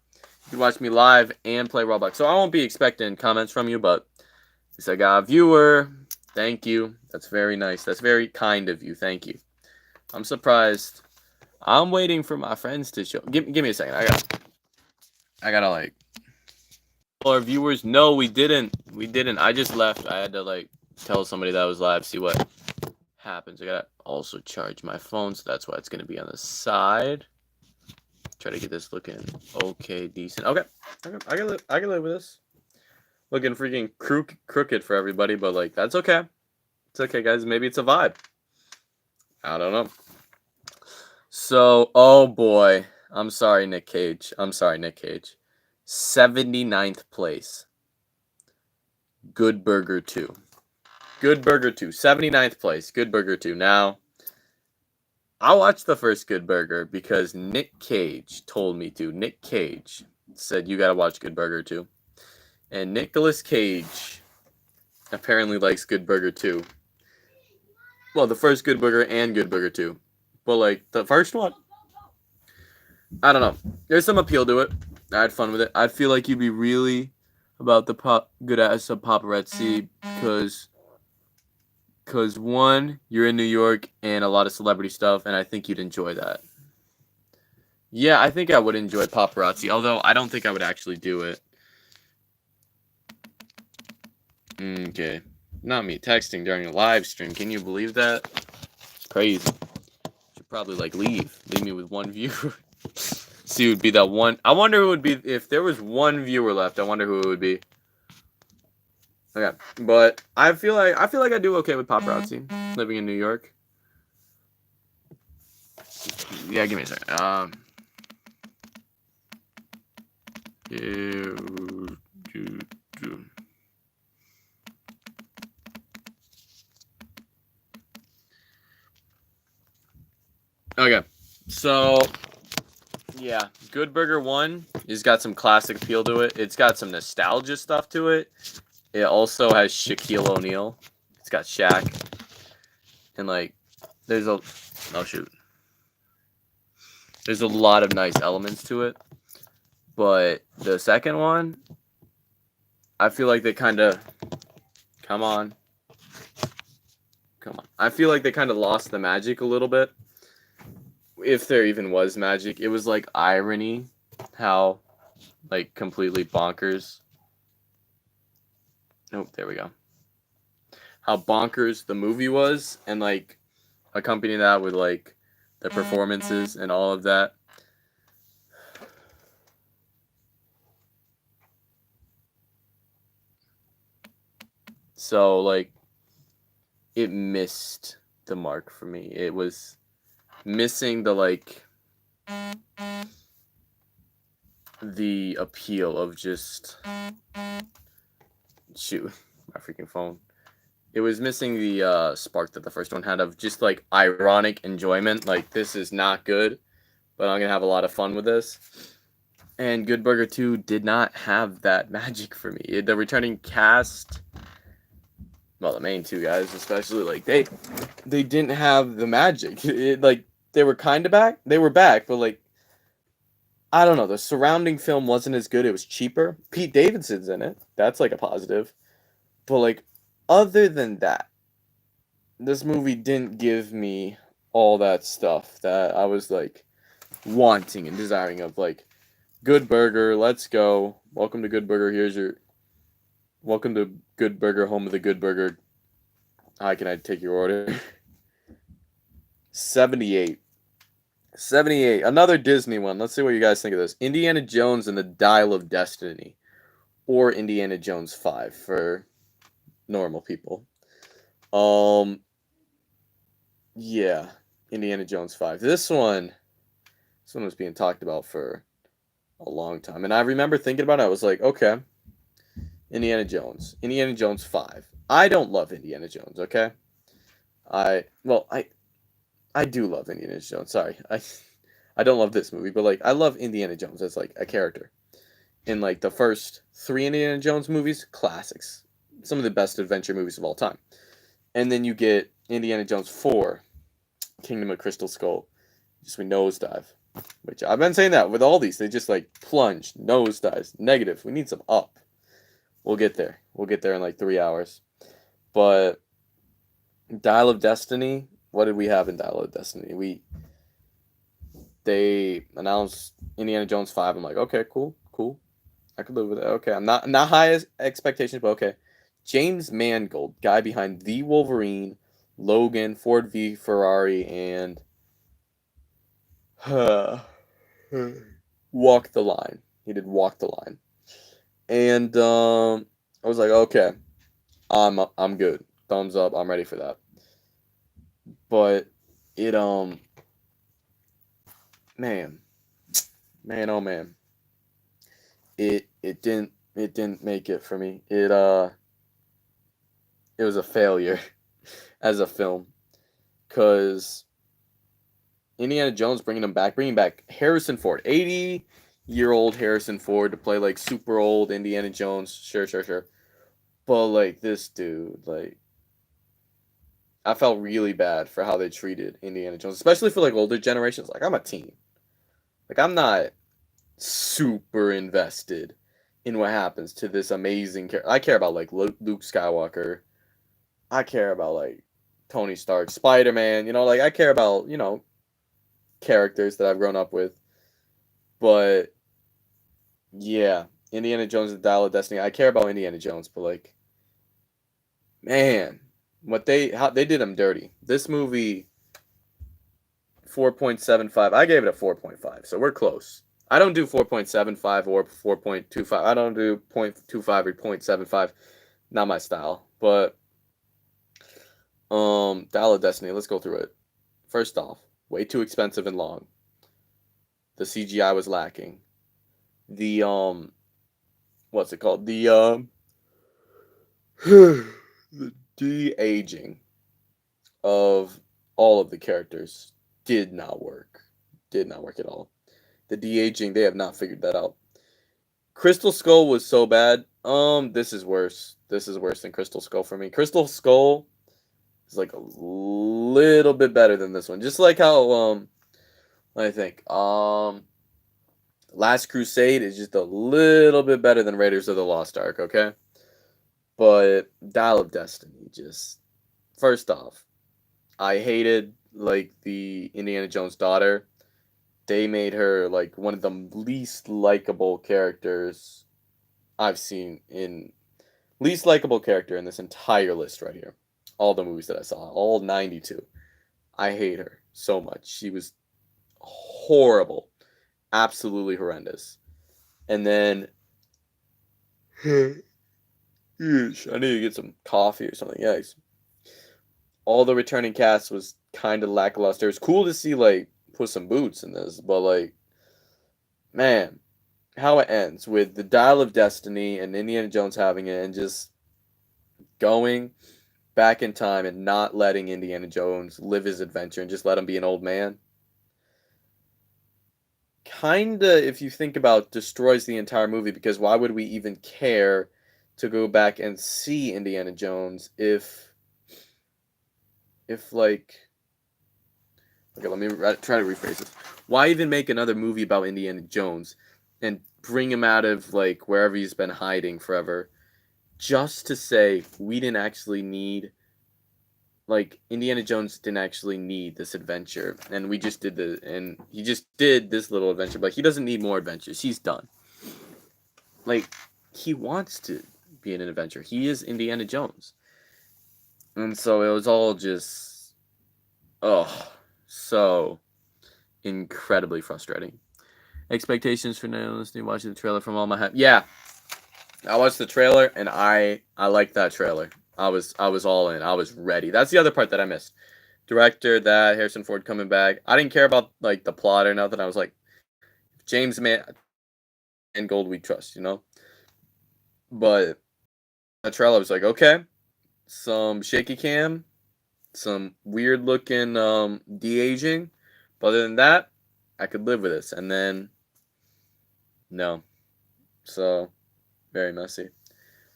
you can watch me live and play Roblox. So I won't be expecting comments from you, but at least I got a viewer. Thank you. That's very nice. That's very kind of you. Thank you. I'm surprised. I'm waiting for my friends to show. Give me a second. I gotta like. Our viewers, no, we didn't. I just left. I had to like tell somebody that I was live. See what happens. I gotta also charge my phone, so that's why it's gonna be on the side. Try to get this looking okay, decent. Okay, I can live with this. Looking freaking crooked for everybody, but like that's okay. It's okay, guys. Maybe it's a vibe. I don't know. So, oh boy. I'm sorry, Nick Cage. 79th place. Good Burger 2. 79th place. Good Burger 2. Now, I watched the first Good Burger because Nick Cage told me to. Nick Cage said, you gotta watch Good Burger 2. And Nicolas Cage apparently likes Good Burger 2. Well, the first Good Burger and Good Burger 2. But, like, the first one, I don't know. There's some appeal to it. I had fun with it. I feel like you'd be really about the good ass of paparazzi because one, you're in New York and a lot of celebrity stuff, and I think you'd enjoy that. Yeah, I think I would enjoy paparazzi, although I don't think I would actually do it. Okay. Not me texting during a live stream. Can you believe that? It's crazy. Should probably leave me with one viewer. See who would be that one. I wonder who it would be if there was one viewer left. I wonder who it would be. Okay, but I feel like I do okay with paparazzi living in New York. Yeah, give me a second. Okay, so yeah, Good Burger 1 has got some classic appeal to it. It's got some nostalgia stuff to it. It also has Shaquille O'Neal. It's got Shaq. And there's a there's a lot of nice elements to it. But the second one, I feel like they kind of come on. I feel like they kind of lost the magic a little bit. If there even was magic, it was irony how completely bonkers. Nope, there we go. How bonkers the movie was, and accompany that with the performances and all of that. So it missed the mark for me. It was missing the appeal of just shoot my freaking phone. It was missing the spark that the first one had of just ironic enjoyment. This is not good, but I'm gonna have a lot of fun with this. And Good Burger 2 did not have that magic for me. The returning cast, well, the main two guys especially, they didn't have the magic. They were kind of back. They were back, but I don't know. The surrounding film wasn't as good. It was cheaper. Pete Davidson's in it. That's a positive. But other than that, this movie didn't give me all that stuff that I was wanting and desiring of Good Burger, let's go. Welcome to Good Burger. Welcome to Good Burger, home of the Good Burger. Hi, can I take your order? 78. Another Disney one. Let's see what you guys think of this. Indiana Jones and the Dial of Destiny. Or Indiana Jones 5 for normal people. Yeah. Indiana Jones 5. This one was being talked about for a long time. And I remember thinking about it. I was like, okay. Indiana Jones 5. I don't love Indiana Jones, okay? I do love Indiana Jones. Sorry. I don't love this movie, but I love Indiana Jones as a character. In the first 3 Indiana Jones movies, classics. Some of the best adventure movies of all time. And then you get Indiana Jones 4, Kingdom of Crystal Skull. Just we nosedive. Which I've been saying that with all these. They just plunge, nosedives, negative. We need some up. We'll get there. We'll get there in 3 hours. But Dial of Destiny, what did we have in Dial of Destiny? They announced Indiana Jones 5. I'm like, okay, cool. I could live with it. Okay, I'm not high as expectations, but okay. James Mangold, guy behind The Wolverine, Logan, Ford v Ferrari, and Walk the Line. He did Walk the Line. And I was like, okay, I'm good. Thumbs up. I'm ready for that. But it man, oh man, it didn't make it for me. It was a failure as a film, cause Indiana Jones bringing back Harrison Ford, 80-year-old Harrison Ford to play super old Indiana Jones. Sure. But this dude, I felt really bad for how they treated Indiana Jones, especially for older generations. I'm a teen. I'm not super invested in what happens to this amazing character. I care about like Luke Skywalker. I care about like Tony Stark, Spider Man. You know, like I care about characters that I've grown up with. But yeah, Indiana Jones and the Dial of Destiny. I care about Indiana Jones, but like, man, how they did him dirty. This movie 4.75. I gave it a 4.5, so we're close. I don't do 4.75 or 4.25. I don't do 0.25 or 0.75. Not my style. But Dial of Destiny, let's go through it. First off, way too expensive and long. The CGI was lacking. The what's it called? The de-aging of all of the characters did not work. Did not work at all. The de-aging, they have not figured that out. Crystal Skull was so bad. This is worse. This is worse than Crystal Skull for me. Crystal Skull is like a little bit better than this one. Just like how I think Last Crusade is just a little bit better than Raiders of the Lost Ark, okay? But Dial of Destiny, just first off, I hated like the Indiana Jones daughter. They made her like one of the least likable characters I've seen in least likable character in this entire list right here. All the movies that I saw, all 92. I hate her so much. She was horrible. Absolutely horrendous. And then I need to get some coffee or something. Yikes. All the returning cast was kind of lackluster. It's cool to see like Puss in Boots in this, but like, man, how it ends with the Dial of Destiny and Indiana Jones having it and just going back in time and not letting Indiana Jones live his adventure and just let him be an old man. Kinda, if you think about, destroys the entire movie because why would we even care to go back and see Indiana Jones if like okay, let me try to rephrase this. Why even make another movie about Indiana Jones and bring him out of like wherever he's been hiding forever just to say we didn't actually need like Indiana Jones didn't actually need this adventure and he just did this little adventure, but he doesn't need more adventures. He's done. Like he wants to be an adventure. He is Indiana Jones. And so it was all just so incredibly frustrating. Expectations for now listening, watching the trailer from all my yeah. I watched the trailer and I liked that trailer. I was all in. I was ready. That's the other part that I missed. Director, that Harrison Ford coming back. I didn't care about like the plot or nothing. I was like, James Mangold we trust, you know. But the trailer was like, okay, some shaky cam, some weird looking de-aging, but other than that, I could live with this. And then no, so very messy.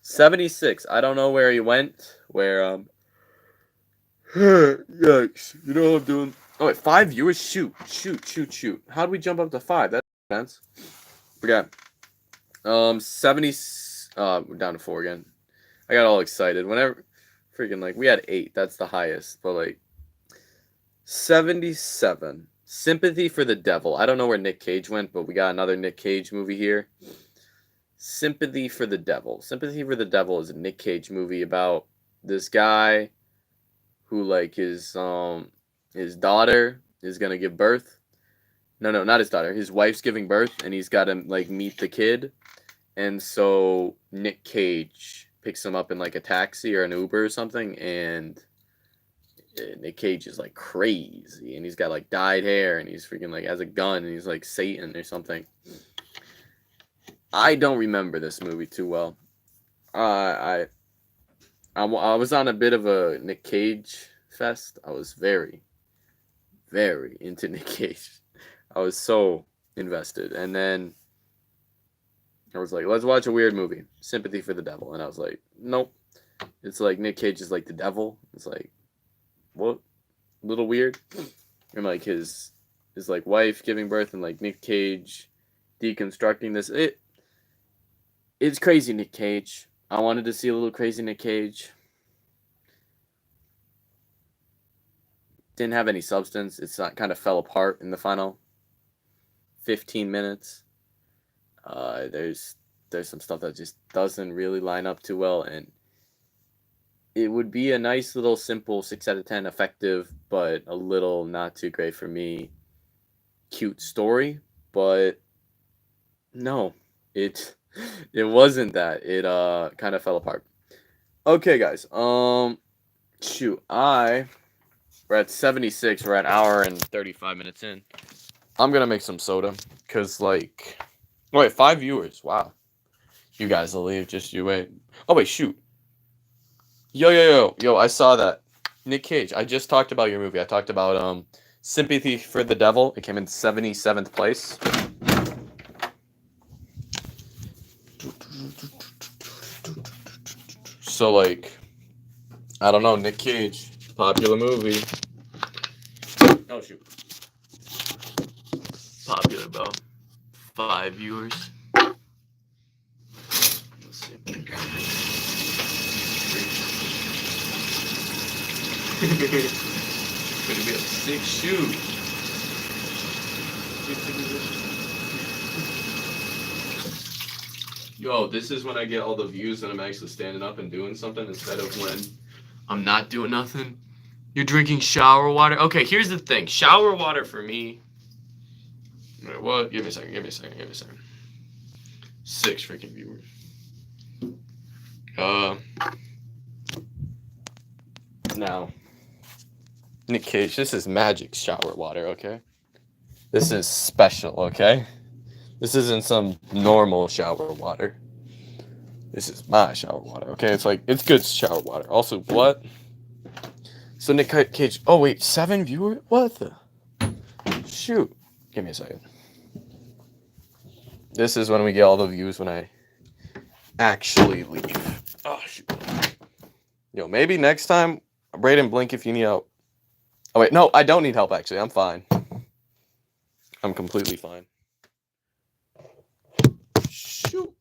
76. I don't know where he went. Where yikes! You know what I'm doing? Oh wait, 5 viewers. Shoot! How do we jump up to 5? That makes sense. Forgot. 70. We're down to 4 again. I got all excited whenever. Freaking like we had 8. That's the highest, but like 77. Sympathy for the Devil. I don't know where Nick Cage went, but we got another Nick Cage movie here. Sympathy for the Devil. Sympathy for the Devil is a Nick Cage movie about this guy who like his daughter is gonna give birth. No, not his daughter. His wife's giving birth, and he's got to like meet the kid. And so Nick Cage picks him up in like a taxi or an Uber or something, and Nick Cage is like crazy, and he's got like dyed hair, and he's freaking like has a gun, and he's like Satan or something. I don't remember this movie too well. I was on a bit of a Nick Cage fest. I was very, very into Nick Cage. I was so invested, and then I was like, let's watch a weird movie, Sympathy for the Devil. And I was like, nope. It's like Nick Cage is like the devil. It's like, what? A little weird. And like his like wife giving birth and like Nick Cage deconstructing this. It's crazy Nick Cage. I wanted to see a little crazy Nick Cage. Didn't have any substance. It's not kind of fell apart in the final 15 minutes. There's some stuff that just doesn't really line up too well, and it would be a nice little simple 6 out of 10 effective, but a little not too great for me cute story, but no, it wasn't that. It kind of fell apart. Okay, guys. Shoot, we're at 76. We're at an hour and 35 minutes in. I'm gonna make some soda, cause like, wait, 5 viewers. Wow, you guys will leave. Just you wait. Oh wait, shoot. Yo! I saw that. Nick Cage. I just talked about your movie. I talked about Sympathy for the Devil. It came in 77th place. So like, I don't know, Nick Cage, popular movie. Oh shoot. Popular, bro. 5 viewers. Let's see. Gonna be a sick shoot. Yo, this is when I get all the views and I'm actually standing up and doing something instead of when I'm not doing nothing. You're drinking shower water? Okay, here's the thing. Shower water for me. Wait, what? Give me a second. 6 freaking viewers. Now, Nick Cage, this is magic shower water, okay? This is special, okay? This isn't some normal shower water. This is my shower water, okay? It's like, it's good shower water. Also, what? So Nick Cage, oh wait, 7 viewers? What the? Shoot. Give me a second. This is when we get all the views when I actually leave. Oh, shoot. Yo, maybe next time, Brayden, blink if you need help. Oh wait, no, I don't need help actually. I'm fine. I'm completely fine. Shoot.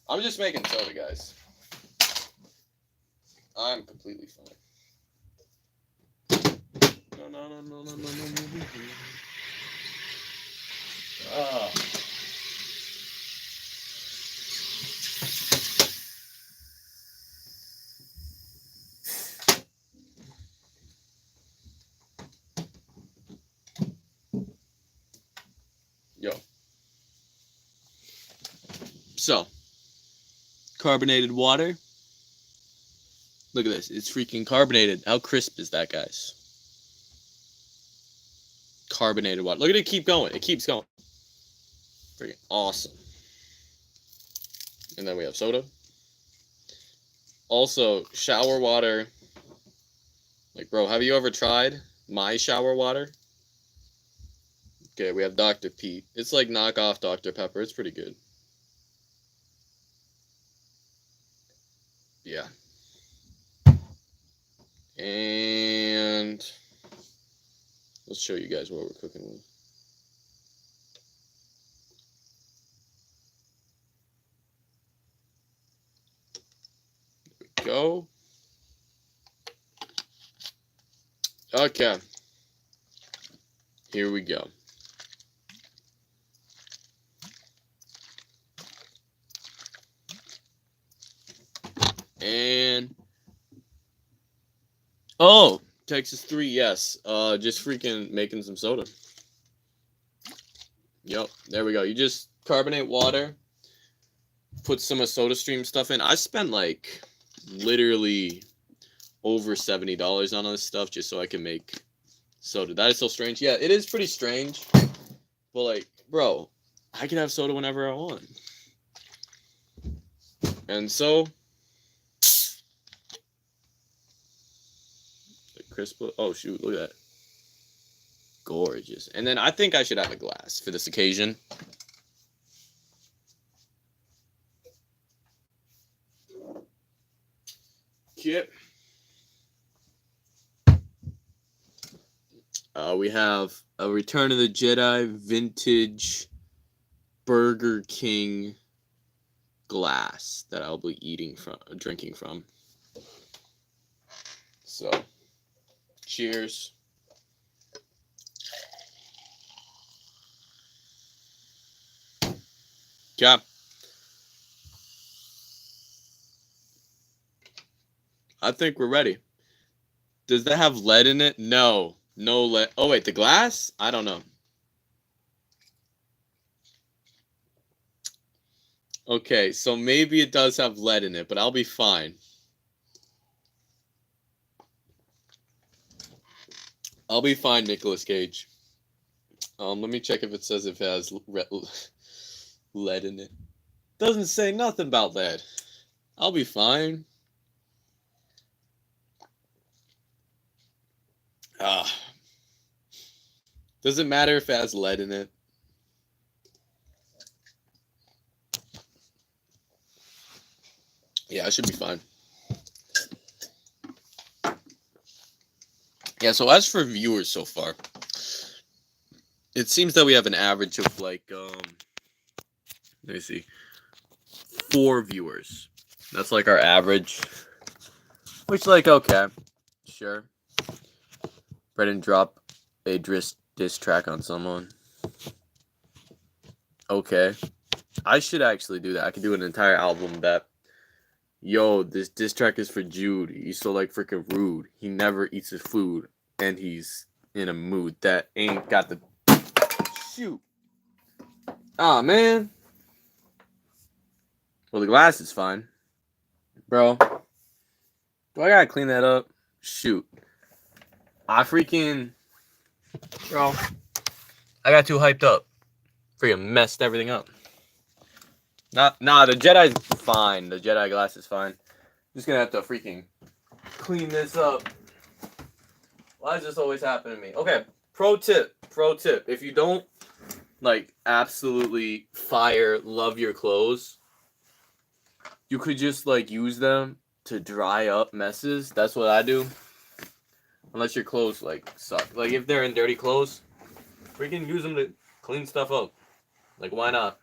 I'm just making soda, guys. I'm completely fine. No. Ah. Yo. So, carbonated water. Look at this. It's freaking carbonated. How crisp is that, guys? Carbonated water. Look at it keep going. It keeps going. Freaking awesome. And then we have soda. Also, shower water. Like, bro, have you ever tried my shower water? Okay, we have Dr. Pete. It's like knockoff Dr. Pepper. It's pretty good. Yeah. And let's show you guys what we're cooking with. There we go. Okay. Here we go. And oh, Texas 3, yes. Just freaking making some soda. Yep, there we go. You just carbonate water, put some of SodaStream stuff in. I spent like literally over $70 on this stuff just so I can make soda. That is so strange. Yeah, it is pretty strange. But like, bro, I can have soda whenever I want. And so crisp. Oh shoot, look at that. Gorgeous. And then I think I should have a glass for this occasion. Yep. We have a Return of the Jedi vintage Burger King glass that I'll be drinking from. So, cheers. Yeah. I think we're ready. Does that have lead in it? No. No lead. Oh, wait, the glass? I don't know. Okay, so maybe it does have lead in it, but I'll be fine. I'll be fine, Nicolas Cage. Let me check if it says if it has lead in it. Doesn't say nothing about lead. I'll be fine. Does it matter if it has lead in it? Yeah, I should be fine. Yeah, so as for viewers so far, it seems that we have an average of like, let me see, 4 viewers. That's like our average. Which, like, okay, sure. Brennan drop a diss track on someone. Okay. I should actually do that. I could do an entire album that, yo, this diss track is for Jude. He's so, like, freaking rude. He never eats his food, and he's in a mood that ain't got the... Shoot. Aw, man. Well, the glass is fine. Bro. Do I gotta clean that up? Shoot. I freaking... Bro. I got too hyped up. Freaking messed everything up. Nah, the Jedi's fine. The Jedi glass is fine. Just gonna have to freaking clean this up. Why does this always happen to me? Okay, pro tip. If you don't, like, absolutely love your clothes, you could just, like, use them to dry up messes. That's what I do. Unless your clothes, like, suck. Like, if they're in dirty clothes, freaking use them to clean stuff up. Like, why not?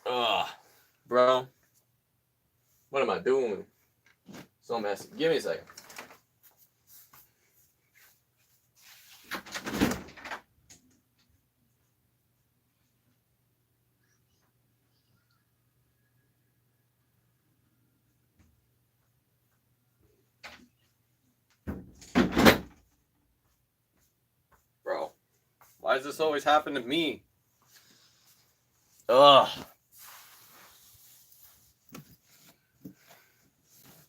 Ugh. Bro. What am I doing? So messy. Give me a second. Bro. Why does this always happen to me? Ugh.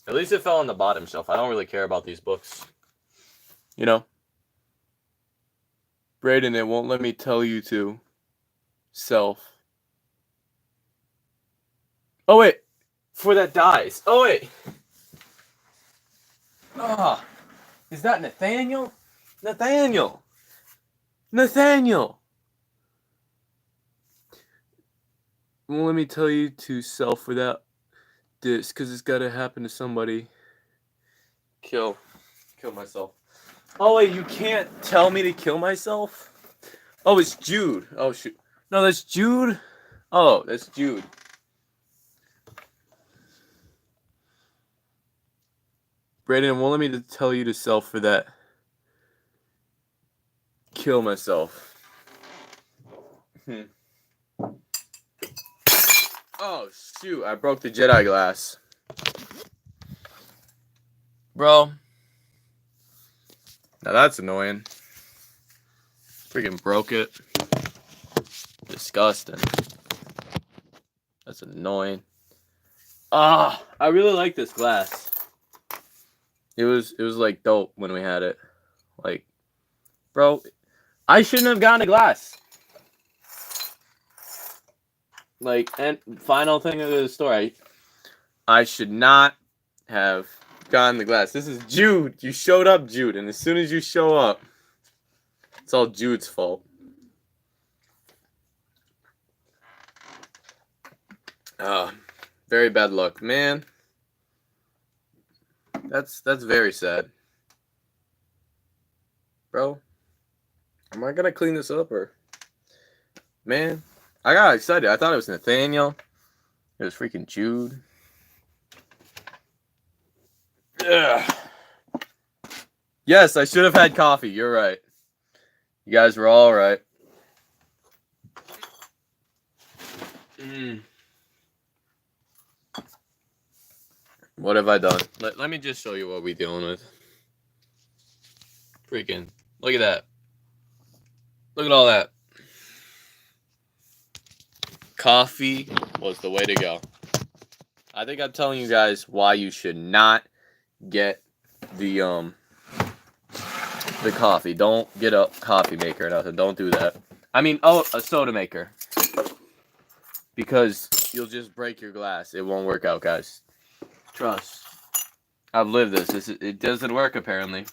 At least it fell on the bottom shelf. I don't really care about these books. You know? Brayden, it won't let me tell you to. Self. Oh, wait. Before that dies. Oh, wait. Ah. Is that Nathaniel? Nathaniel. Won't let me tell you to self without this, because it's got to happen to somebody. Kill myself. Oh, wait, you can't tell me to kill myself? Oh, it's Jude. Oh, shoot. No, that's Jude. Oh, that's Jude. Brayden, won't let me to tell you to self for that. Kill myself. Oh, shoot. I broke the Jedi glass. Bro. Now that's annoying. Freaking broke it. Disgusting. That's annoying. Ah, I really like this glass. It was like dope when we had it. Like, bro, I shouldn't have gotten a glass. Like, and final thing of the story, I should not have gotten the glass. This is Jude. You showed up, Jude, and as soon as you show up, it's all Jude's fault. Very bad luck, man. That's very sad. Bro, am I gonna clean this up or? Man, I got excited. I thought it was Nathaniel. It was freaking Jude. Ugh. Yes, I should have had coffee. You're right. You guys were all right. What have I done? Let me just show you what we're dealing with. Freaking. Look at that. Look at all that. Coffee was the way to go. I think I'm telling you guys why you should not get the coffee. Don't get a coffee maker or nothing. Don't do that. I mean, a soda maker. Because you'll just break your glass. It won't work out, guys. Trust. I've lived this. It doesn't work, apparently.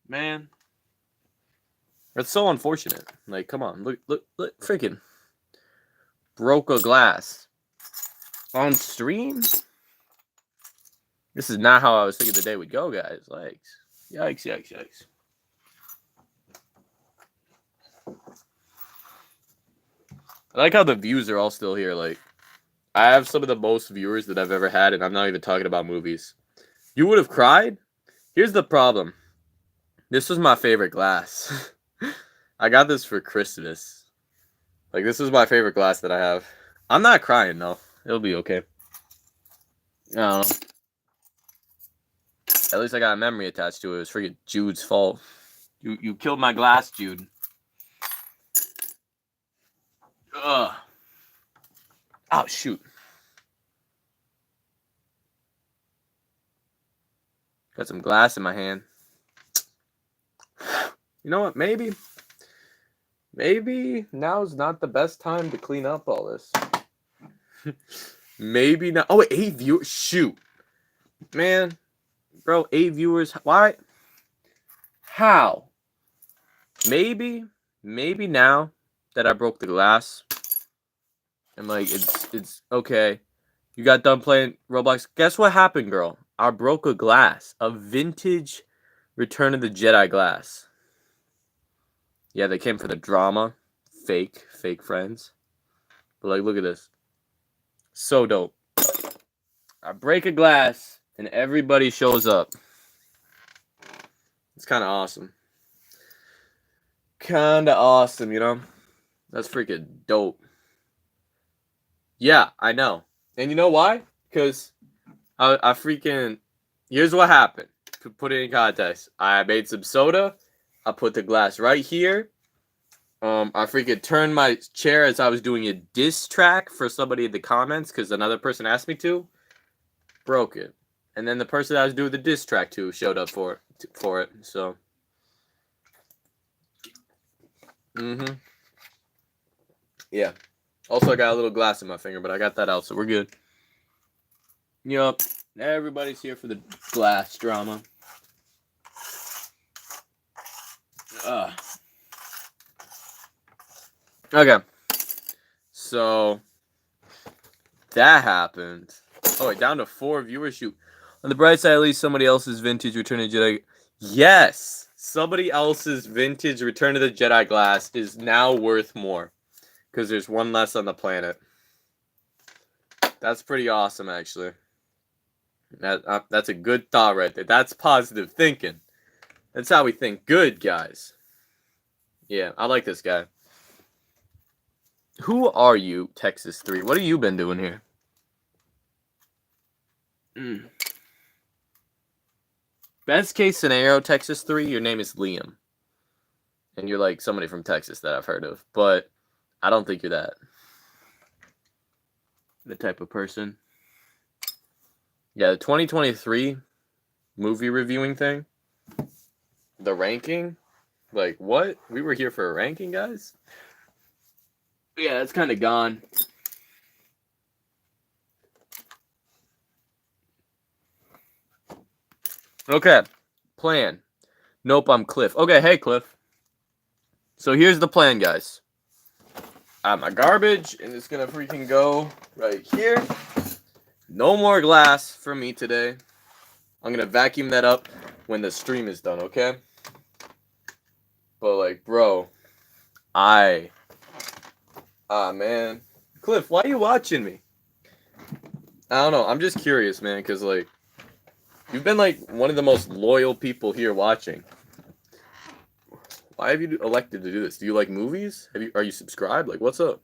Man. That's so unfortunate. Like, come on. Look. Freaking. Broke a glass. On stream? This is not how I was thinking the day would go, guys. Like, yikes. I like how the views are all still here. Like, I have some of the most viewers that I've ever had, and I'm not even talking about movies. You would have cried? Here's the problem. This was my favorite glass. I got this for Christmas. Like, this is my favorite glass that I have. I'm not crying, though. It'll be okay. I don't know. At least I got a memory attached to it. It was freaking Jude's fault. You killed my glass, Jude. Ugh. Oh, shoot. Got some glass in my hand. You know what? Maybe now's not the best time to clean up all this. Maybe not. Oh, wait, 8 viewers. Shoot. Man. Bro, 8 viewers. Why? How? Maybe now that I broke the glass, and like it's okay. You got done playing Roblox. Guess what happened, girl? I broke a glass, a vintage Return of the Jedi glass. Yeah, they came for the drama. Fake friends. But like, look at this. So dope. I break a glass and everybody shows up. It's kind of awesome. Kind of awesome, you know? That's freaking dope. Yeah, I know. And you know why? Because I freaking... Here's what happened. To put it in context. I made some soda. I put the glass right here. I freaking turned my chair as I was doing a diss track for somebody in the comments because another person asked me to. Broke it. And then the person I was doing the diss track to showed up for it. So... Yeah. Also, I got a little glass in my finger, but I got that out, so we're good. Yup. Everybody's here for the glass drama. Okay. So, that happened. Oh, wait, down to 4 viewers. Shoot. On the bright side, at least somebody else's vintage Return of the Jedi... Yes! Somebody else's vintage Return of the Jedi glass is now worth more. Because there's one less on the planet. That's pretty awesome, actually. That's a good thought right there. That's positive thinking. That's how we think. Good, guys. Yeah, I like this guy. Who are you, Texas 3? What have you been doing here? Best case scenario, Texas 3, your name is Liam. And you're like somebody from Texas that I've heard of. But I don't think you're that. The type of person. Yeah, the 2023 movie reviewing thing. The ranking. Like, what? We were here for a ranking, guys? Yeah, it's kind of gone. Okay. Plan. Nope, I'm Cliff. Okay, hey, Cliff. So here's the plan, guys. I have my garbage, and it's going to freaking go right here. No more glass for me today. I'm going to vacuum that up when the stream is done, okay? But, like, bro, man. Cliff, why are you watching me? I don't know. I'm just curious, man, because, like, you've been, like, one of the most loyal people here watching. Why have you elected to do this? Do you like movies? Are you subscribed? Like, what's up?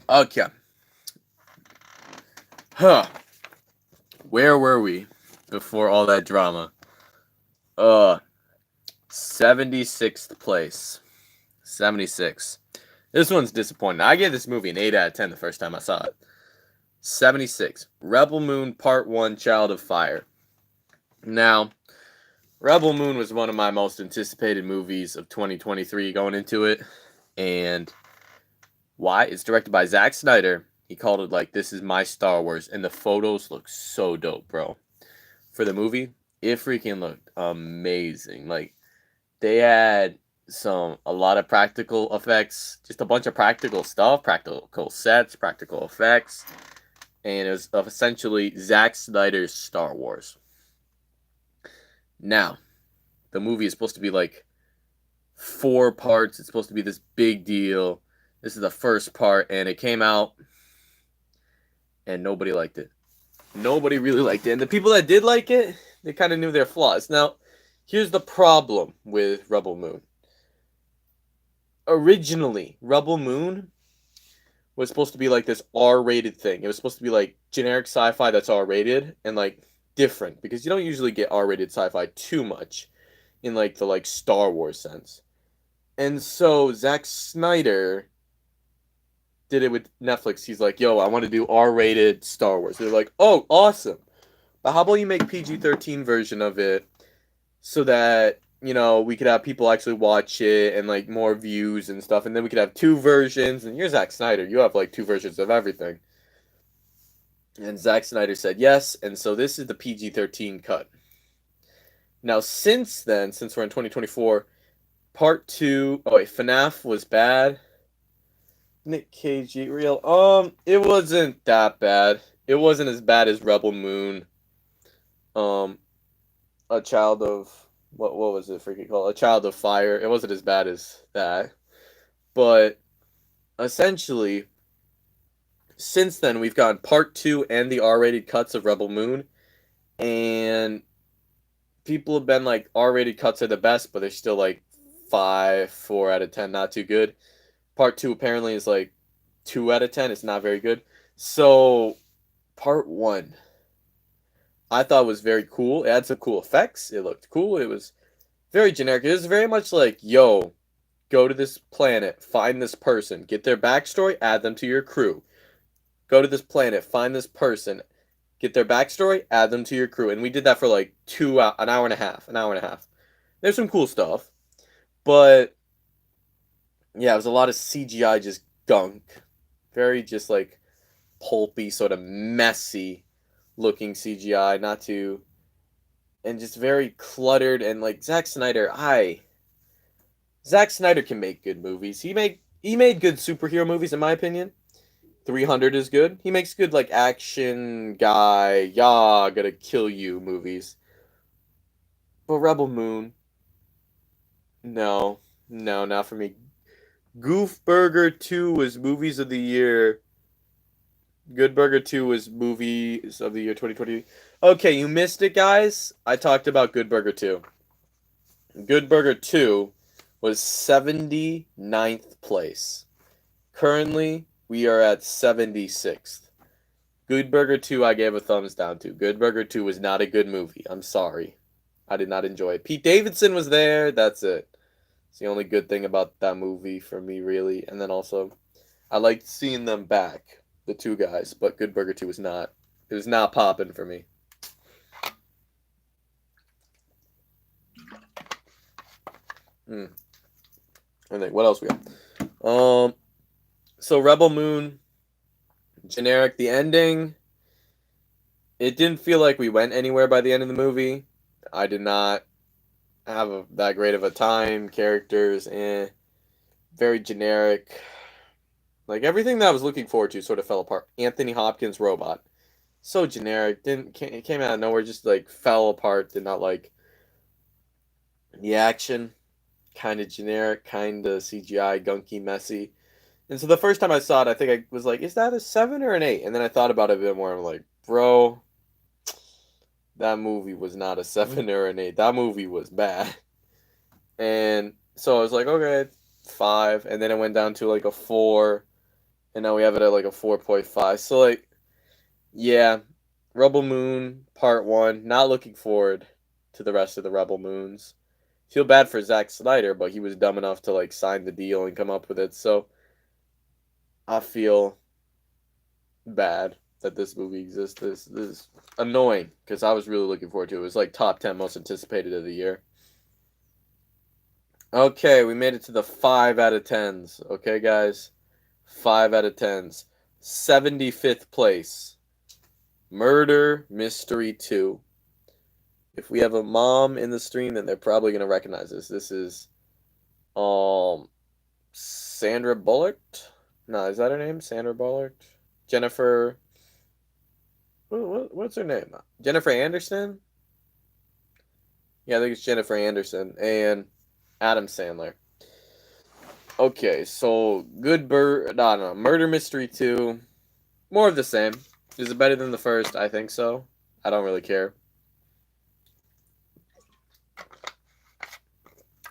Okay. Huh. Where were we before all that drama? 76th place. 76. This one's disappointing. I gave this movie an 8 out of 10 the first time I saw it. 76. Rebel Moon Part 1, Child of Fire. Now, Rebel Moon was one of my most anticipated movies of 2023 going into it. And why? It's directed by Zack Snyder. He called it like, this is my Star Wars. And the photos look so dope, bro. For the movie, it freaking looked amazing. Like, they had a lot of practical effects, just a bunch of practical stuff, practical sets, practical effects. And it was essentially Zack Snyder's Star Wars. Now, the movie is supposed to be like 4 parts. It's supposed to be this big deal. This is the first part, and it came out, and nobody liked it. Nobody really liked it. And the people that did like it, they kind of knew their flaws. Now, here's the problem with Rebel Moon. Originally, Rebel Moon was supposed to be like this R-rated thing. It was supposed to be like generic sci-fi that's R-rated and like different, because you don't usually get R-rated sci-fi too much in like the like Star Wars sense. And so Zack Snyder did it with Netflix. He's like, yo, I want to do R-rated Star Wars. They're like, oh, awesome. But how about you make PG-13 version of it so that, you know, we could have people actually watch it and like more views and stuff. And then we could have 2 versions. And you're Zack Snyder. You have like 2 versions of everything. And Zack Snyder said yes. And so this is the PG-13 cut. Now, since then, since we're in 2024, Part 2... Oh, wait, FNAF was bad. Nick Cage, real. It wasn't that bad. It wasn't as bad as Rebel Moon. A Child of... What was it freaking called? A Child of Fire. It wasn't as bad as that. But, essentially, since then, we've gotten Part 2 and the R-rated cuts of Rebel Moon. And people have been like, R-rated cuts are the best, but they're still like 4 out of 10, not too good. Part 2 apparently is like 2 out of 10. It's not very good. So, Part 1, I thought was very cool. It had some cool effects. It looked cool. It was very generic. It was very much like, yo, go to this planet, find this person, get their backstory, add them to your crew. Go to this planet, find this person, get their backstory, add them to your crew. And we did that for like an hour and a half. There's some cool stuff. But, yeah, it was a lot of CGI just gunk. Very just like pulpy, sort of messy looking CGI. And just very cluttered. And like Zack Snyder can make good movies. He made good superhero movies, in my opinion. 300 is good. He makes good like action guy, gonna kill you movies. But Rebel Moon, no, not for me. Goof Burger 2 was movies of the year. Good Burger 2 was movies of the year 2020. Okay, you missed it, guys. I talked about Good Burger 2. Good Burger 2 was 79th place. Currently, we are at 76th. Good Burger 2 I gave a thumbs down to. Good Burger 2 was not a good movie. I'm sorry. I did not enjoy it. Pete Davidson was there. That's it. It's the only good thing about that movie for me, really. And then also, I liked seeing them back, the 2 guys. But Good Burger 2 was not. It was not popping for me. I think, what else we got? So Rebel Moon, generic. The ending, it didn't feel like we went anywhere by the end of the movie. I did not have that great of a time. Characters, very generic. Like everything that I was looking forward to sort of fell apart. Anthony Hopkins robot. So generic. It came out of nowhere, just like fell apart. Did not like the action. Kind of generic, kind of CGI, gunky, messy. And so the first time I saw it, I think I was like, is that a 7 or an 8? And then I thought about it a bit more. I'm like, bro, that movie was not a 7 or an 8. That movie was bad. And so I was like, okay, 5. And then it went down to like a 4. And now we have it at like a 4.5. So, like, yeah, Rebel Moon Part 1. Not looking forward to the rest of the Rebel Moons. Feel bad for Zack Snyder, but he was dumb enough to like sign the deal and come up with it. So I feel bad that this movie exists. This is annoying because I was really looking forward to it. It was like top 10 most anticipated of the year. Okay, we made it to the 5 out of 10s. Okay, guys, 5 out of 10s. 75th place, Murder Mystery 2. If we have a mom in the stream, then they're probably gonna recognize this. This is Sandra Bullock. No, is that her name? Sandra Bullock? Jennifer. What's her name? Jennifer Anderson? Yeah, I think it's Jennifer Anderson and Adam Sandler. Okay, so no, Murder Mystery 2. More of the same. Is it better than the first? I think so. I don't really care.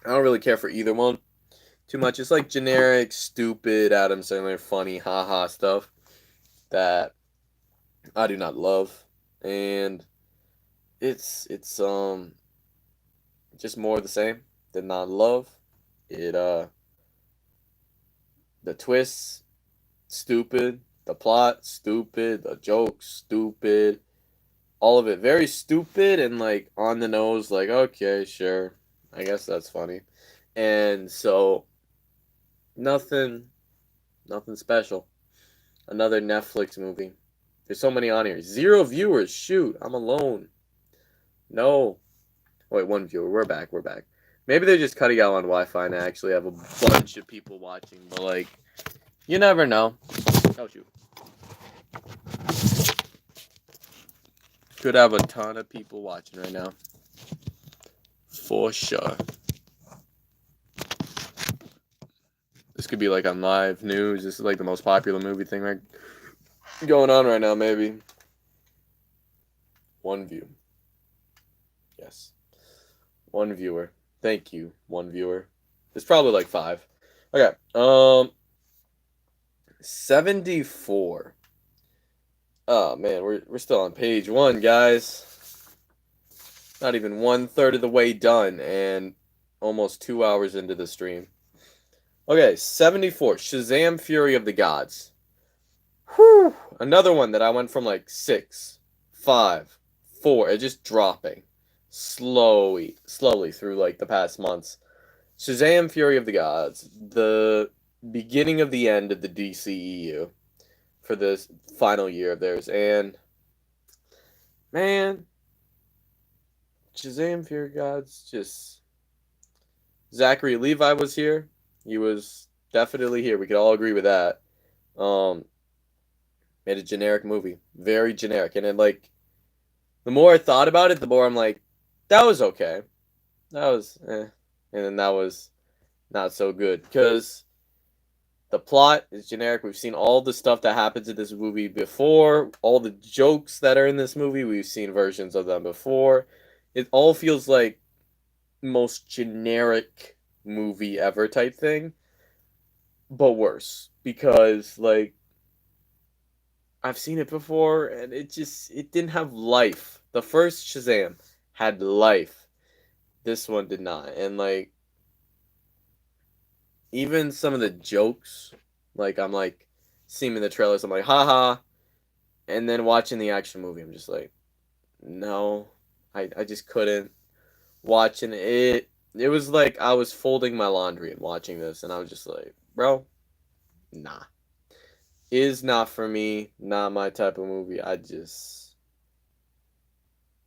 I don't really care for either one too much. It's like generic, stupid Adam Sandler, funny, haha stuff that I do not love, and it's just more of the same. Did not love it. The twists, stupid. The plot, stupid. The jokes, stupid. All of it very stupid and like on the nose. Like, okay, sure, I guess that's funny, and so nothing special. Another Netflix movie. There's so many on here. 0 viewers. Shoot, I'm alone. No. Wait, 1 viewer. We're back. Maybe they're just cutting out on Wi-Fi and I actually have a bunch of people watching. But, like, you never know. Oh, shoot. Could have a ton of people watching right now. For sure. This could be, like, on live news. This is, like, the most popular movie thing right going on right now, maybe. 1 view. Yes. 1 viewer. Thank you, 1 viewer. It's probably like 5. Okay. 74. Oh man, we're still on page 1, guys. Not even 1/3 of the way done, and almost 2 hours into the stream. Okay, 74. Shazam! Fury of the Gods. Whew. Another one that I went from like 6, 5, 4, just dropping slowly through like the past months. Shazam! Fury of the Gods, the beginning of the end of the DCEU for this final year of theirs, and man, Shazam! Fury of the Gods, just Zachary Levi was here. He was definitely here. We could all agree with that. Made a generic movie, very generic, and then like the more I thought about it, the more I'm like, that was okay, that was and then that was not so good because the plot is generic. We've seen all the stuff that happens in this movie before, all the jokes that are in this movie. We've seen versions of them before. It all feels like most generic movie ever type thing, but worse because like I've seen it before and it didn't have life. The first Shazam had life. This one did not. And like even some of the jokes, like I'm like seeing in the trailers, I'm like, haha. And then watching the action movie, I'm just like, no. I just couldn't. Watching it, it was like I was folding my laundry and watching this, and I was just like, bro, nah. Is not for me, not my type of movie. I just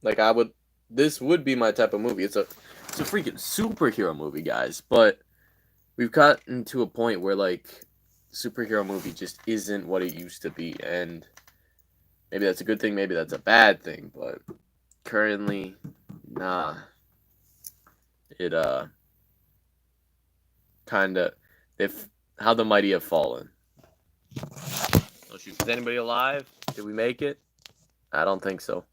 like this would be my type of movie. It's a freaking superhero movie, guys, but we've gotten to a point where like superhero movie just isn't what it used to be, and Maybe that's a good thing, maybe that's a bad thing, but currently, nah. It kinda if how the mighty have fallen. Oh shoot, is anybody alive? Did we make it? I don't think so.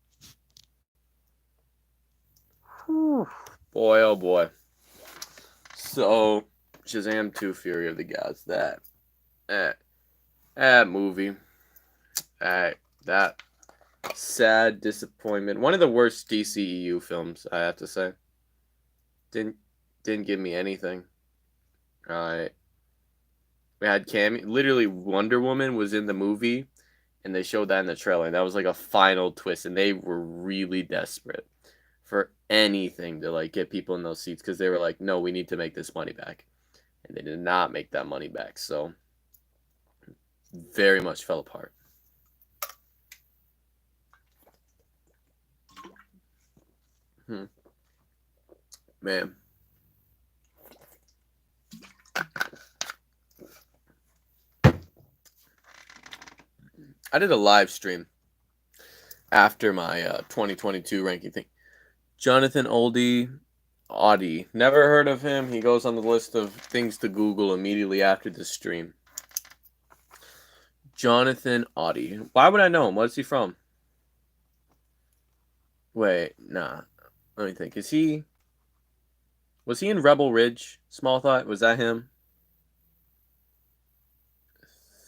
Whew. Boy, oh boy. So, Shazam 2 Fury of the Gods. That movie. That sad disappointment. One of the worst DCEU films, I have to say. Didn't give me anything. Alright. We had literally Wonder Woman was in the movie, and they showed that in the trailer, and that was like a final twist, and they were really desperate for anything to like get people in those seats because they were like, no, we need to make this money back, and they did not make that money back, so very much fell apart. Man. I did a live stream after my 2022 ranking thing. Jonathan Audie. Never heard of him. He goes on the list of things to Google immediately after the stream. Jonathan Audie. Why would I know him? What's he from? Wait, nah. Let me think. Was he in Rebel Ridge? Small Thought? Was that him?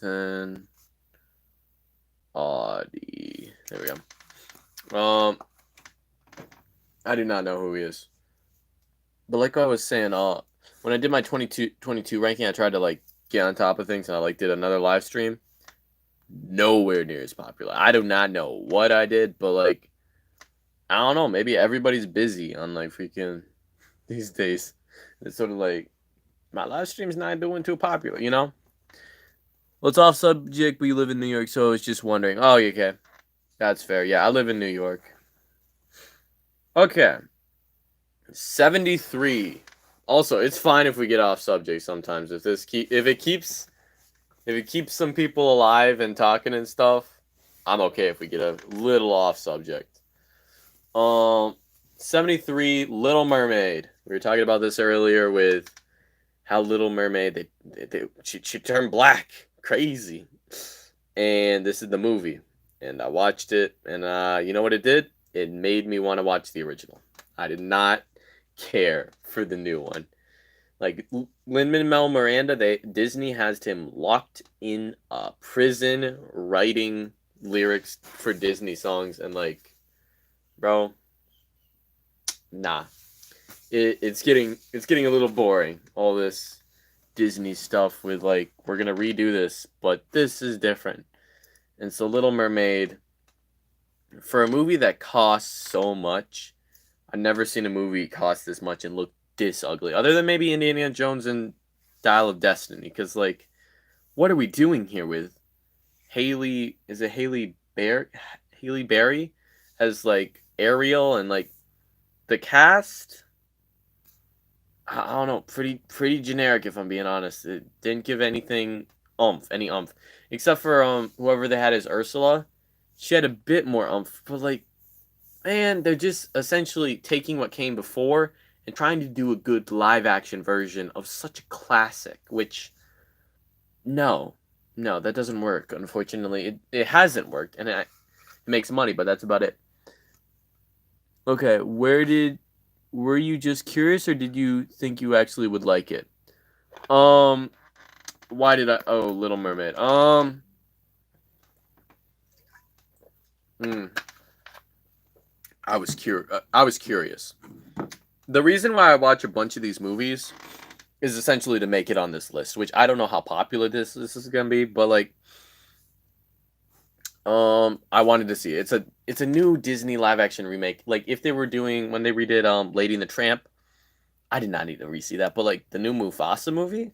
Then Audie. There we go. I do not know who he is. But like I was saying, when I did my 22 ranking, I tried to like get on top of things, and I like did another live stream. Nowhere near as popular. I do not know what I did, but like I don't know, maybe everybody's busy on like freaking these days. It's sort of like my live stream's not doing too popular, you know? Well, it's off subject, but you live in New York, so I was just wondering. Oh, okay. That's fair. Yeah, I live in New York. Okay. 73. Also, it's fine if we get off subject sometimes. If it keeps some people alive and talking and stuff, I'm okay if we get a little off subject. 73, Little Mermaid. We were talking about this earlier with how Little Mermaid she turned black. Crazy. And this is the movie. And I watched it, and you know what it did? It made me want to watch the original. I did not care for the new one. Like Lin-Manuel Miranda, Disney has him locked in a prison writing lyrics for Disney songs, and like, bro, nah. It's getting a little boring. All this Disney stuff with like, we're gonna redo this, but this is different. And so Little Mermaid, for a movie that costs so much, I've never seen a movie cost this much and look this ugly. Other than maybe Indiana Jones and Dial of Destiny. Because, like, what are we doing here with Haley? Is it Haley Berry as, like, Ariel, and, like, the cast? I don't know. Pretty generic, if I'm being honest. It didn't give any oomph. Except for whoever they had as Ursula. She had a bit more oomph. But, like, man, they're just essentially taking what came before and trying to do a good live action version of such a classic, which no, that doesn't work. Unfortunately, it hasn't worked, and it makes money, but that's about it. Okay, were you just curious, or did you think you actually would like it? Why did Little Mermaid. I was curious. The reason why I watch a bunch of these movies is essentially to make it on this list, which I don't know how popular this is gonna be, but like, I wanted to see it. It's a new Disney live action remake. Like if they were doing when they redid Lady and the Tramp, I did not need to re-see that, but like the new Mufasa movie,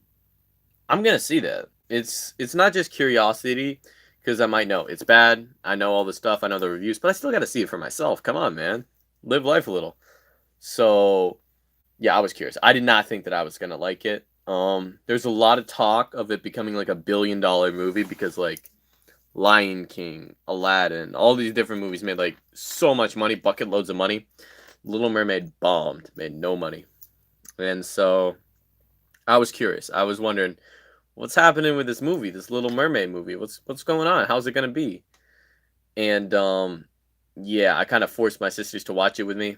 I'm gonna see that. It's not just curiosity, because I might know it's bad. I know all the stuff. I know the reviews, but I still got to see it for myself. Come on, man, live life a little. So, yeah, I was curious. I did not think that I was gonna like it. There's a lot of talk of it becoming like $1 billion movie because like Lion King, Aladdin, all these different movies made like so much money, bucket loads of money. Little Mermaid bombed, made no money. And so I was curious. I was wondering what's happening with this movie, this Little Mermaid movie. What's going on? How's it going to be? And yeah, I kind of forced my sisters to watch it with me.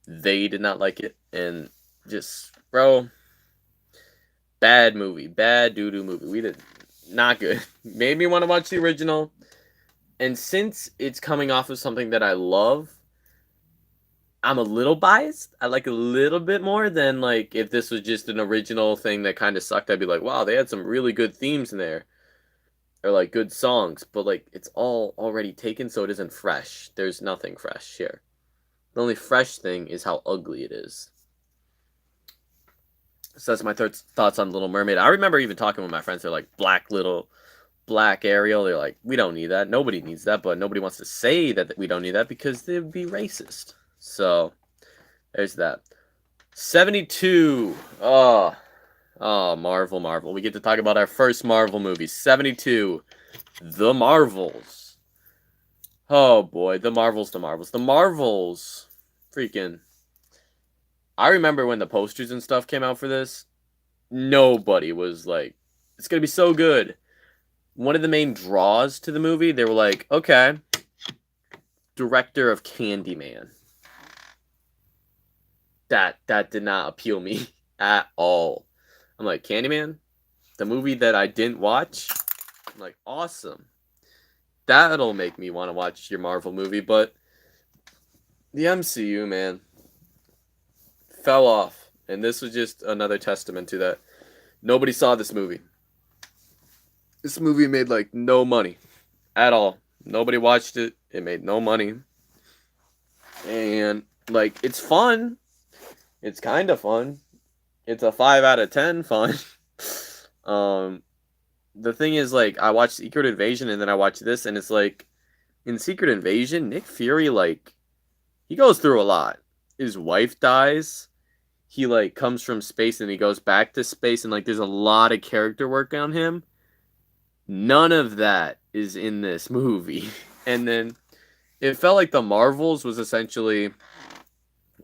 They did not like it, and just bro, bad movie, bad doo-doo movie. We did not good. Made me want to watch the original. And since it's coming off of something that I love, I'm a little biased. I like a little bit more than like if this was just an original thing that kind of sucked. I'd be like, wow, they had some really good themes in there, or like good songs. But like it's all already taken, so it isn't fresh. There's nothing fresh here. The only fresh thing is how ugly it is. So that's my thoughts on Little Mermaid. I remember even talking with my friends. They're like, black Ariel. They're like, we don't need that. Nobody needs that. But nobody wants to say that we don't need that because they would be racist. So there's that. 72. Oh, Marvel. We get to talk about our first Marvel movie. 72. The Marvels. Oh boy, the Marvels. Freaking. I remember when the posters and stuff came out for this, nobody was like, it's going to be so good. One of the main draws to the movie, they were like, okay, director of Candyman. That did not appeal me at all. I'm like, Candyman? The movie that I didn't watch? I'm like, awesome. That'll make me want to watch your Marvel movie, but the MCU, man, fell off. And this was just another testament to that. Nobody saw this movie. This movie made like no money at all. Nobody watched it. It made no money. And like it's fun. It's kind of fun. It's a 5 out of 10 fun. The thing is like I watched Secret Invasion and then I watched this and it's like in Secret Invasion, Nick Fury like he goes through a lot. His wife dies. He like comes from space and he goes back to space and like there's a lot of character work on him. None of that is in this movie. And then it felt like the Marvels was essentially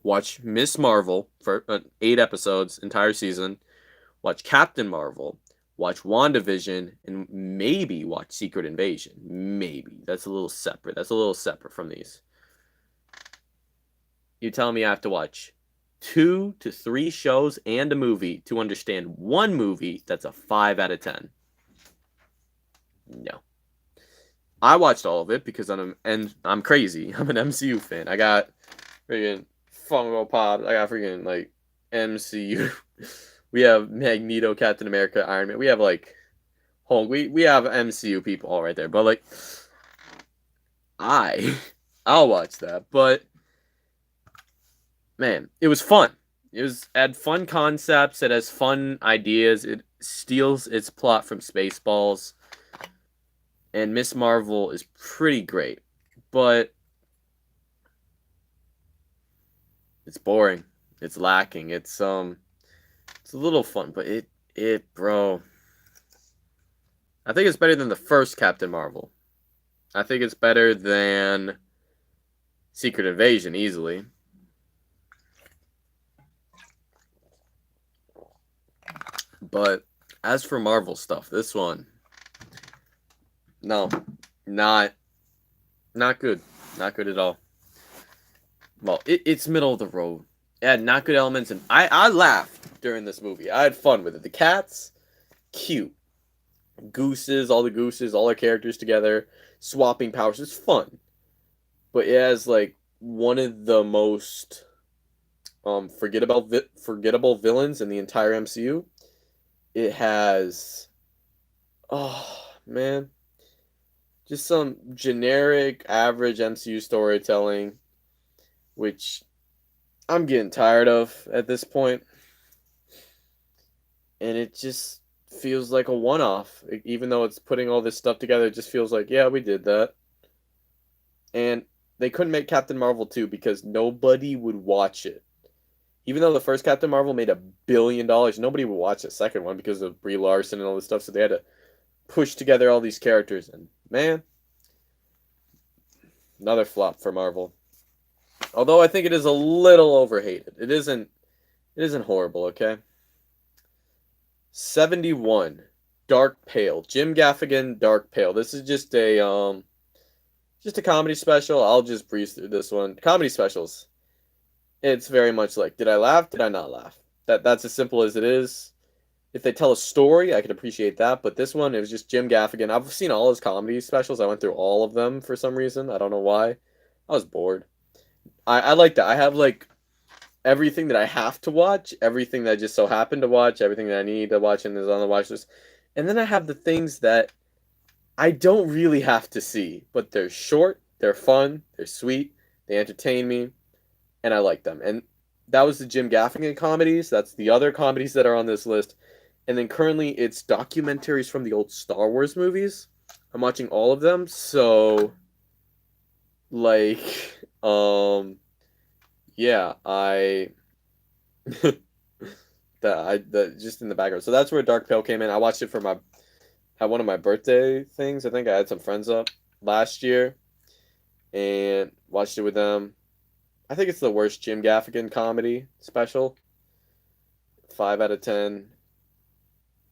watch Miss Marvel for 8 episodes, entire season, watch Captain Marvel, watch WandaVision, and maybe watch Secret Invasion. Maybe. That's a little separate. That's a little separate from these. You tell me I have to watch 2 to 3 shows and a movie to understand one movie that's a 5 out of 10. No. I watched all of it because I'm crazy. I'm an MCU fan. I got freaking Funko Pop. I got freaking like MCU. We have Magneto, Captain America, Iron Man. We have like Hulk. We have MCU people all right there. But like I'll watch that. But man, it was fun. It had fun concepts. It has fun ideas. It steals its plot from Spaceballs. And Miss Marvel is pretty great, but it's boring. It's lacking. It's a little fun, but bro. I think it's better than the first Captain Marvel. I think it's better than Secret Invasion easily. But as for Marvel stuff, this one, no, not good. Not good at all. Well, it's middle of the road. It had not good elements, and I laughed during this movie. I had fun with it. The cats, cute. Gooses, all their characters together, swapping powers. It's fun. But it has, like, one of the most forgettable villains in the entire MCU. It has... Oh, man. Just some generic, average MCU storytelling, which I'm getting tired of at this point. And it just feels like a one-off. Even though it's putting all this stuff together, it just feels like, yeah, we did that. And they couldn't make Captain Marvel 2 because nobody would watch it. Even though the first Captain Marvel made $1 billion, nobody would watch the second one because of Brie Larson and all this stuff, so they had to push together all these characters, and man, another flop for Marvel. Although I think it is a little overhated. It isn't horrible, okay? 71. Dark Pale. Jim Gaffigan, Dark Pale. This is just a comedy special. I'll just breeze through this one. Comedy specials. It's very much like, did I laugh? Did I not laugh? That's as simple as it is. If they tell a story, I can appreciate that. But this one, it was just Jim Gaffigan. I've seen all his comedy specials. I went through all of them for some reason. I don't know why. I was bored. I like that. I have like everything that I have to watch, everything that I just so happen to watch, everything that I need to watch and is on the watch list. And then I have the things that I don't really have to see, but they're short, they're fun, they're sweet, they entertain me, and I like them. And that was the Jim Gaffigan comedies. That's the other comedies that are on this list. And then currently it's documentaries from the old Star Wars movies. I'm watching all of them, so like yeah, that just in the background. So that's where Dark Pale came in. I watched it for had one of my birthday things. I think I had some friends up last year and watched it with them. I think it's the worst Jim Gaffigan comedy special. 5 out of 10.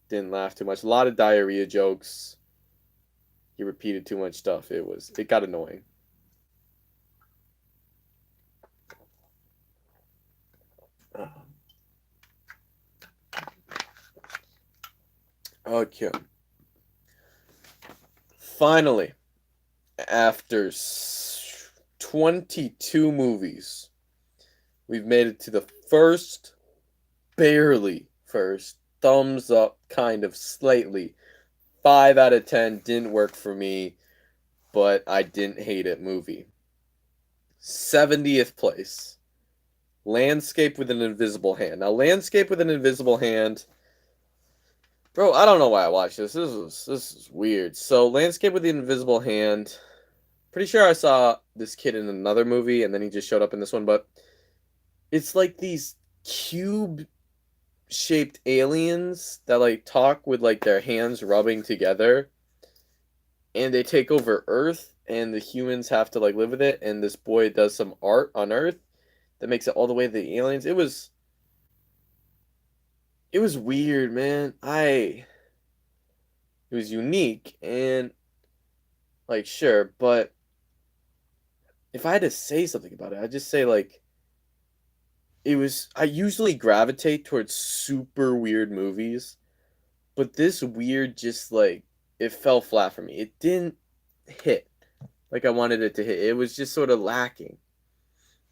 Didn't laugh too much. A lot of diarrhea jokes. He repeated too much stuff. It got annoying. Okay. Finally, after 22 movies, we've made it to the barely first, thumbs up, kind of slightly. 5 out of 10 didn't work for me, but I didn't hate it movie. 70th place. Landscape with an Invisible Hand. Now, Landscape with an Invisible Hand, bro, I don't know why I watched this. This is weird. So, Landscape with the Invisible Hand, pretty sure I saw this kid in another movie, and then he just showed up in this one, but it's like these cube-shaped aliens that, like, talk with, like, their hands rubbing together, and they take over Earth, and the humans have to, like, live with it, and this boy does some art on Earth that makes it all the way to the aliens. It was weird, man. It was unique and like sure, but if I had to say something about it, I'd just say like I usually gravitate towards super weird movies, but this weird just like it fell flat for me. It didn't hit like I wanted it to hit. It was just sort of lacking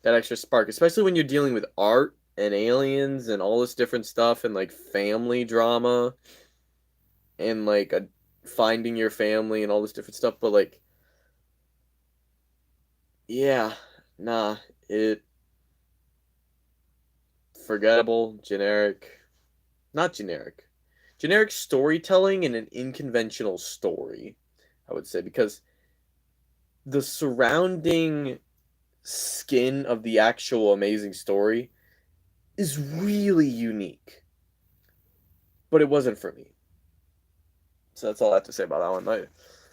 that extra spark, especially when you're dealing with art and aliens and all this different stuff and like family drama and like finding your family and all this different stuff. But like, yeah, nah, it forgettable, not generic storytelling and an unconventional story, I would say, because the surrounding skin of the actual amazing story is really unique, but it wasn't for me. So that's all I have to say about that one. Like,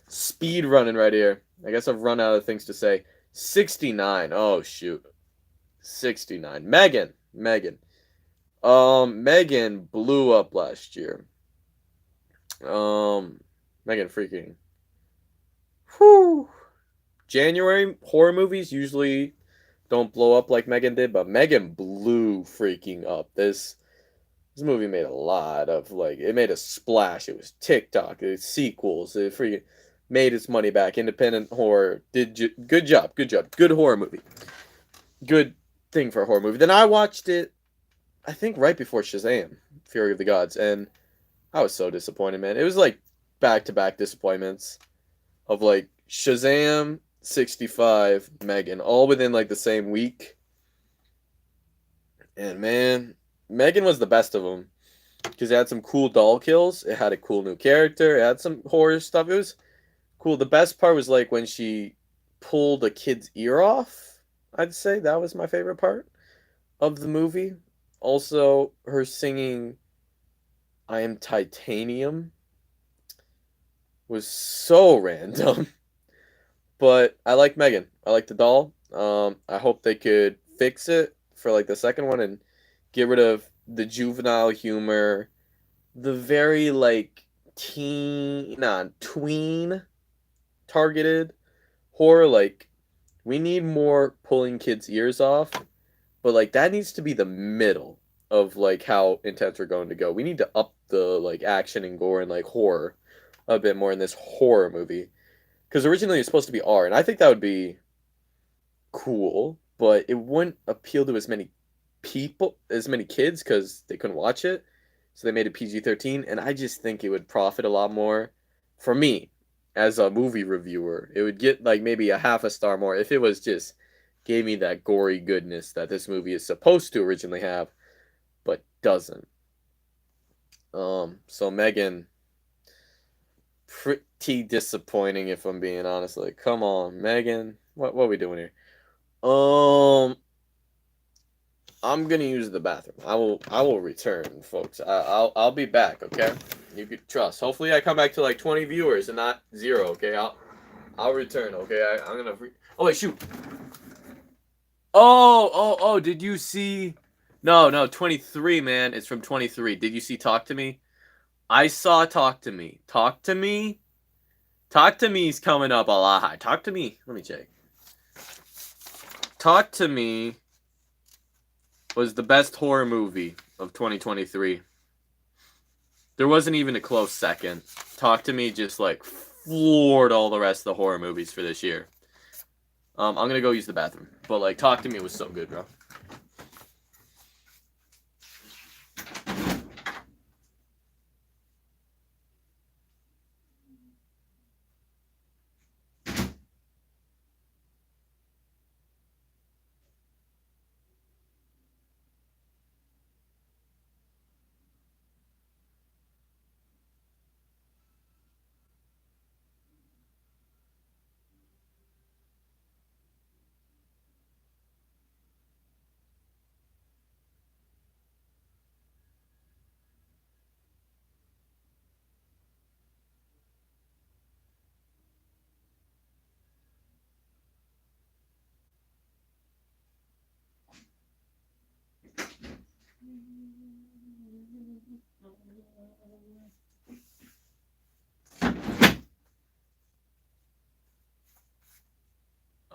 speed running right here. I guess I've run out of things to say. 69. Oh shoot. 69. Megan. Megan blew up last year. Megan freaking. Whew. January horror movies usually don't blow up like Megan did, but Megan blew freaking up. This movie made a lot of like it made a splash. It was TikTok, it was sequels, it freaking made its money back. Independent horror good job, good horror movie, good thing for a horror movie. Then I watched it, I think right before Shazam, Fury of the Gods, and I was so disappointed, man. It was like back-to-back disappointments of like Shazam, 65, Megan, all within like the same week. And man, Megan was the best of them because it had some cool doll kills. It had a cool new character. It had some horror stuff. It was cool. The best part was like when she pulled a kid's ear off. I'd say that was my favorite part of the movie. Also, her singing "I Am Titanium." was so random. But I like Megan. I like the doll. I hope they could fix it for like the second one and get rid of the juvenile humor, the very like tween targeted horror. Like we need more pulling kids' ears off, but like that needs to be the middle of like how intense we're going to go. We need to up the like action and gore and like horror a bit more in this horror movie. Because originally it's supposed to be R, and I think that would be cool, but it wouldn't appeal to as many people, as many kids, because they couldn't watch it. So they made it PG-13, and I just think it would profit a lot more for me as a movie reviewer. It would get like maybe a half a star more if it was just gave me that gory goodness that this movie is supposed to originally have, but doesn't. So Megan, pretty disappointing if I'm being honest. Like, come on, Megan, what are we doing here? I'm gonna use the bathroom. I will return, folks. I'll be back. Okay, you could trust. Hopefully, I come back to like 20 viewers and not 0. Okay, I'll return. Okay, I'm gonna. Oh wait, shoot. Oh! Did you see? No, 23, man. It's from 23. Did you see Talk to Me? I saw Talk to Me. Talk to Me. Talk to Me's coming up a lot high. Talk to Me. Let me check. Talk to Me was the best horror movie of 2023. There wasn't even a close second. Talk to Me just like floored all the rest of the horror movies for this year. I'm gonna go use the bathroom, but like Talk to Me was so good, bro.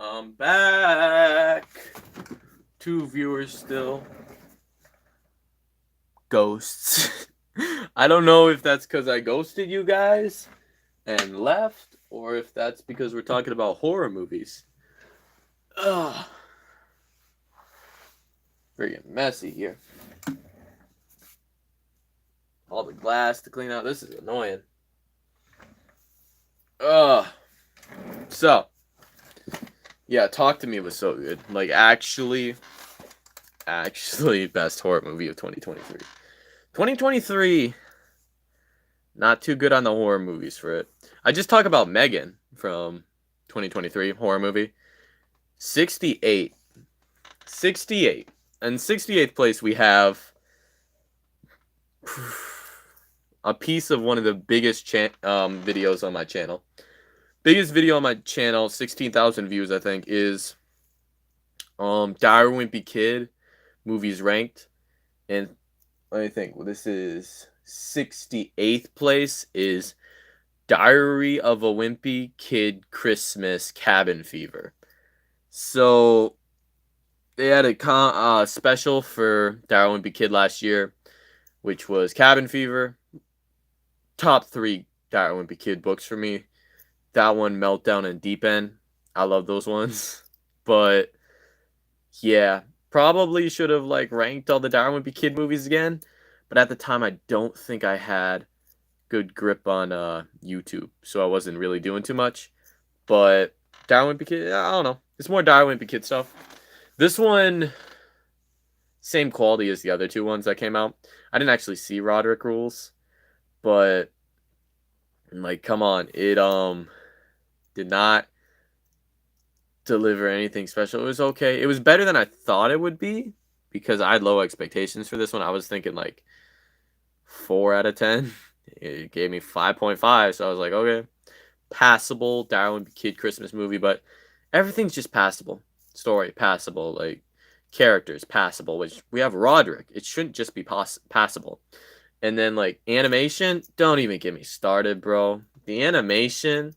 I'm back. 2 viewers still. Ghosts. I don't know if that's because I ghosted you guys and left, or if that's because we're talking about horror movies. Ugh. Freaking messy here. All the glass to clean out. This is annoying. Ugh. So, yeah, Talk to Me was so good. Like, actually, best horror movie of 2023. 2023, not too good on the horror movies for it. I just talk about Megan from 2023, horror movie. 68. 68. In 68th place, we have a piece of one of the biggest videos on my channel. Biggest video on my channel, 16,000 views, I think, is Diary of a Wimpy Kid, movies ranked. And let me think, well, this is 68th place is Diary of a Wimpy Kid Christmas Cabin Fever. So they had a special for Diary of a Wimpy Kid last year, which was Cabin Fever. Top 3 Diary of a Wimpy Kid books for me. That one, Meltdown, and Deep End. I love those ones. But yeah, probably should have like ranked all the Diary of a Wimpy Kid movies again. But at the time, I don't think I had good grip on YouTube, so I wasn't really doing too much. But Diary of a Wimpy Kid, I don't know. It's more Diary of a Wimpy Kid stuff. This one, same quality as the other 2 ones that came out. I didn't actually see Roderick Rules, but like, come on, it did not deliver anything special. It was okay. It was better than I thought it would be because I had low expectations for this one. I was thinking like 4 out of 10. It gave me 5.5, so I was like, okay. passable Darwin Kid Christmas movie, but everything's just passable. Story passable, like characters passable, which we have Roderick. It shouldn't just be passable. And then like animation, don't even get me started, bro. The animation,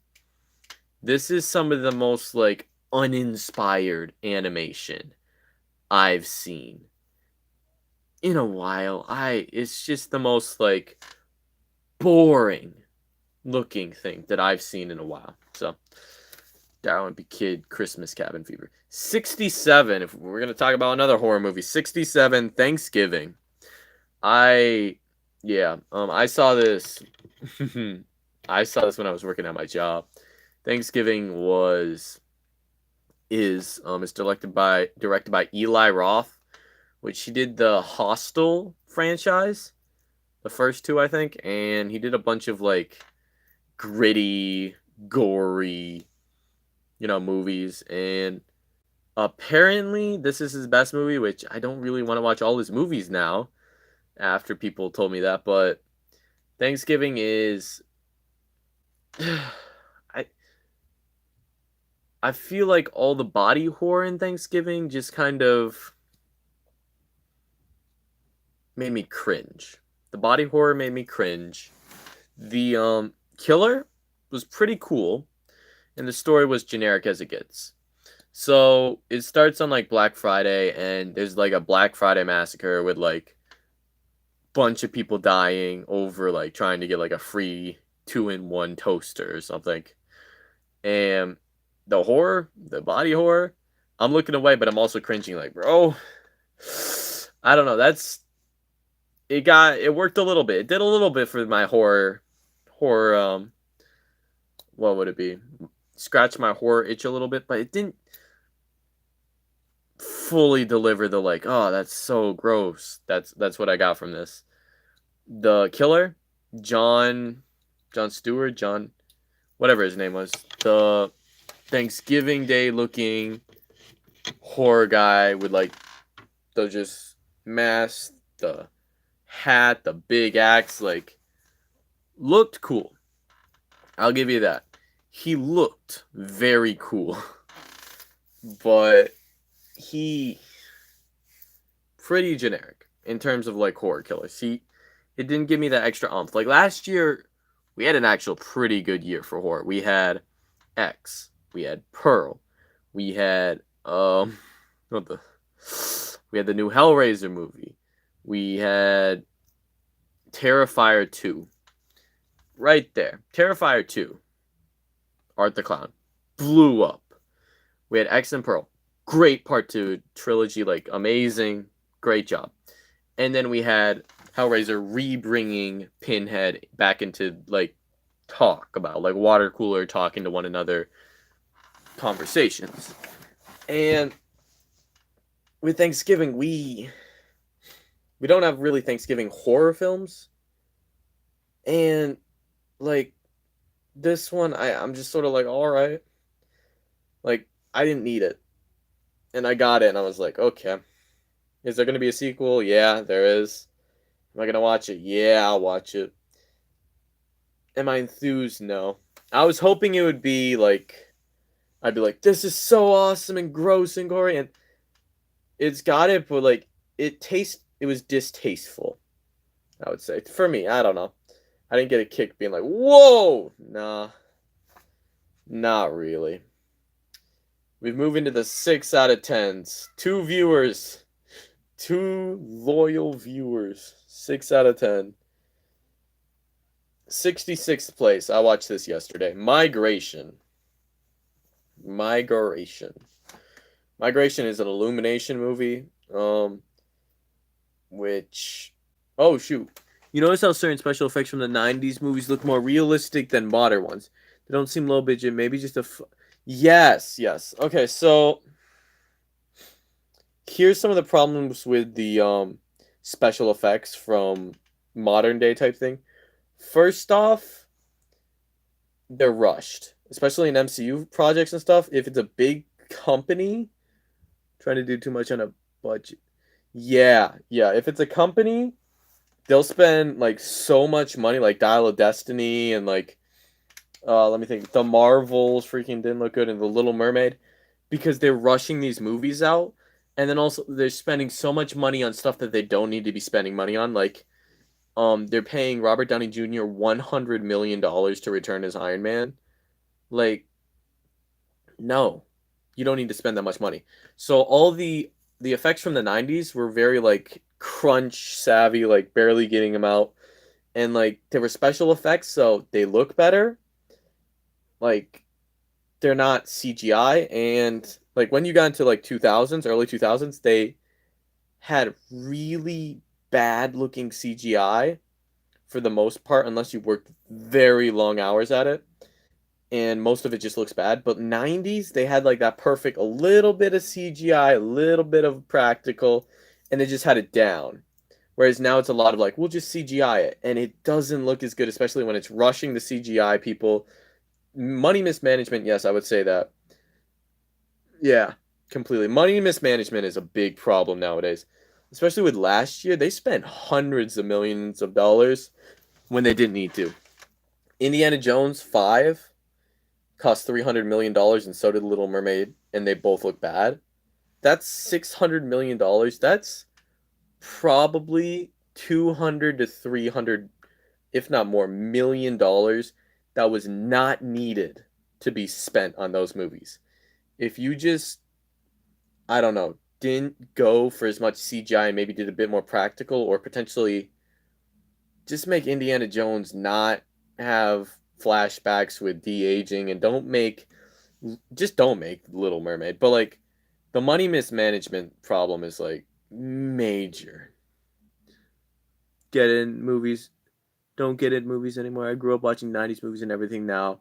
this is some of the most like uninspired animation I've seen in a while. It's just the most like boring looking thing that I've seen in a while. So Darwin B. Kid Christmas Cabin Fever. 67, if we're gonna talk about another horror movie, 67 Thanksgiving. I saw this I saw this when I was working at my job. Thanksgiving is it's directed by Eli Roth, which he did the Hostel franchise, the first two I think, and he did a bunch of like gritty, gory, movies, and apparently this is his best movie, which I don't really want to watch all his movies now after people told me that, but Thanksgiving is I I feel like all the body horror in Thanksgiving just kind of made me cringe. The body horror made me cringe. The killer was pretty cool, and the story was generic as it gets. So it starts on like Black Friday, and there's like a Black Friday massacre with like bunch of people dying over like trying to get like a free 2-in-1 toaster or something. And the body horror, I'm looking away, but I'm also cringing like, bro, I don't know. It worked a little bit. It did a little bit for my horror, what would it be? Scratch my horror itch a little bit, but it didn't fully deliver the like, oh, that's so gross. That's what I got from this. The killer, John Stewart, whatever his name was, the Thanksgiving Day looking horror guy with like the just mask, the hat, the big axe, like looked cool. I'll give you that. He looked very cool. But he pretty generic in terms of like horror killers. It didn't give me that extra oomph. Like last year, we had an actual pretty good year for horror. We had X, we had Pearl, we had we had the new Hellraiser movie, we had Terrifier 2. Right there, Terrifier 2. Art the Clown blew up. We had X and Pearl, great part 2 trilogy, like amazing, great job. And then we had Hellraiser re-bringing Pinhead back into like talk about like water cooler talking to one another conversations. And with Thanksgiving, we don't have really Thanksgiving horror films. And like this one, I'm just sort of like, all right. Like I didn't need it. And I got it and I was like, okay. Is there going to be a sequel? Yeah, there is. Am I going to watch it? Yeah, I'll watch it. Am I enthused? No. I was hoping it would be like, I'd be like, this is so awesome and gross and gory, and it's got it, but like, it was distasteful, I would say. For me, I don't know. I didn't get a kick being like, whoa! Nah. Not really. We've moved into the 6 out of 10s. 2 viewers. 2 loyal viewers. 6 out of 10. 66th place. I watched this yesterday. Migration. Migration is an Illumination movie. Which, oh shoot. You notice how certain special effects from the 90s movies look more realistic than modern ones? They don't seem low budget. Maybe just yes. Okay, so here's some of the problems with the special effects from modern day type thing. First off, they're rushed, especially in MCU projects and stuff. If it's a big company trying to do too much on a budget, yeah. If it's a company, they'll spend like so much money, like Dial of Destiny and like Let me think. The Marvels freaking didn't look good, and The Little Mermaid, because they're rushing these movies out, and then also they're spending so much money on stuff that they don't need to be spending money on. Like, they're paying Robert Downey Jr. $100 million to return as Iron Man. Like, no, you don't need to spend that much money. So all the effects from the '90s were very like crunch savvy, like barely getting them out, and like there were special effects, so they look better. Like they're not CGI, and like when you got into like 2000s, early 2000s, they had really bad looking CGI for the most part, unless you worked very long hours at it, and most of it just looks bad. But '90s, they had like that perfect, a little bit of CGI, a little bit of practical, and they just had it down. Whereas now it's a lot of like, we'll just CGI it, and it doesn't look as good, especially when it's rushing the CGI people. Money mismanagement, yes, I would say that. Yeah, completely. Money mismanagement is a big problem nowadays. Especially with last year, they spent hundreds of millions of dollars when they didn't need to. Indiana Jones 5 cost $300 million, and so did Little Mermaid, and they both look bad. That's $600 million. That's probably 200 to 300, if not more, $1 million that was not needed to be spent on those movies. If you just, I don't know, didn't go for as much CGI and maybe did a bit more practical, or potentially just make Indiana Jones not have flashbacks with de-aging, and don't make Little Mermaid. But like the money mismanagement problem is like major. Get in movies, don't get in movies anymore. I grew up watching '90s movies and everything. Now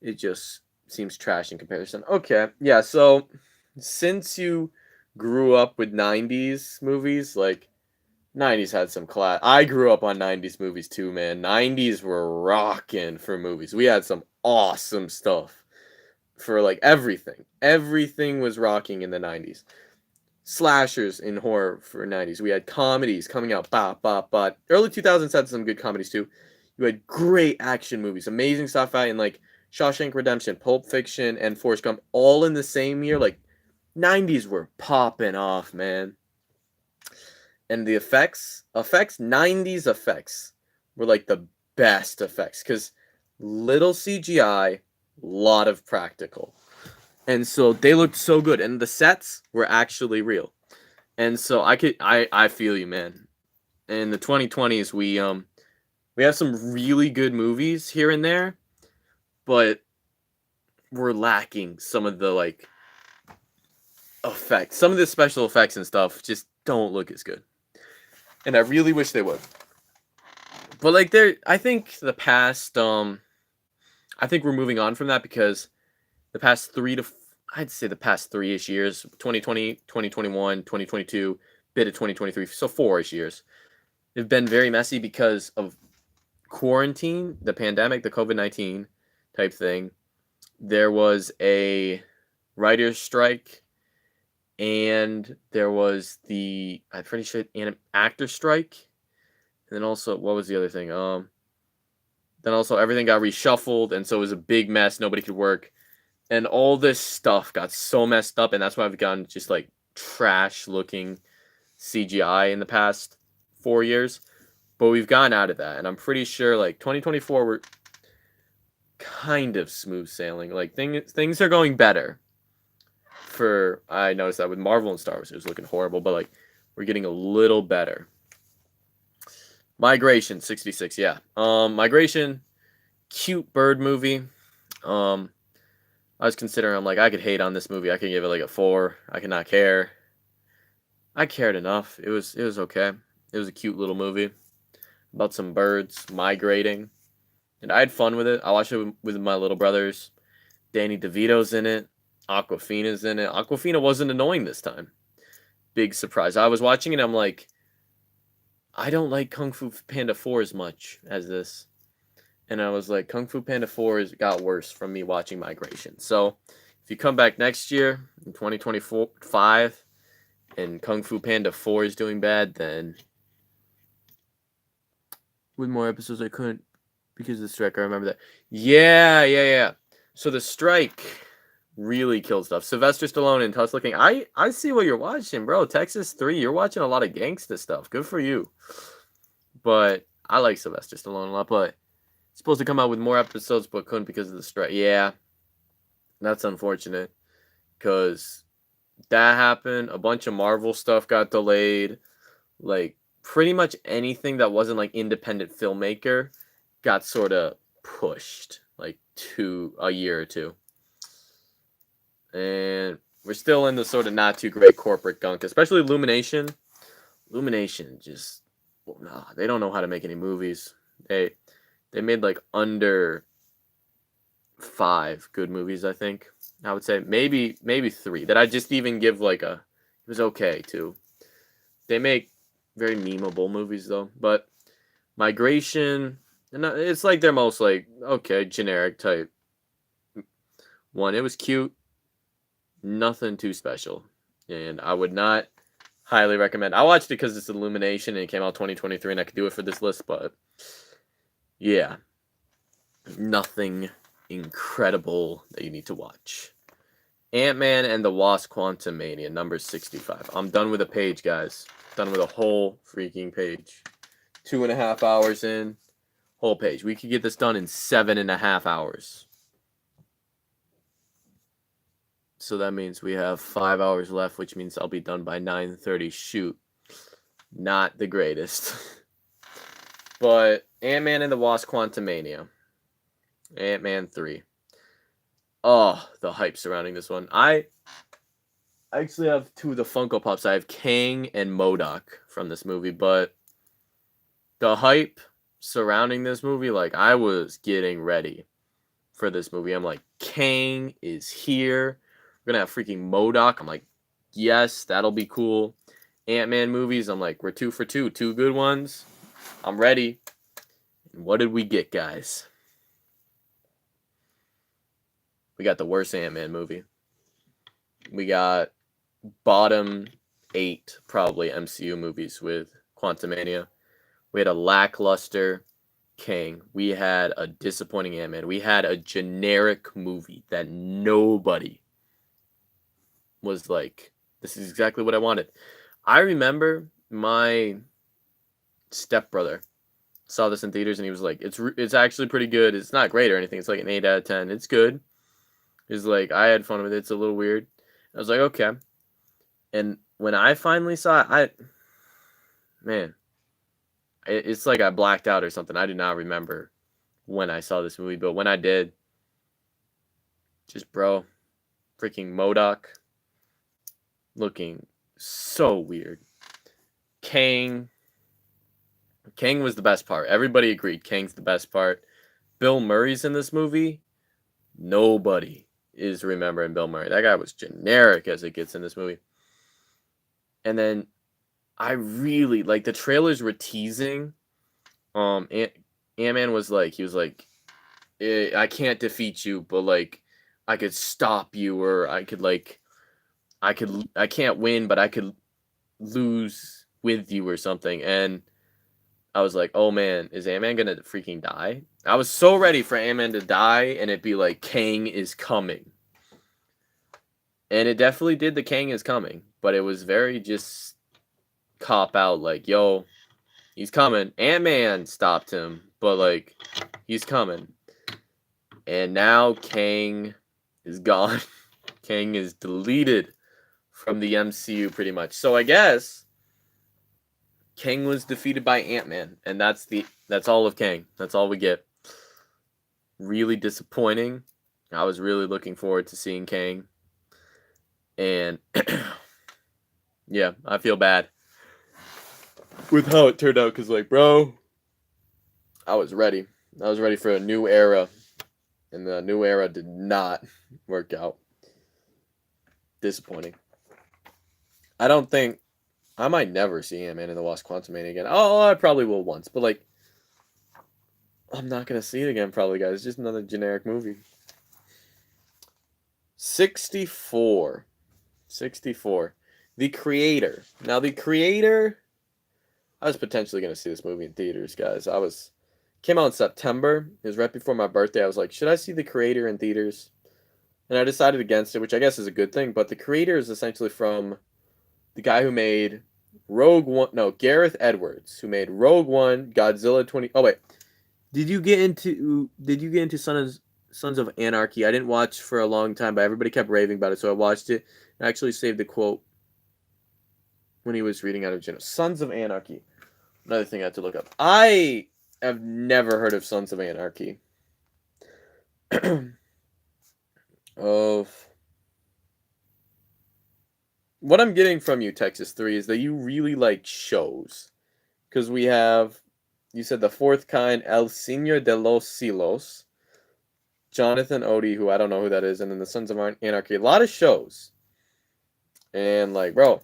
it just seems trash in comparison. Okay, yeah. So since you grew up with '90s movies, like '90s had some class. I grew up on '90s movies too, man. '90s were rocking for movies. We had some awesome stuff for like everything. Everything was rocking in the '90s. Slashers in horror for '90s. We had comedies coming out. Early 2000s had some good comedies too. You had great action movies, amazing sci-fi, and like Shawshank Redemption, Pulp Fiction, and Forrest Gump all in the same year. Like '90s were popping off, man. And the '90s effects were like the best effects because little CGI, lot of practical. And so they looked so good, and the sets were actually real. And so I feel you, man. In the 2020s, we have some really good movies here and there, but we're lacking some of the like effects. Some of the special effects and stuff just don't look as good. And I really wish they would. But like I think I think we're moving on from that, because the past I'd say the past 3-ish years, 2020, 2021, 2022, bit of 2023, so 4-ish years, they've been very messy because of quarantine, the pandemic, the COVID-19 type thing. There was a writer's strike, and there was I'm pretty sure an actor strike, and then also what was the other thing? Then also everything got reshuffled, and so it was a big mess. Nobody could work, and all this stuff got so messed up, and that's why I've gotten just like trash looking CGI in the past 4 years. But we've gotten out of that, and I'm pretty sure like 2024 we're kind of smooth sailing. Like things are going better. I noticed that with Marvel and Star Wars, it was looking horrible, but like we're getting a little better. Migration 66, yeah. Migration, cute bird movie. I was considering, I'm like, I could hate on this movie. I could give it like a 4. I could not care. I cared enough. It was okay. It was a cute little movie about some birds migrating, and I had fun with it. I watched it with my little brothers. Danny DeVito's in it. Aquafina's in it. Aquafina wasn't annoying this time. Big surprise. I was watching it, I'm like, I don't like Kung Fu Panda 4 as much as this. And I was like, Kung Fu Panda 4 got worse from me watching Migration. So if you come back next year in 2025 and Kung Fu Panda 4 is doing bad, then with more episodes I couldn't Because of the strike, I remember that. Yeah. So the strike really killed stuff. Sylvester Stallone and Tusk looking. I see what you're watching, bro. Texas 3, you're watching a lot of gangsta stuff. Good for you. But I like Sylvester Stallone a lot, but supposed to come out with more episodes, but couldn't because of the strike. Yeah, that's unfortunate. Because that happened. A bunch of Marvel stuff got delayed. Like, pretty much anything that wasn't, like, independent filmmaker got sort of pushed, like, to a year or two. And we're still in the sort of not too great corporate gunk, especially Illumination. Illumination just, well, nah, they don't know how to make any movies. They made like under 5 good movies, I think. I would say maybe 3 that I just even give like a, it was okay too. They make very memeable movies though, but Migration, it's like their most like okay generic type one. It was cute, nothing too special, and I would not highly recommend. I watched it because it's Illumination and it came out 2023, and I could do it for this list, but yeah, nothing incredible that you need to watch. Ant-Man and the Wasp: Quantumania, number 65. I'm done with a page, guys. Done with a whole freaking page. 2.5 hours in, whole page. We could get this done in 7.5 hours. So that means we have 5 hours left, which means I'll be done by 9:30. Shoot. Not the greatest. But Ant-Man and the Wasp: Quantumania. Ant-Man 3. Oh, the hype surrounding this one. I actually have 2 of the Funko Pops. I have Kang and MODOK from this movie, but the hype surrounding this movie, like, I was getting ready for this movie. I'm like, Kang is here. We're gonna have freaking MODOK. I'm like, yes, that'll be cool. Ant-Man movies, I'm like, we're 2 for 2. 2 good ones. I'm ready. And what did we get, guys? We got the worst Ant-Man movie. We got bottom 8, probably, MCU movies with Quantumania. We had a lackluster Kang. We had a disappointing Ant-Man. We had a generic movie that nobody was like, this is exactly what I wanted. I remember my stepbrother saw this in theaters and he was like, it's actually pretty good. It's not great or anything. It's like an 8 out of 10. It's good. He's like, I had fun with it. It's a little weird. I was like, okay. And when I finally saw it, it's like I blacked out or something. I do not remember when I saw this movie, but when I did, just bro, freaking MODOK looking so weird. Kang was the best part. Everybody agreed Kang's the best part. Bill Murray's in this movie. Nobody is remembering Bill Murray. That guy was generic as it gets in this movie. And then I really like the trailers were teasing. Ant-Man was like, he was like, I can't defeat you, but like I could stop you, or I can't win, but I could lose with you or something. And I was like, oh man, is Ant-Man gonna freaking die? I was so ready for Ant-Man to die and it be like Kang is coming. And it definitely did, the Kang is coming, but it was very just cop out, like, yo, he's coming. Ant-Man stopped him, but like, he's coming. And now Kang is gone. Kang is deleted from the MCU pretty much. So I guess Kang was defeated by Ant-Man, and that's all of Kang. That's all we get. Really disappointing. I was really looking forward to seeing Kang. And yeah, I feel bad with how it turned out because, like, bro, I was ready. I was ready for a new era, and the new era did not work out. Disappointing. I don't think I might never see Ant-Man and the Wasp: Quantumania again. Oh, I probably will once, but like, I'm not gonna see it again, probably, guys. It's just another generic movie. 64. The Creator. Now, The Creator, I was potentially gonna see this movie in theaters, guys. I was came out in September. It was right before my birthday. I was like, should I see The Creator in theaters? And I decided against it, which I guess is a good thing. But The Creator is essentially from the guy who made Rogue One. No, Gareth Edwards, who made Rogue One, Godzilla 20. Oh wait, did you get into Sons of Anarchy? I didn't watch for a long time, but everybody kept raving about it, so I watched it. I actually saved the quote when he was reading out of Genesis. Sons of Anarchy. Another thing I had to look up. I have never heard of Sons of Anarchy. Of what I'm getting from you, Texas 3, is that you really like shows. Because we have, you said The Fourth Kind, El Señor de los Cielos, Jonathan Odie, who I don't know who that is, and then the Sons of Anarchy. A lot of shows. And like, bro,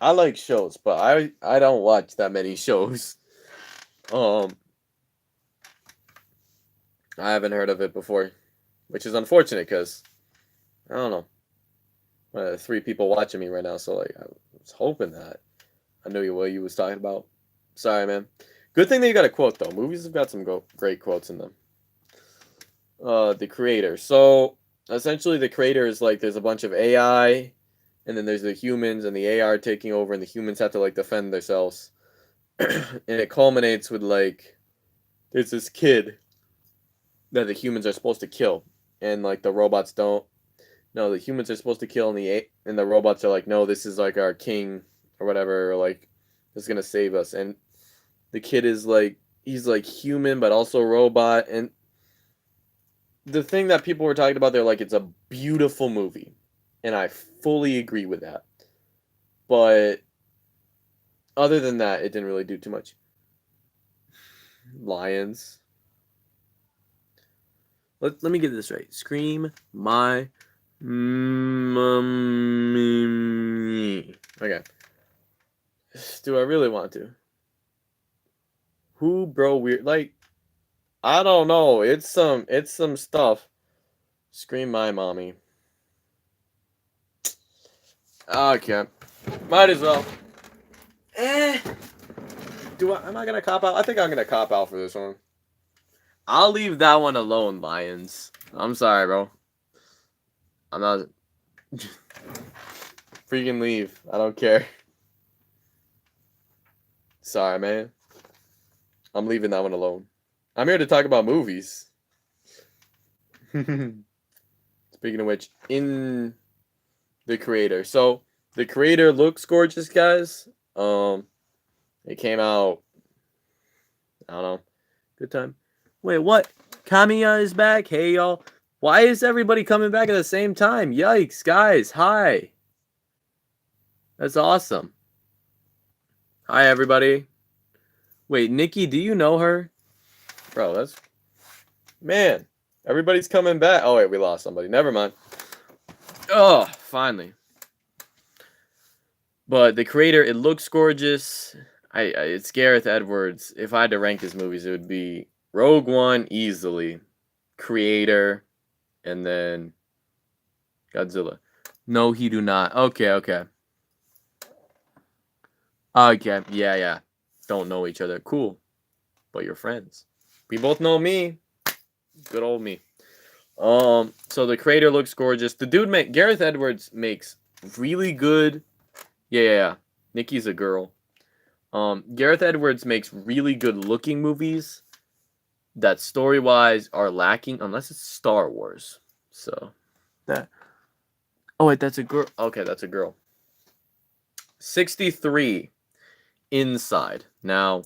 I like shows, but I don't watch that many shows. I haven't heard of it before, which is unfortunate because I don't know. 3 people watching me right now, so like I was hoping that I knew what you was talking about. Sorry, man. Good thing that you got a quote though. Movies have got some great quotes in them. The Creator. So essentially, The Creator is like there's a bunch of AI, and then there's the humans, and the AI are taking over, and the humans have to like defend themselves. And it culminates with like there's this kid that the humans are supposed to kill, and like the robots don't. No, the humans are supposed to kill, and the robots are like, no, this is like our king or whatever, or like this is gonna save us. And the kid is like, he's like human but also robot. And the thing that people were talking about, they're like, it's a beautiful movie, and I fully agree with that. But other than that, it didn't really do too much. Lions. Let me get this right. Scream my mommy. Okay. Do I really want to? Who, bro? Weird. Like, I don't know. It's some stuff. Scream my mommy. Okay. Might as well. Am I gonna cop out? I think I'm gonna cop out for this one. I'll leave that one alone, Lions. I'm sorry, bro. I'm not. Freaking leave. I don't care. Sorry, man. I'm leaving that one alone. I'm here to talk about movies. Speaking of which, in The Creator. So, The Creator looks gorgeous, guys. It came out, I don't know, good time. Wait, what? Kamiya is back? Hey, y'all. Why is everybody coming back at the same time? Yikes, guys. Hi. That's awesome. Hi, everybody. Wait, Nikki, do you know her? Bro, that's... Man, everybody's coming back. Oh, wait, we lost somebody. Never mind. Oh, finally. But The Creator, it looks gorgeous. It's Gareth Edwards. If I had to rank his movies, it would be Rogue One, easily. Creator, and then Godzilla. No, he do not. Okay. Okay, yeah. Don't know each other. Cool. But you're friends. We both know me. Good old me. So The Creator looks gorgeous. The dude Gareth Edwards makes really good. Yeah. Nikki's a girl. Gareth Edwards makes really good looking movies that story-wise are lacking, unless it's Star Wars. So that. Oh wait, that's a girl. Okay, that's a girl. 63. Inside. Now,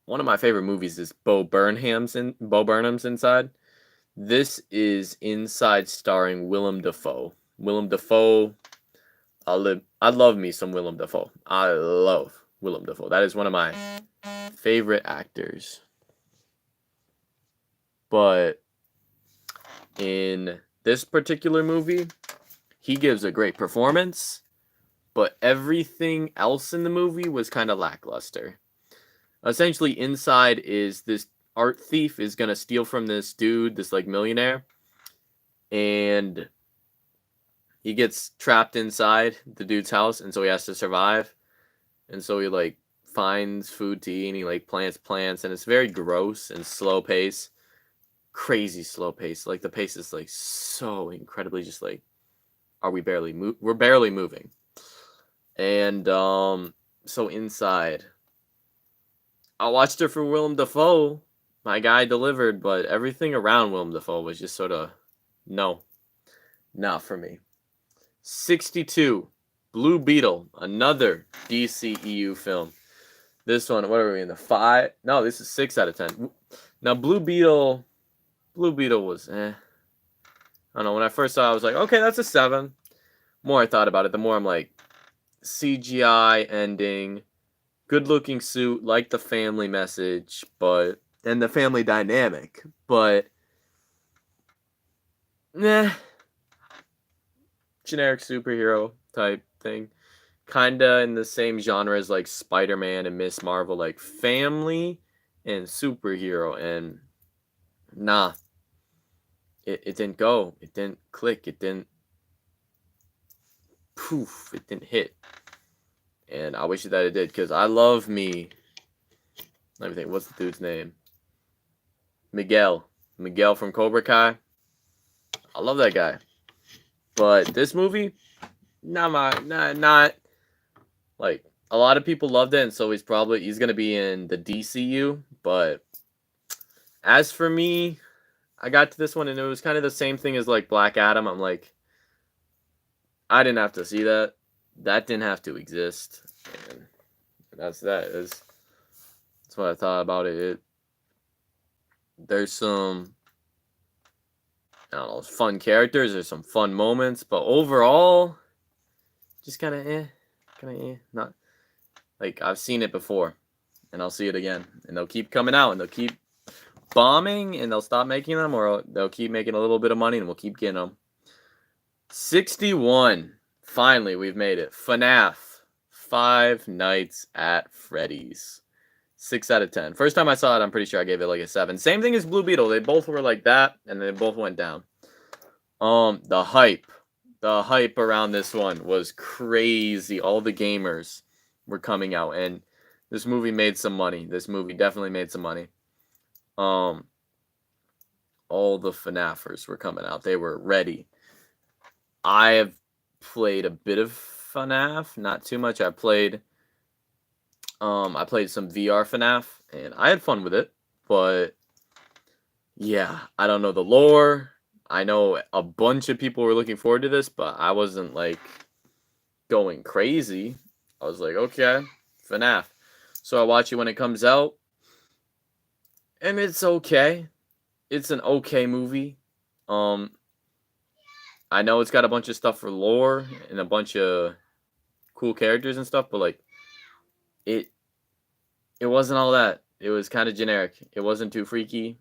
one of my favorite movies is Bo Burnham's Inside. This is Inside starring Willem Dafoe. Willem Dafoe. I love me some Willem Dafoe. I love Willem Dafoe. That is one of my favorite actors. But in this particular movie, he gives a great performance, but everything else in the movie was kind of lackluster. Essentially, Inside is this art thief is going to steal from this dude, this like millionaire, and he gets trapped inside the dude's house, and so he has to survive. And so he like finds food to eat and he like plants, and it's very gross and slow pace, crazy slow pace. Like the pace is like so incredibly just like, we're barely moving. And so inside, I watched it for Willem Dafoe. My guy delivered, but everything around Willem Dafoe was just sort of no, not for me. 62, Blue Beetle, another DCEU film. This one, what are we in the 5? No, this is 6 out of 10. Now Blue Beetle was I don't know. When I first saw it, I was like, okay, that's a 7. The more I thought about it, the more I'm like, CGI ending, good looking suit, like the family message, and the family dynamic, but generic superhero type thing. Kinda in the same genre as like Spider-Man and Miss Marvel, like family and superhero, and nah. It didn't go. It didn't click. It didn't it didn't hit. And I wish that it did, because I love me. Let me think, what's the dude's name? Miguel from Cobra Kai. I love that guy. But this movie, not like, a lot of people loved it, and so he's gonna be in the DCU. But as for me, I got to this one and it was kind of the same thing as like Black Adam. I'm like, I didn't have to see that. That didn't have to exist. And that's what I thought about it. There's some, I don't know, fun characters, there's some fun moments, but overall, just kind of not, like, I've seen it before, and I'll see it again, and they'll keep coming out, and they'll keep bombing, and they'll stop making them, or they'll keep making a little bit of money, and we'll keep getting them. 61, finally, we've made it. FNAF, Five Nights at Freddy's. 6 out of 10. First time I saw it, I'm pretty sure I gave it like a 7. Same thing as Blue Beetle. They both were like that, and they both went down. The hype around this one was crazy. All the gamers were coming out, and this movie made some money. This movie definitely made some money. All the FNAFers were coming out. They were ready. I have played a bit of FNAF, not too much. I played some VR FNAF, and I had fun with it, but yeah, I don't know the lore. I know a bunch of people were looking forward to this, but I wasn't like going crazy. I was like, okay, FNAF. So I watch it when it comes out, and it's okay. It's an okay movie. I know it's got a bunch of stuff for lore and a bunch of cool characters and stuff, but like, it wasn't all that. It was kind of generic. It wasn't too freaky.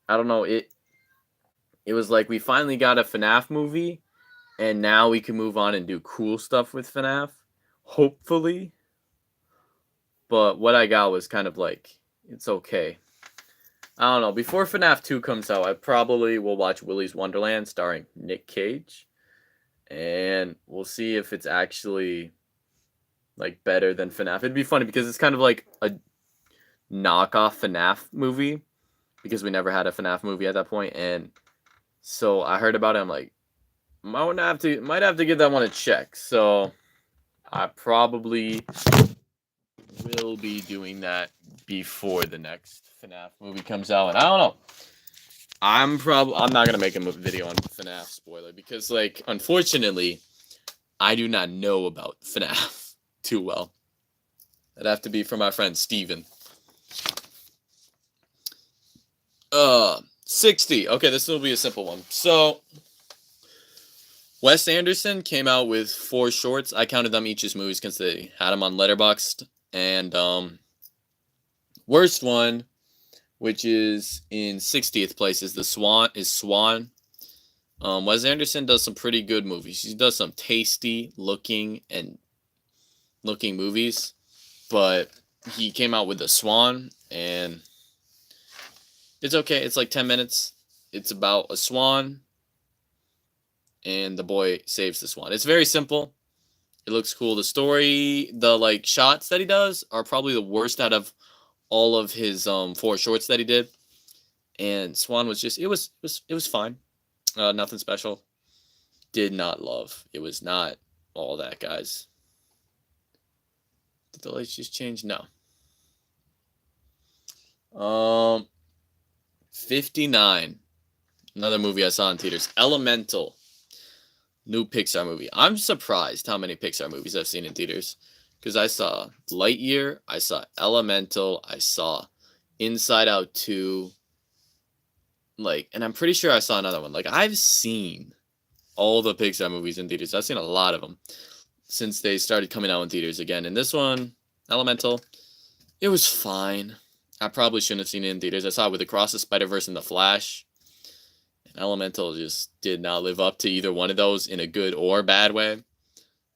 I don't know. It was like we finally got a FNAF movie, and now we can move on and do cool stuff with FNAF, hopefully. But what I got was kind of like, it's okay. I don't know. Before FNAF 2 comes out, I probably will watch Willy's Wonderland starring Nick Cage, and we'll see if it's actually like better than FNAF. It'd be funny because it's kind of like a knockoff FNAF movie, because we never had a FNAF movie at that point, and so I heard about it. I'm like, might have to give that one a check. So I probably will be doing that before the next FNAF movie comes out, and I don't know. I'm not gonna make a video on FNAF spoiler, because like, unfortunately, I do not know about FNAF too well. That'd have to be for my friend Steven. 60. Okay, this will be a simple one. So, Wes Anderson came out with 4 shorts. I counted them each as movies because they had them on Letterboxd. And worst one, which is in 60th place, is Swan. Wes Anderson does some pretty good movies. He does some tasty looking movies, but he came out with The Swan, and it's okay. It's like 10 minutes. It's about a swan, and the boy saves the swan. It's very simple. It looks cool. The story, the like shots that he does are probably the worst out of all of his 4 shorts that he did. And Swan was just it was fine. Nothing special. Did not love. It was not all that, guys. Did the lights just change? No. 59. Another movie I saw in theaters. Elemental. New Pixar movie. I'm surprised how many Pixar movies I've seen in theaters. Because I saw Lightyear, I saw Elemental, I saw Inside Out 2. And I'm pretty sure I saw another one. I've seen all the Pixar movies in theaters. I've seen a lot of them since they started coming out in theaters again. And this one, Elemental, it was fine. I probably shouldn't have seen it in theaters. I saw it with Across the Spider-Verse and The Flash. And Elemental just did not live up to either one of those in a good or bad way.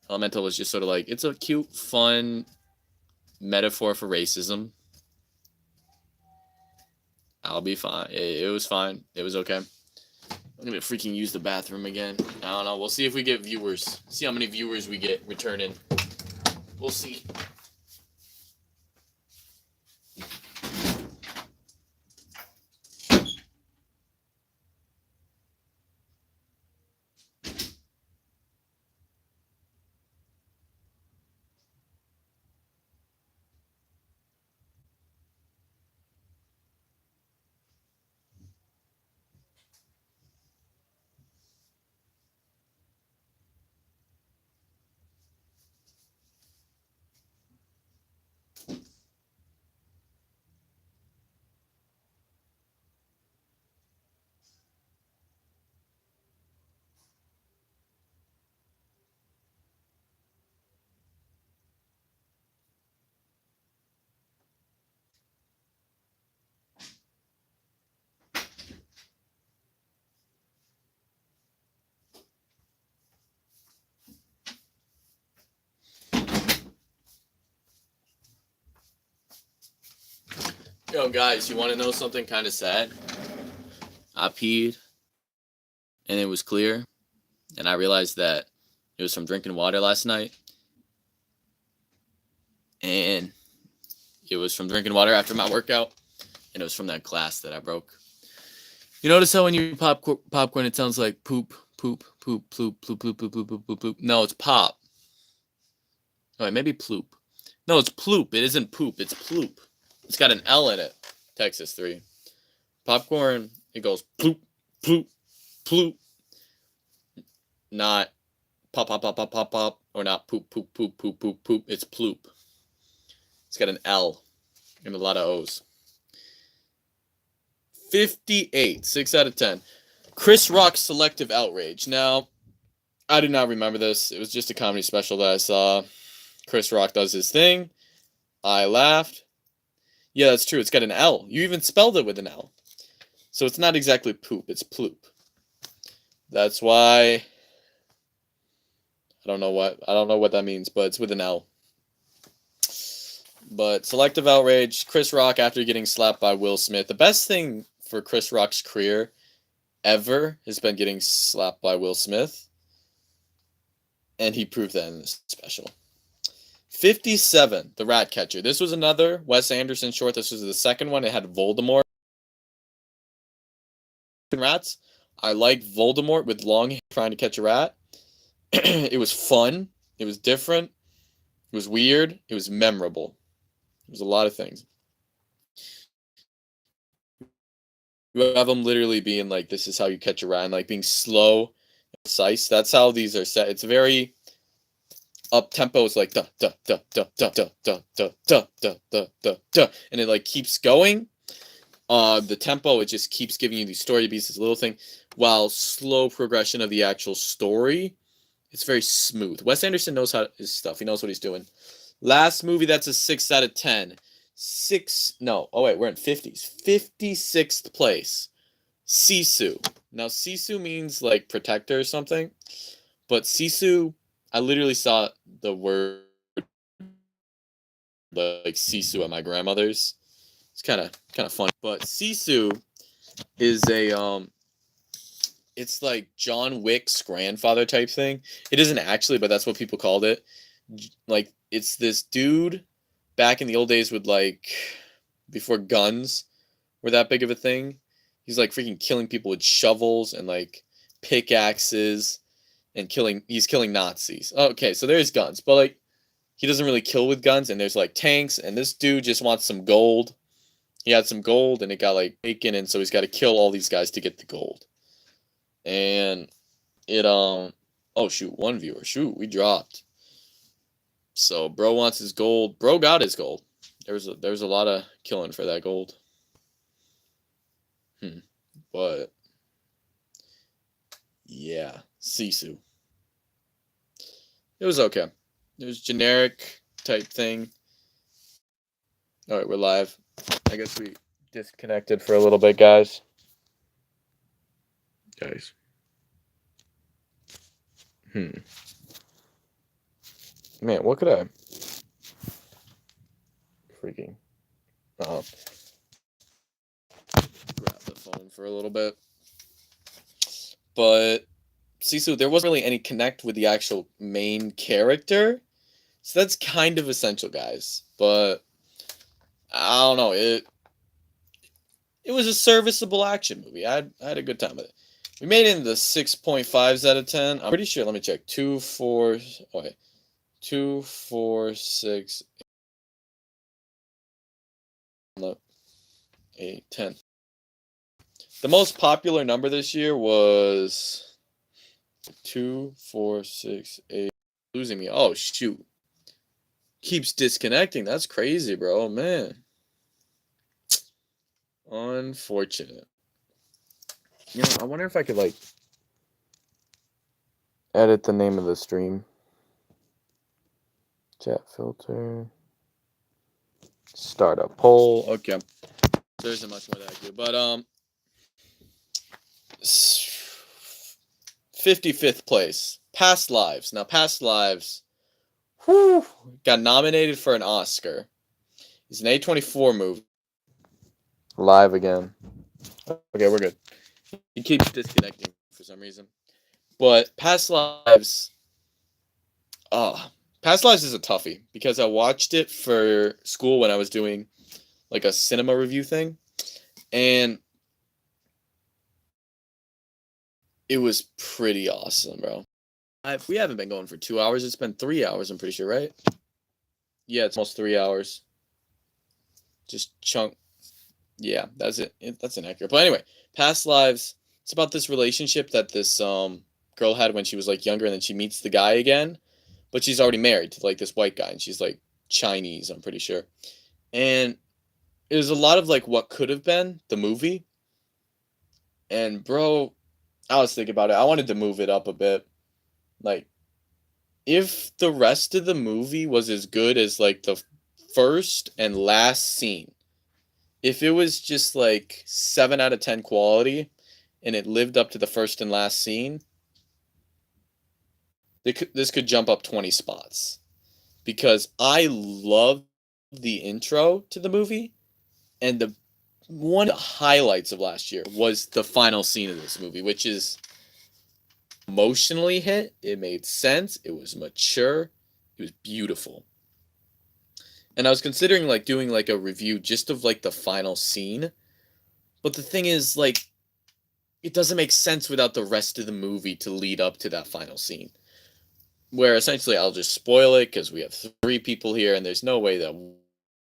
Elemental was just sort of it's a cute, fun metaphor for racism. I'll be fine. It was fine. It was okay. I'm gonna freaking use the bathroom again. I don't know. We'll see if we get viewers. See how many viewers we get returning. We'll see. Yo, guys, you want to know something kind of sad? I peed, and it was clear, and I realized that it was from drinking water last night, and it was from drinking water after my workout, and it was from that glass that I broke. You notice how when you pop popcorn, it sounds like poop, poop, poop, ploop, ploop, ploop, ploop, ploop, ploop, ploop, ploop. No, it's pop. All right, maybe ploop. No, it's ploop. It isn't poop. It's ploop. It's got an L in it. Texas 3. Popcorn, it goes ploop, ploop, ploop. Not pop, pop, pop, pop, pop, pop. Or not poop, poop, poop, poop, poop, poop. It's ploop. It's got an L and a lot of O's. 58. 6 out of 10. Chris Rock's Selective Outrage. Now, I did not remember this. It was just a comedy special that I saw. Chris Rock does his thing. I laughed. Yeah, that's true. It's got an L. You even spelled it with an L. So it's not exactly poop. It's ploop. That's why I don't know what that means, but it's with an L. But Selective Outrage, Chris Rock after getting slapped by Will Smith. The best thing for Chris Rock's career ever has been getting slapped by Will Smith. And he proved that in this special. 57, The Ratcatcher. This was another Wes Anderson short. This was the second one. It had Voldemort. Rats. I like Voldemort with long hair trying to catch a rat. It was fun. It was different. It was weird. It was memorable. It was a lot of things. You have them literally being like, this is how you catch a rat, and like being slow and precise. That's how these are set. It's very up tempo. It's like da da da da da da da da da da da da da, and it like keeps going. The tempo, it just keeps giving you these story beats, this little thing, while slow progression of the actual story. It's very smooth. Wes Anderson knows how his stuff. He knows what he's doing. Last movie that's a 6 out of 10. We're in 50s. 56th place. Sisu. Now, Sisu means like protector or something. But Sisu, I literally saw the word like Sisu at my grandmother's. It's kind of funny. But Sisu is it's like John Wick's grandfather type thing. It isn't actually, but that's what people called it. Like it's this dude back in the old days with like before guns were that big of a thing. He's like freaking killing people with shovels and like pickaxes and he's killing Nazis. Okay, so there's guns, but like he doesn't really kill with guns, and there's like tanks, and this dude just wants some gold. He had some gold and it got like taken, and so he's got to kill all these guys to get the gold. And it oh shoot, one viewer. Shoot, we dropped. So bro wants his gold. Bro got his gold. There's a lot of killing for that gold. But yeah, Sisu. It was okay. It was generic type thing. All right, we're live. I guess we disconnected for a little bit, guys. Man, what could I freaking grab the phone for a little bit? But Sisu, there wasn't really any connect with the actual main character, so that's kind of essential, guys. But I don't know, it was a serviceable action movie. I had a good time with it. We made it into 6.5s out of 10. I'm pretty sure. Let me check. 2, 4. Okay. 2, 4, 6, 8, 10. The most popular number this year was 2, 4, 6, 8. Losing me. Oh shoot. Keeps disconnecting. That's crazy, bro. Man. Unfortunate. You know, I wonder if I could like edit the name of the stream. Chat filter. Start a poll. Okay. There isn't much more that I can do. But 55th place. Past Lives. Now Past Lives got nominated for an Oscar. It's an A24 movie. Live again. Okay, we're good. He keeps disconnecting for some reason. But Past Lives. Past Lives is a toughie because I watched it for school when I was doing like a cinema review thing. And it was pretty awesome, bro. We haven't been going for 2 hours. It's been 3 hours, I'm pretty sure, right? Yeah, it's almost 3 hours. Just chunk. Yeah, that's it. That's inaccurate. But anyway, Past Lives. It's about this relationship that this girl had when she was like younger, and then she meets the guy again, but she's already married to like this white guy, and she's like Chinese, I'm pretty sure. And it was a lot of like what could have been the movie. And bro, I was thinking about it. I wanted to move it up a bit. Like, if the rest of the movie was as good as like the first and last scene, if it was just like 7 out of 10 quality and it lived up to the first and last scene, this could jump up 20 spots. Because I love the intro to the movie, and one of the highlights of last year was the final scene of this movie, which is emotionally hit. It made sense. It was mature. It was beautiful. And I was considering like doing like a review just of like the final scene. But the thing is, like, it doesn't make sense without the rest of the movie to lead up to that final scene. Where essentially I'll just spoil it because we have 3 people here, and there's no way that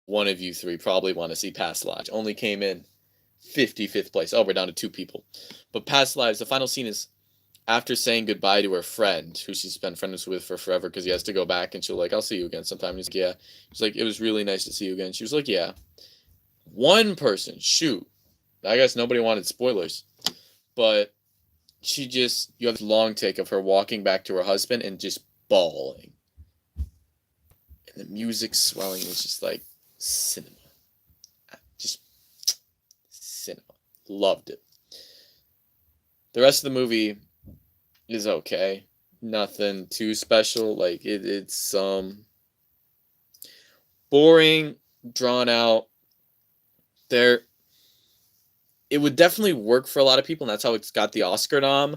one of you 3 probably want to see Past Lives. Only came in 55th place. Oh, we're down to 2 people. But Past Lives, the final scene is after saying goodbye to her friend, who she's been friends with for forever because he has to go back, and she'll like, I'll see you again sometime. And he's like, yeah. She's like, it was really nice to see you again. She was like, yeah. One person, shoot. I guess nobody wanted spoilers. But you have this long take of her walking back to her husband and just bawling. And the music swelling is just like cinema. Just cinema. Loved it. The rest of the movie is okay. Nothing too special. Like it's boring, drawn out. it would definitely work for a lot of people, and that's how it's got the Oscar nom.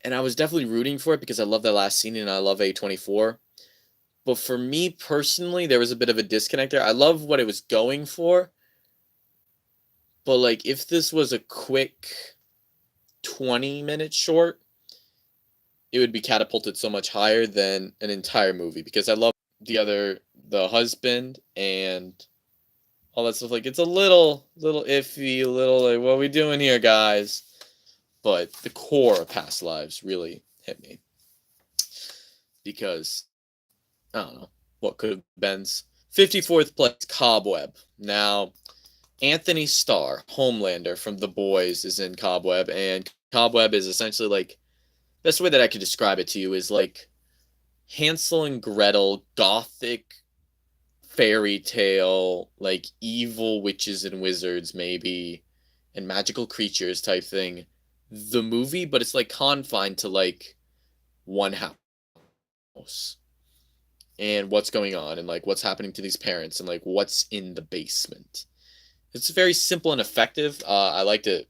And I was definitely rooting for it because I love that last scene and I love A24. But for me personally, there was a bit of a disconnect there. I love what it was going for, but like if this was a quick 20-minute short, it would be catapulted so much higher than an entire movie because I love the husband and all that stuff. Like it's a little iffy, a little like what are we doing here, guys? But the core of Past Lives really hit me because I don't know what could have been's 54th place, Cobweb. Now Anthony Starr, Homelander from The Boys, is in Cobweb, and Cobweb is essentially like, best way that I could describe it to you is like Hansel and Gretel, gothic fairy tale, like evil witches and wizards maybe, and magical creatures type thing. The movie, but it's like confined to like one house. And what's going on, and like what's happening to these parents, and like what's in the basement. It's very simple and effective. I liked it.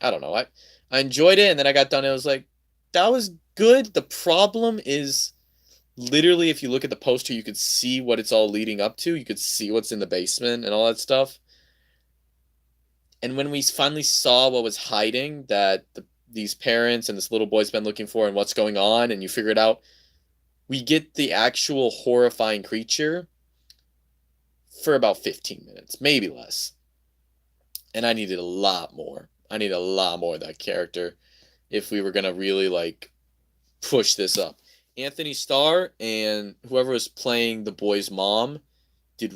I don't know. I enjoyed it, and then I got done. And I was like, that was good. The problem is, literally, if you look at the poster, you could see what it's all leading up to. You could see what's in the basement and all that stuff. And when we finally saw what was hiding, that these parents and this little boy's been looking for, and what's going on, and you figure it out, we get the actual horrifying creature for about 15 minutes, maybe less. And I needed a lot more. I need a lot more of that character if we were going to really like push this up. Anthony Starr and whoever was playing the boy's mom did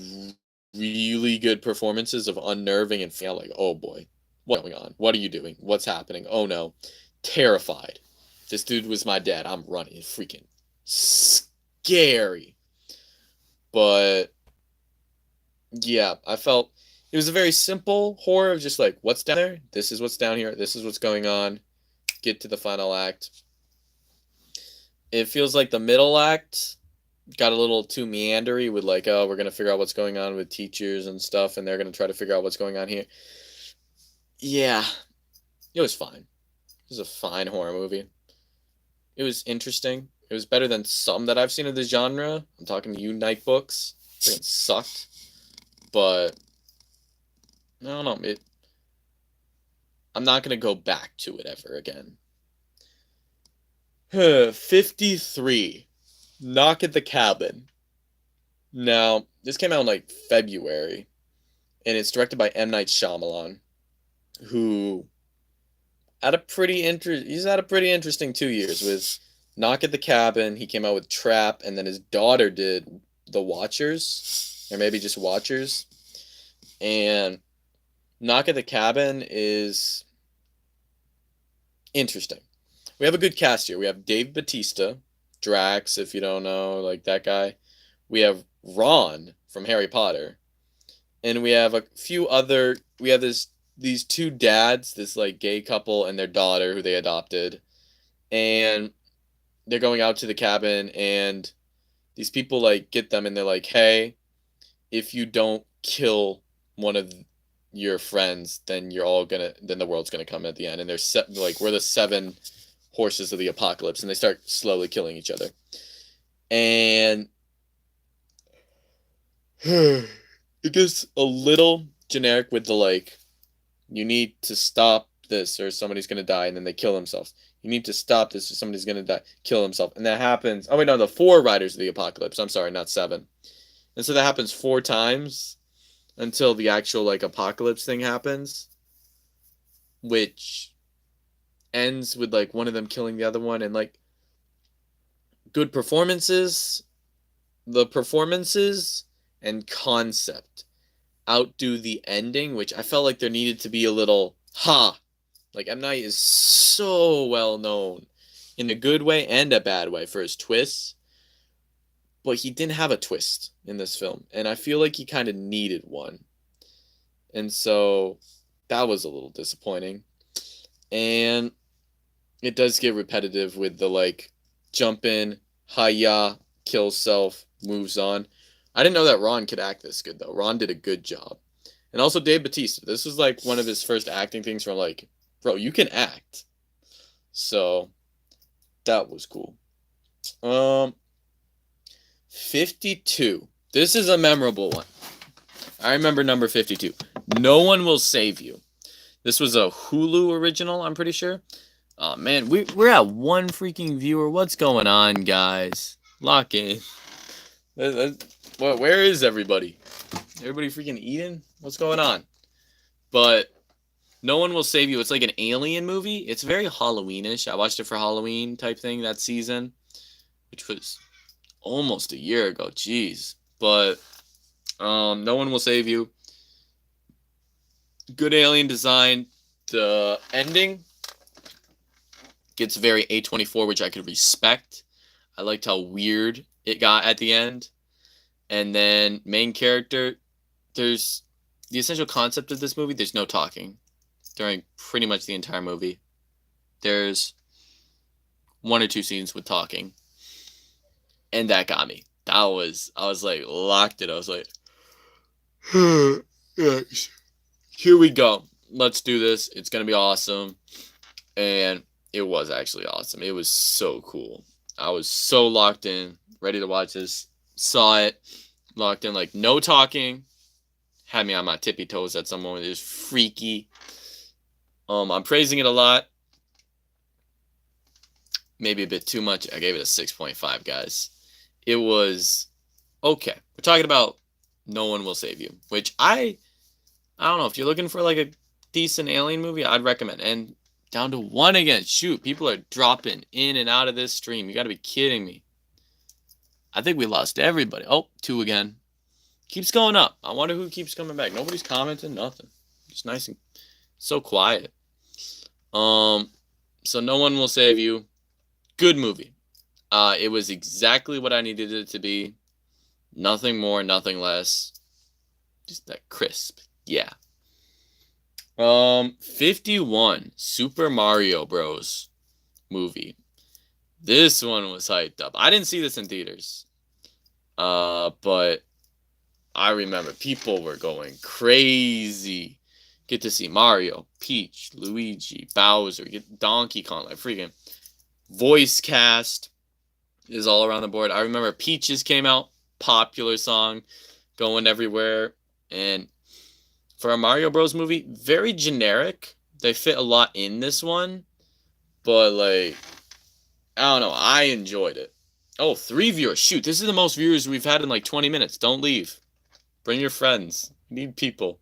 really good performances of unnerving and feel like, oh boy, what's going on? What are you doing? What's happening? Oh no. Terrified. This dude was my dad. I'm running. It's freaking scary. But yeah, I felt it was a very simple horror of just like, what's down there? This is what's down here. This is what's going on. Get to the final act. It feels like the middle act got a little too meandery with like, oh, we're going to figure out what's going on with teachers and stuff, and they're going to try to figure out what's going on here. Yeah, it was fine. It was a fine horror movie. It was interesting. It was better than some that I've seen of the genre. I'm talking to you, Night Books. It sucked. But I don't know. I'm not going to go back to it ever again. 53. Knock at the Cabin. Now, this came out in like February, and it's directed by M. Night Shyamalan, who he's had a pretty interesting 2 years with Knock at the Cabin. He came out with Trap, and then his daughter did The Watchers, or maybe just Watchers. And Knock at the Cabin is interesting. We have a good cast here. We have Dave Bautista, Drax, if you don't know, like that guy. We have Ron from Harry Potter. And we have a few other, we have these two dads, this like gay couple and their daughter who they adopted. And they're going out to the cabin, and these people like get them, and they're like, hey, if you don't kill one of your friends, then then the world's gonna come at the end. And they're like, we're the 7 horses of the apocalypse, and they start slowly killing each other. And it gets a little generic with the like, you need to stop this or somebody's gonna die, and then they kill themselves. You need to stop this or somebody's gonna die, kill himself. And that happens. Oh wait, no, the 4 riders of the apocalypse. I'm sorry, not 7. And so that happens 4 times until the actual like apocalypse thing happens, which ends with like one of them killing the other one. And like, good performances, the performances and concept outdo the ending, which I felt like there needed to be a little like M. Night is so well known in a good way and a bad way for his twists, but he didn't have a twist in this film, and I feel like he kind of needed one. And so that was a little disappointing. And it does get repetitive with the like jump in, hiya, kill self, moves on. I didn't know that Ron could act this good though. Ron did a good job. And also Dave Bautista. This was like one of his first acting things where like, bro, you can act. So that was cool. 52. This is a memorable one. I remember number 52. No One Will Save You. This was a Hulu original, I'm pretty sure. Oh, man, we're at one freaking viewer. What's going on, guys? Lock in. Where is everybody? Everybody freaking eating? What's going on? But No One Will Save You. It's like an alien movie. It's very Halloweenish. I watched it for Halloween type thing that season, which was almost a year ago. Jeez. But No One Will Save You. Good alien design. The ending gets very A24, which I could respect. I liked how weird it got at the end. And then main character, there's the essential concept of this movie. There's no talking during pretty much the entire movie. There's one or two scenes with talking. And that got me. I was like, locked it. I was like, here we go. Let's do this. It's going to be awesome. And it was actually awesome. It was so cool. I was so locked in, ready to watch this. Saw it, locked in, like no talking. Had me on my tippy toes at some moment. It was freaky. I'm praising it a lot. Maybe a bit too much. I gave it a 6.5, guys. It was okay. We're talking about No One Will Save You, which I don't know. If you're looking for like a decent alien movie, I'd recommend. And down to one again. Shoot, people are dropping in and out of this stream. You got to be kidding me. I think we lost everybody. Oh, 2 again. Keeps going up. I wonder who keeps coming back. Nobody's commenting, nothing. Just nice and so quiet. So No One Will Save You. Good movie. It was exactly what I needed it to be. Nothing more, nothing less. Just that crisp. Yeah. 51. Super Mario Bros. Movie. This one was hyped up. I didn't see this in theaters. But I remember people were going crazy. Get to see Mario, Peach, Luigi, Bowser, get Donkey Kong, like freaking voice cast is all around the board. I remember Peaches came out, popular song, going everywhere. And for a Mario Bros. Movie, very generic. They fit a lot in this one. But like, I don't know. I enjoyed it. Oh, 3 viewers. Shoot, this is the most viewers we've had in like 20 minutes. Don't leave. Bring your friends. Need people.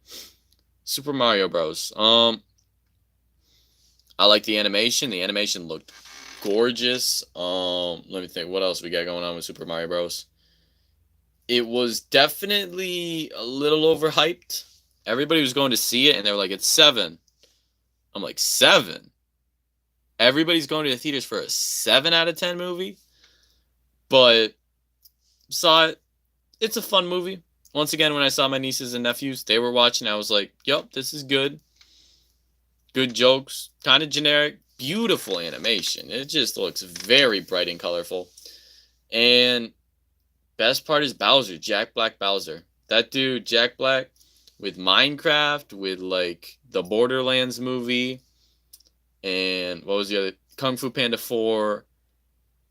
Super Mario Bros. I like the animation. The animation looked gorgeous. Let me think. What else we got going on with Super Mario Bros? It was definitely a little overhyped. Everybody was going to see it, and they were like, it's 7. I'm like, 7? Everybody's going to the theaters for a 7 out of 10 movie? But saw it. It's a fun movie. Once again, when I saw my nieces and nephews, they were watching. I was like, yep, this is good. Good jokes. Kind of generic. Beautiful animation. It just looks very bright and colorful. And best part is Bowser. Jack Black Bowser. That dude, Jack Black, with Minecraft, with like the Borderlands movie, and what was the other? Kung Fu Panda 4,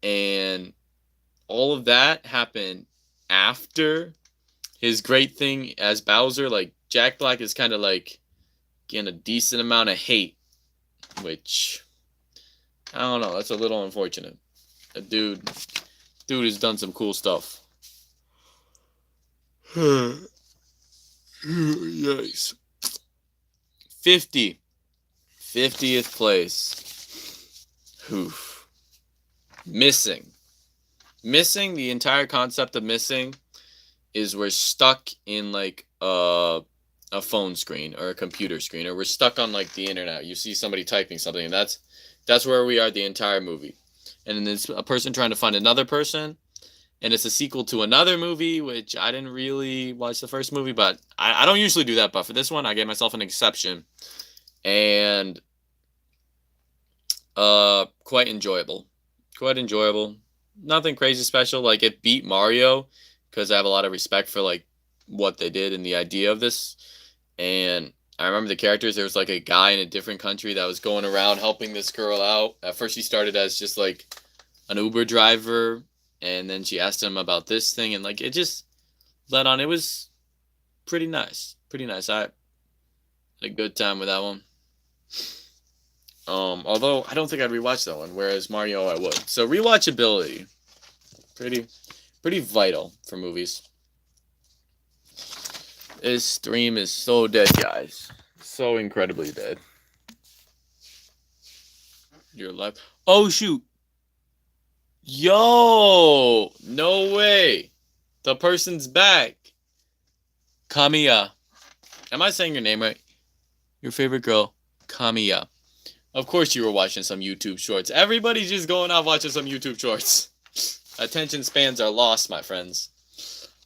and all of that happened after his great thing as Bowser. Like, Jack Black is kind of like getting a decent amount of hate, which, I don't know, that's a little unfortunate. A dude has done some cool stuff. Yikes. 50th place. Oof. Missing. The entire concept of Missing is we're stuck in like a phone screen or a computer screen, or we're stuck on like the internet. You see somebody typing something, and that's where we are the entire movie. And then it's a person trying to find another person, and it's a sequel to another movie, which I didn't really watch the first movie, but I don't usually do that. But for this one, I gave myself an exception, and quite enjoyable. Nothing crazy special. Like, it beat Mario because I have a lot of respect for like what they did and the idea of this. And I remember the characters. There was like a guy in a different country that was going around helping this girl out. At first, she started as just like an Uber driver, and then she asked him about this thing, and like it just led on. It was pretty nice, pretty nice. I had a good time with that one. Although I don't think I'd rewatch that one, whereas Mario I would. So rewatchability, pretty vital for movies. This stream is so dead, guys. So incredibly dead. Your life. Oh shoot. Yo, no way. The person's back. Kamiya. Am I saying your name right? Your favorite girl, Kamiya. Of course you were watching some YouTube shorts. Everybody's just going off watching some YouTube shorts. Attention spans are lost, my friends.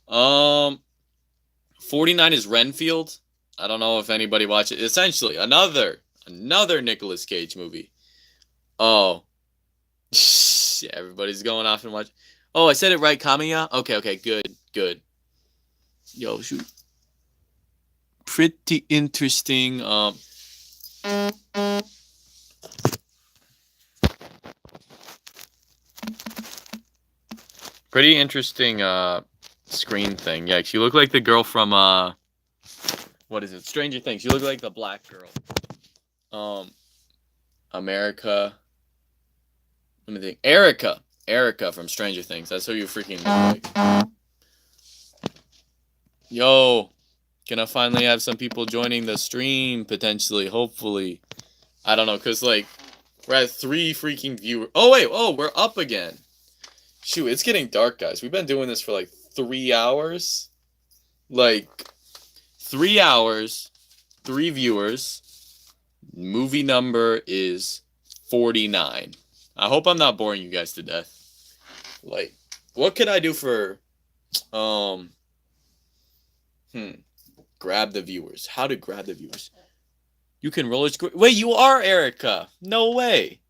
49 is Renfield. I don't know if anybody watched it. Essentially, another Nicolas Cage movie. Oh. Yeah, everybody's going off and watch. Oh, I said it right, Kamiya? Okay, good. Yo, shoot. Pretty interesting, pretty interesting, screen thing. Yeah, you look like the girl from, what is it? Stranger Things. You look like the black girl. America. Let me think. Erica from Stranger Things. That's who you freaking look like. Yo, can I finally have some people joining the stream, potentially, hopefully? I don't know, because, like, we're at 3 freaking viewers. Oh, wait, we're up again. Shoot, it's getting dark, guys. We've been doing this for, like, 3 hours. Like, 3 hours, 3 viewers. Movie number is 49. I hope I'm not boring you guys to death. Like, what could I do for, grab the viewers? How to grab the viewers? You can roller square. Wait, you are Erica. No way.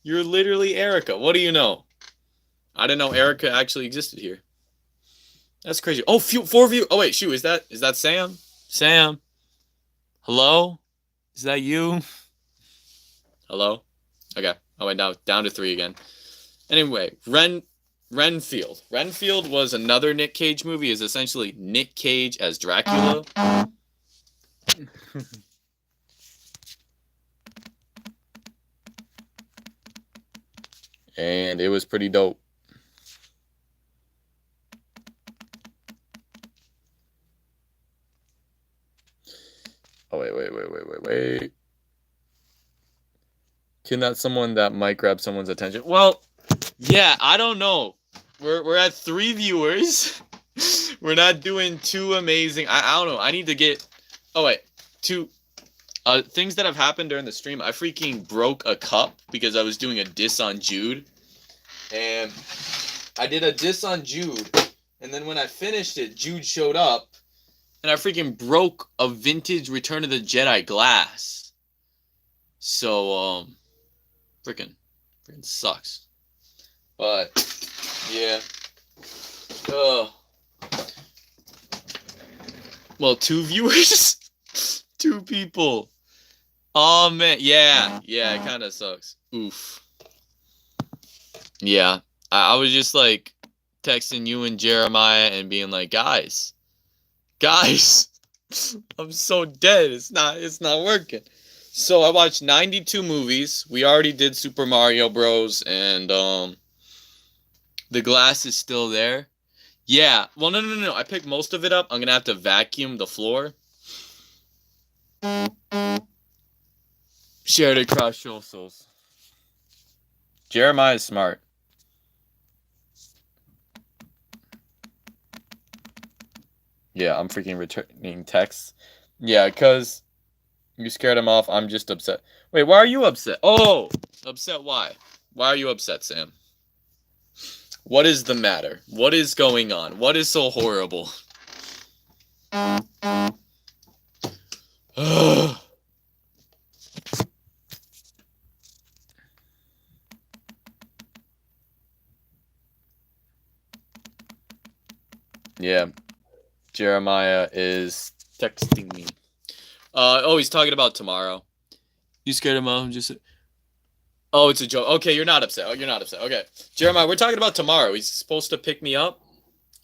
You're literally Erica. What do you know? I didn't know Erica actually existed here. That's crazy. Oh, 4 view. Oh, wait, shoot. Is that Sam? Sam? Hello? Is that you? Hello? Okay. Oh, wait, now down to 3 again. Anyway, Renfield. Renfield was another Nick Cage movie. Is essentially Nick Cage as Dracula. And it was pretty dope. Oh, wait. Can that someone that might grab someone's attention? Well, yeah, I don't know. We're at 3 viewers. We're not doing too amazing. I don't know. I need to get... Oh, wait. 2... things that have happened during the stream. I freaking broke a cup because I was doing a diss on Jude. And I did a diss on Jude. And then when I finished it, Jude showed up. And I freaking broke a vintage Return of the Jedi glass. So, freaking sucks. But, yeah. Well, 2 viewers? 2 people. Oh, man. Yeah, it kind of sucks. Oof. Yeah. I was just, like, texting you and Jeremiah and being like, guys, I'm so dead. It's not working. So I watched 92 movies. We already did Super Mario Bros. And, the glass is still there. Yeah. Well, no. I picked most of it up. I'm going to have to vacuum the floor. Shared across socials. Jeremiah is smart. Yeah, I'm freaking returning texts. Yeah, because you scared him off. I'm just upset. Wait, why are you upset? Oh, upset why? Why are you upset, Sam? What is the matter? What is going on? What is so horrible? Yeah. Jeremiah is texting me. Oh, he's talking about tomorrow. You scared of mom? Just. Oh, it's a joke. Okay, you're not upset. Oh, you're not upset. Okay, Jeremiah, we're talking about tomorrow. He's supposed to pick me up.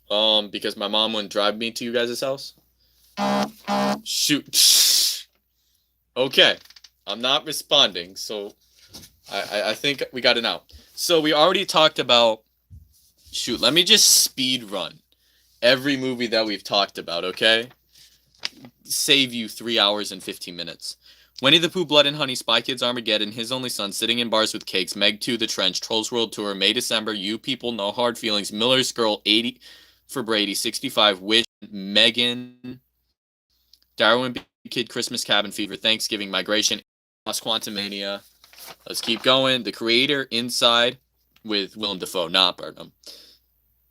Because my mom wouldn't drive me to you guys' house. Shoot. Okay, I'm not responding, so I think we got it now. So we already talked about. Shoot, let me just speed run every movie that we've talked about. Okay, save you 3 hours and 15 minutes. Winnie the Pooh, Blood and Honey, Spy Kids, Armageddon, His Only Son, Sitting in Bars with Cakes, Meg 2, The Trench, Trolls World Tour, May December, You People, No Hard Feelings, Miller's Girl, 80 for Brady, 65, Wish, Megan, Darwin B. Kid, Christmas Cabin Fever, Thanksgiving, Migration, Lost Quantumania. Let's keep going. The Creator, Inside, with Willem Dafoe, not Burnham.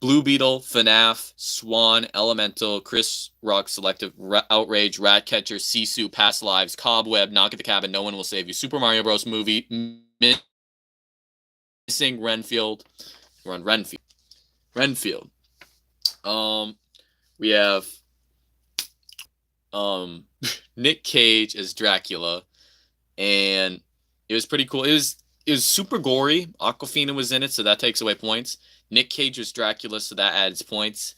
Blue Beetle, FNAF, Swan, Elemental, Chris Rock, Selective, Outrage, Ratcatcher, Sisu, Past Lives, Cobweb, Knock at the Cabin, No One Will Save You, Super Mario Bros. Movie, Missing Renfield. We're on Renfield. We have Nick Cage as Dracula, and it was pretty cool. It was super gory. Awkwafina was in it, so that takes away points. Nick Cage was Dracula, so that adds points.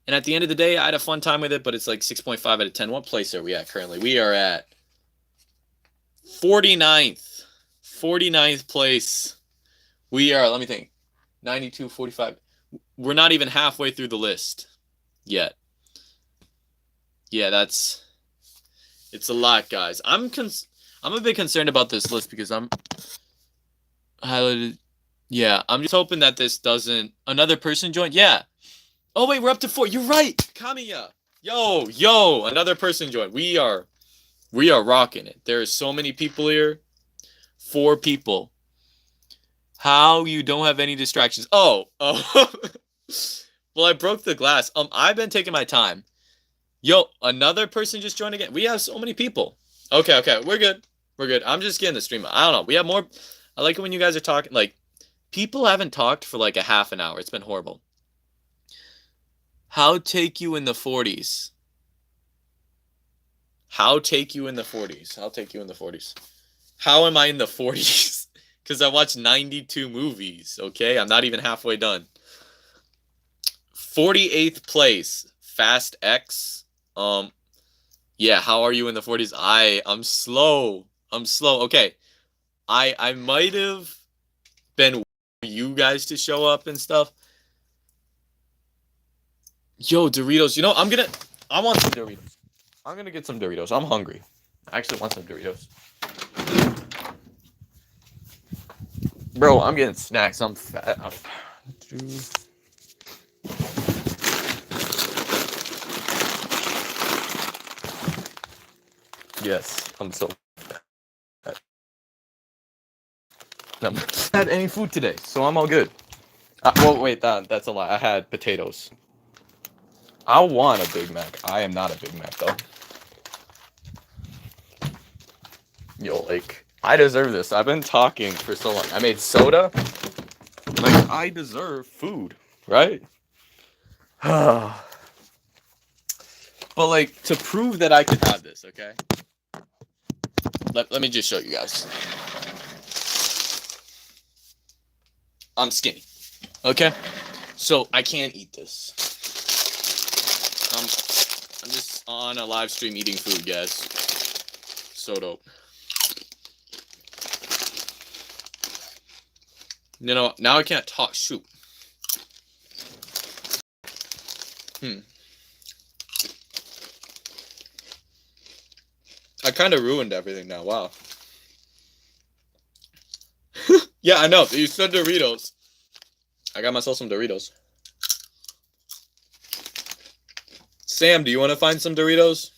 And at the end of the day, I had a fun time with it, but it's like 6.5 out of 10. What place are we at currently? We are at 49th. 49th place. We are, let me think, 92, 45. We're not even halfway through the list yet. Yeah, it's a lot, guys. I'm a bit concerned about this list because I'm highlighted. Yeah, I'm just hoping that this doesn't another person join. Yeah. Oh wait, we're up to 4. You're right, Kamiya. Yo, another person joined. We are rocking it. There are so many people here. 4 people. How you don't have any distractions? Oh. Well, I broke the glass. I've been taking my time. Yo, another person just joined again. We have so many people. Okay, we're good. I'm just getting the stream. I don't know. We have more. I like it when you guys are talking. Like, people haven't talked for like a half an hour. It's been horrible. How take you in the 40s? How take you in the 40s? How am I in the 40s? Because I watched 92 movies, okay? I'm not even halfway done. 48th place, Fast X. Yeah, how are you in the 40s? I'm slow. Okay. I might have been you guys to show up and stuff. Yo, Doritos. You know, I want some Doritos. I'm gonna get some Doritos. I'm hungry. I actually want some Doritos. Bro, I'm getting snacks. I'm fat. Yes, I'm so fat. I haven't had any food today, so I'm all good. Well, wait, that's a lie. I had potatoes. I want a Big Mac. I am not a Big Mac, though. Yo, like, I deserve this. I've been talking for so long. I made soda. Like, I deserve food, right? But, like, to prove that I could have this, okay? Let me just show you guys. I'm skinny, okay? So, I can't eat this. I'm just on a live stream eating food, guys. So dope. You know, now I can't talk. Shoot. I kind of ruined everything now. Wow. Yeah, I know. You said Doritos. I got myself some Doritos. Sam, do you want to find some Doritos?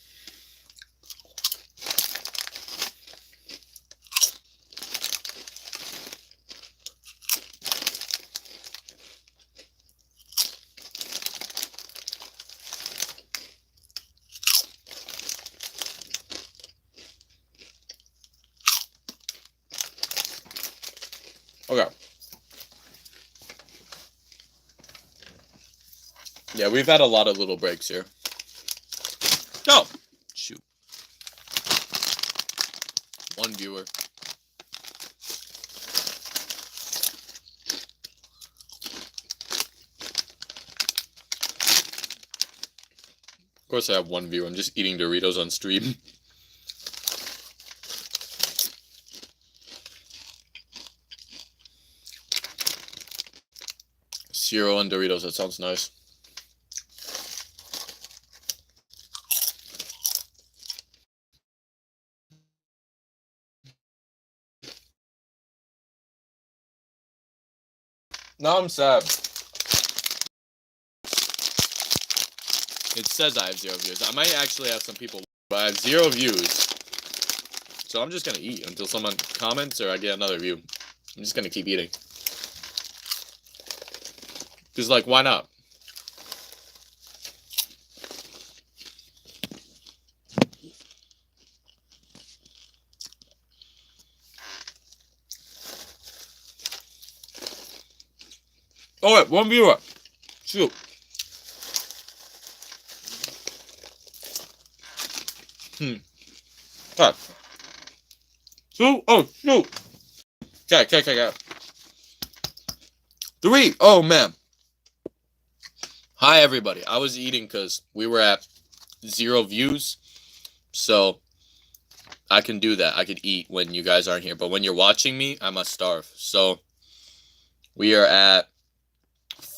Okay. Yeah, we've had a lot of little breaks here. Oh, shoot. 1 viewer. Of course I have 1 viewer. I'm just eating Doritos on stream. Cereal and Doritos, that sounds nice. Now I'm sad. It says I have 0 views. I might actually have some people, but I have 0 views. So I'm just gonna eat until someone comments or I get another view. I'm just gonna keep eating. Cause like, why not? Oh wait, 1 viewer. Shoot. Okay. Two. Oh shoot. Okay. 3. Oh man. Hi everybody. I was eating because we were at 0 views, so I can do that. I could eat when you guys aren't here, but when you're watching me, I must starve. So we are at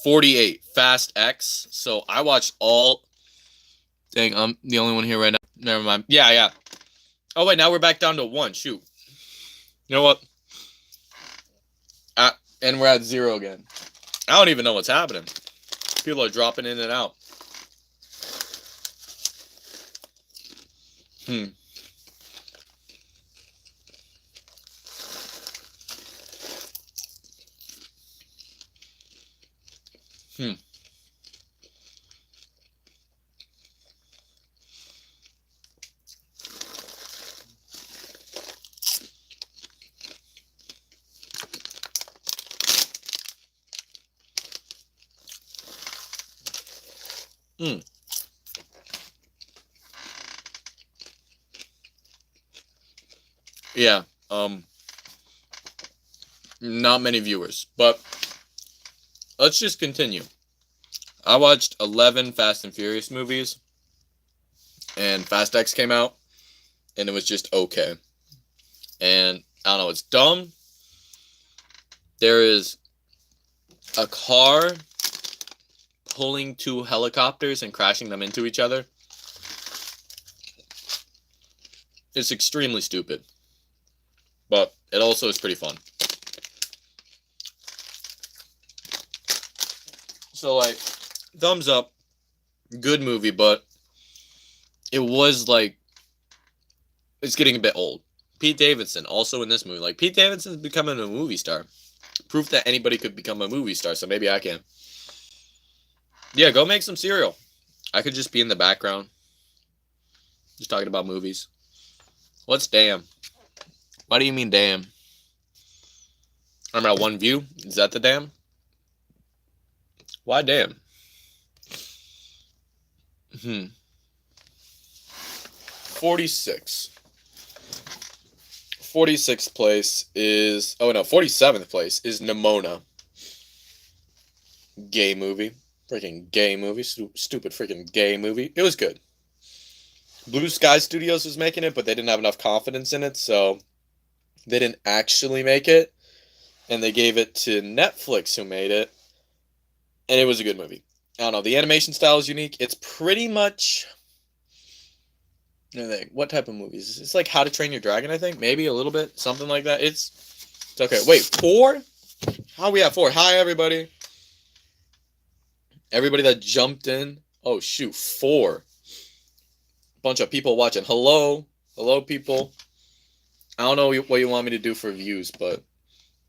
48 Fast X. So I watched all. Dang, I'm the only one here right now. Never mind. Yeah. Oh wait, now we're back down to 1. Shoot. You know what? And we're at 0 again. I don't even know what's happening. People are dropping in and out. Yeah, not many viewers, but let's just continue. I watched 11 Fast and Furious movies, and Fast X came out, and it was just okay. And I don't know, it's dumb. There is a car pulling 2 helicopters and crashing them into each other. It's extremely stupid, but it also is pretty fun. So, like, thumbs up, good movie, but it was, like, it's getting a bit old. Pete Davidson, also in this movie. Like, Pete Davidson's becoming a movie star. Proof that anybody could become a movie star, so maybe I can. Yeah, go make some cereal. I could just be in the background. Just talking about movies. What's damn? Why do you mean damn? I'm at 1 view. Is that the damn? Why damn? 46. 46th place is... Oh, no. 47th place is Nimona. Gay movie. Freaking gay movie. Stupid freaking gay movie. It was good. Blue Sky Studios was making it, but they didn't have enough confidence in it, so they didn't actually make it. And they gave it to Netflix, who made it. And it was a good movie. I don't know. The animation style is unique. It's pretty much... What type of movies? It's like How to Train Your Dragon, I think. Maybe a little bit. Something like that. It's okay. Wait, 4? How are we at 4? Hi, everybody. Everybody that jumped in. Oh, shoot. 4. Bunch of people watching. Hello. Hello, people. I don't know what you want me to do for views, but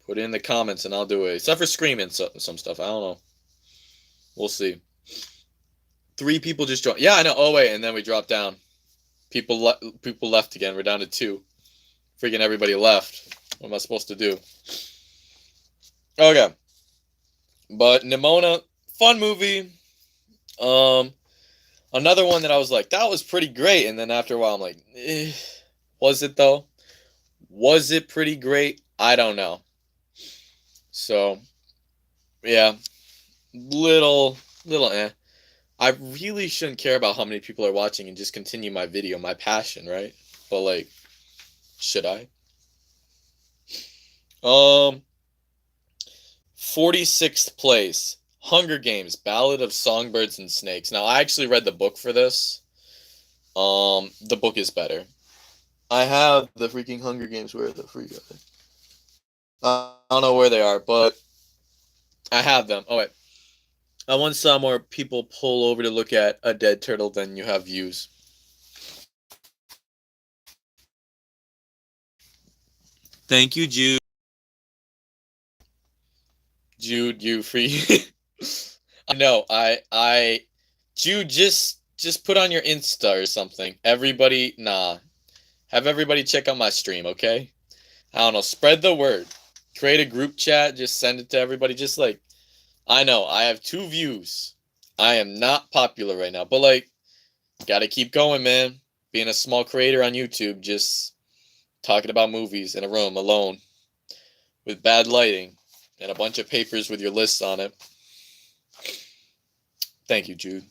put it in the comments and I'll do it. Except for screaming some stuff. I don't know. We'll see. 3 people just joined. Yeah, I know. Oh, wait. And then we dropped down. People left again. We're down to 2. Freaking everybody left. What am I supposed to do? Okay. But Nimona, fun movie. Another one that I was like, that was pretty great. And then after a while, I'm like, was it though? Was it pretty great? I don't know. So, yeah, little eh. I really shouldn't care about how many people are watching and just continue my video, my passion, right? But like, should I? Um, 46th place, Hunger Games: Ballad of Songbirds and Snakes. Now, I actually read the book for this. The book is better. I have the freaking Hunger Games. Where the freak are they? I don't know where they are, but I have them. Oh wait, I once saw more people pull over to look at a dead turtle than you have views. Thank you, Jude. Jude, you free. I know. Jude, just put on your Insta or something. Everybody, nah. Have everybody check out my stream, okay? I don't know. Spread the word. Create a group chat. Just send it to everybody. Just like, I know I have 2 views. I am not popular right now, but like, gotta keep going, man. Being a small creator on YouTube, just talking about movies in a room alone with bad lighting and a bunch of papers with your lists on it. Thank you, Jude.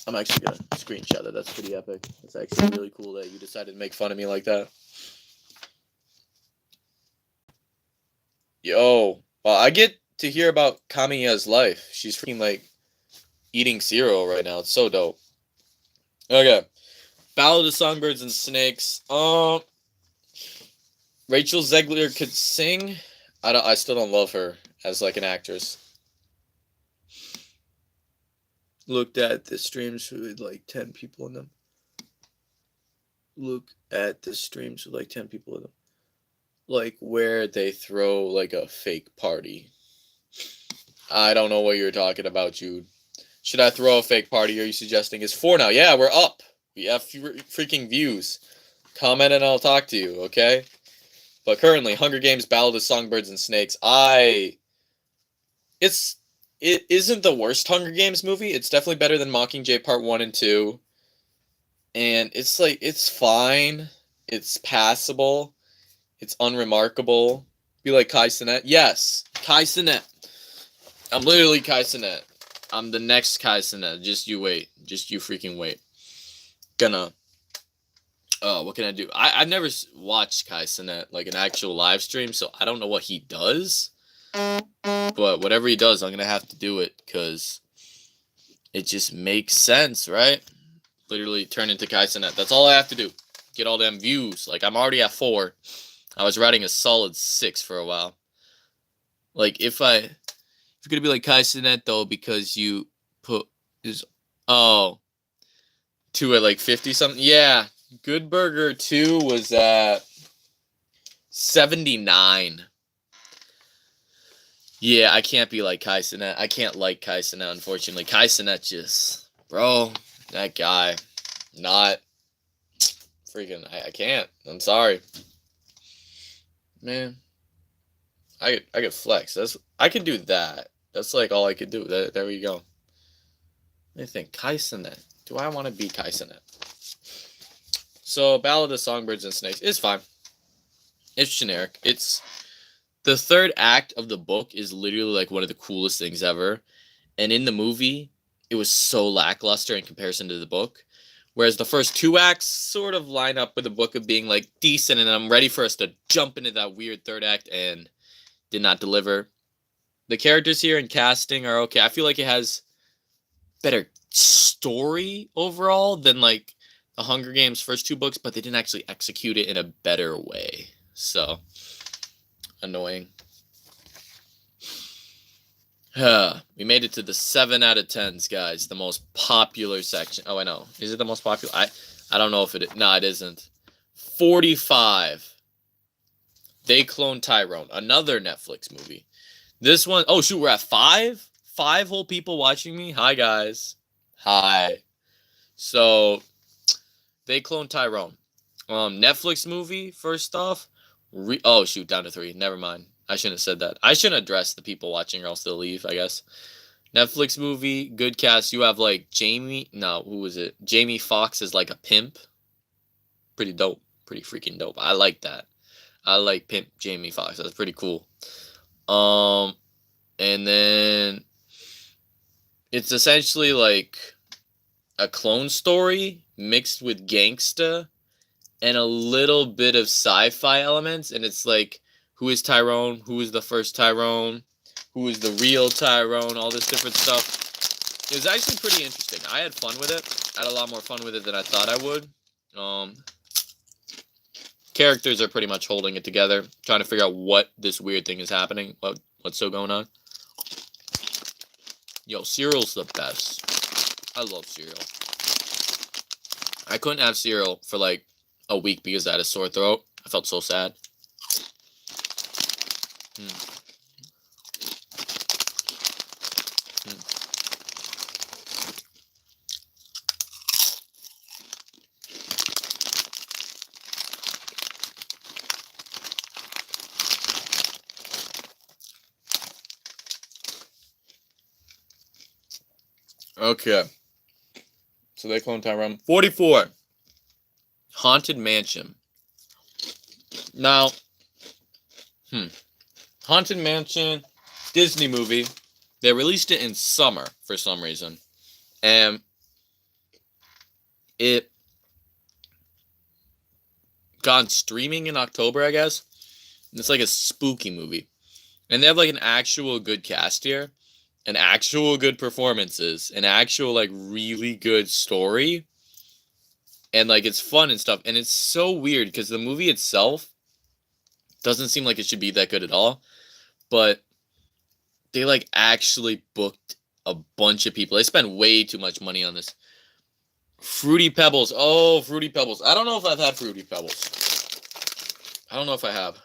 I'm actually gonna screenshot it. That's pretty epic. It's actually really cool that you decided to make fun of me like that. Yo, well, I get to hear about Kamiya's life. She's freaking like eating cereal right now. It's so dope. Okay, Ballad of Songbirds and Snakes. Rachel Zegler could sing. I still don't love her as like an actress. Looked at the streams with like 10 people in them. Look at the streams with like 10 people in them. Like where they throw like a fake party. I don't know what you're talking about, Jude. Should I throw a fake party? Are you suggesting it's 4 now? Yeah, we're up. We have freaking views. Comment and I'll talk to you, okay? But currently, Hunger Games: Ballad of Songbirds and Snakes. It isn't the worst Hunger Games movie. It's definitely better than Mockingjay Part 1 and 2. And it's like, it's fine. It's passable. It's unremarkable. Be like Kai Cenat. Yes, Kai Cenat. I'm literally Kai Cenat. I'm the next Kai Cenat. Just you wait. Just you freaking wait. Gonna. Oh, what can I do? I've never watched Kai Cenat, like an actual live stream, so I don't know what he does. But whatever he does, I'm gonna have to do it, because it just makes sense, right? Literally turn into Kai Cenat. That's all I have to do. Get all them views. Like, I'm already at 4. I was riding a solid 6 for a while. Like, if you're gonna be like Kai Cenat, though, because you put is 2 at like 50 something. Yeah, Good Burger 2 was at 79. Yeah, I can't be like Kai Cenat. I can't like Kai Cenat, unfortunately. Kai Cenat just, bro, that guy, not freaking. I can't. I'm sorry, man. I could flex. I can do that. That's like all I could do. There we go. Let me think. Kai Cenat. Do I want to be Kai Cenat? So, Ballad of Songbirds and Snakes is fine. It's generic. It's the third act of the book is literally like one of the coolest things ever. And in the movie, it was so lackluster in comparison to the book. Whereas the first 2 acts sort of line up with the book of being like decent, and I'm ready for us to jump into that weird third act, and did not deliver. The characters here and casting are okay. I feel like it has better story overall than like the Hunger Games first 2 books, but they didn't actually execute it in a better way. So annoying. We made it to the 7 out of 10s, guys. The most popular section. Oh, I know. Is it the most popular? I don't know if it is. No, it isn't. 45. They Clone Tyrone. Another Netflix movie. This one. Oh, shoot. We're at 5? 5 whole people watching me? Hi, guys. Hi. So, They Clone Tyrone. Netflix movie, first off. Oh, shoot. Down to 3. Never mind. I shouldn't have said that. I shouldn't address the people watching or else they'll leave, I guess. Netflix movie, good cast. You have like who was it? Jamie Foxx is like a pimp. Pretty dope. Pretty freaking dope. I like that. I like Pimp Jamie Foxx. That's pretty cool. And then it's essentially like a clone story mixed with gangsta and a little bit of sci-fi elements. And it's like, who is Tyrone? Who is the first Tyrone? Who is the real Tyrone? All this different stuff. It was actually pretty interesting. I had fun with it. I had a lot more fun with it than I thought I would. Characters are pretty much holding it together, trying to figure out what this weird thing is happening, what's so going on. Yo, cereal's the best. I love cereal. I couldn't have cereal for like a week because I had a sore throat. I felt so sad. Okay. So they clone Tyrone. 44. Haunted Mansion. Now, Haunted Mansion, Disney movie. They released it in summer for some reason. And it got streaming in October, I guess. It's like a spooky movie. And they have like an actual good cast here. An actual good performances, an actual like really good story, and like it's fun and stuff. And it's so weird because the movie itself doesn't seem like it should be that good at all, but they like actually booked a bunch of people. They spent way too much money on this. Fruity Pebbles. Oh, Fruity Pebbles. I don't know if I've had Fruity Pebbles. I don't know if I have.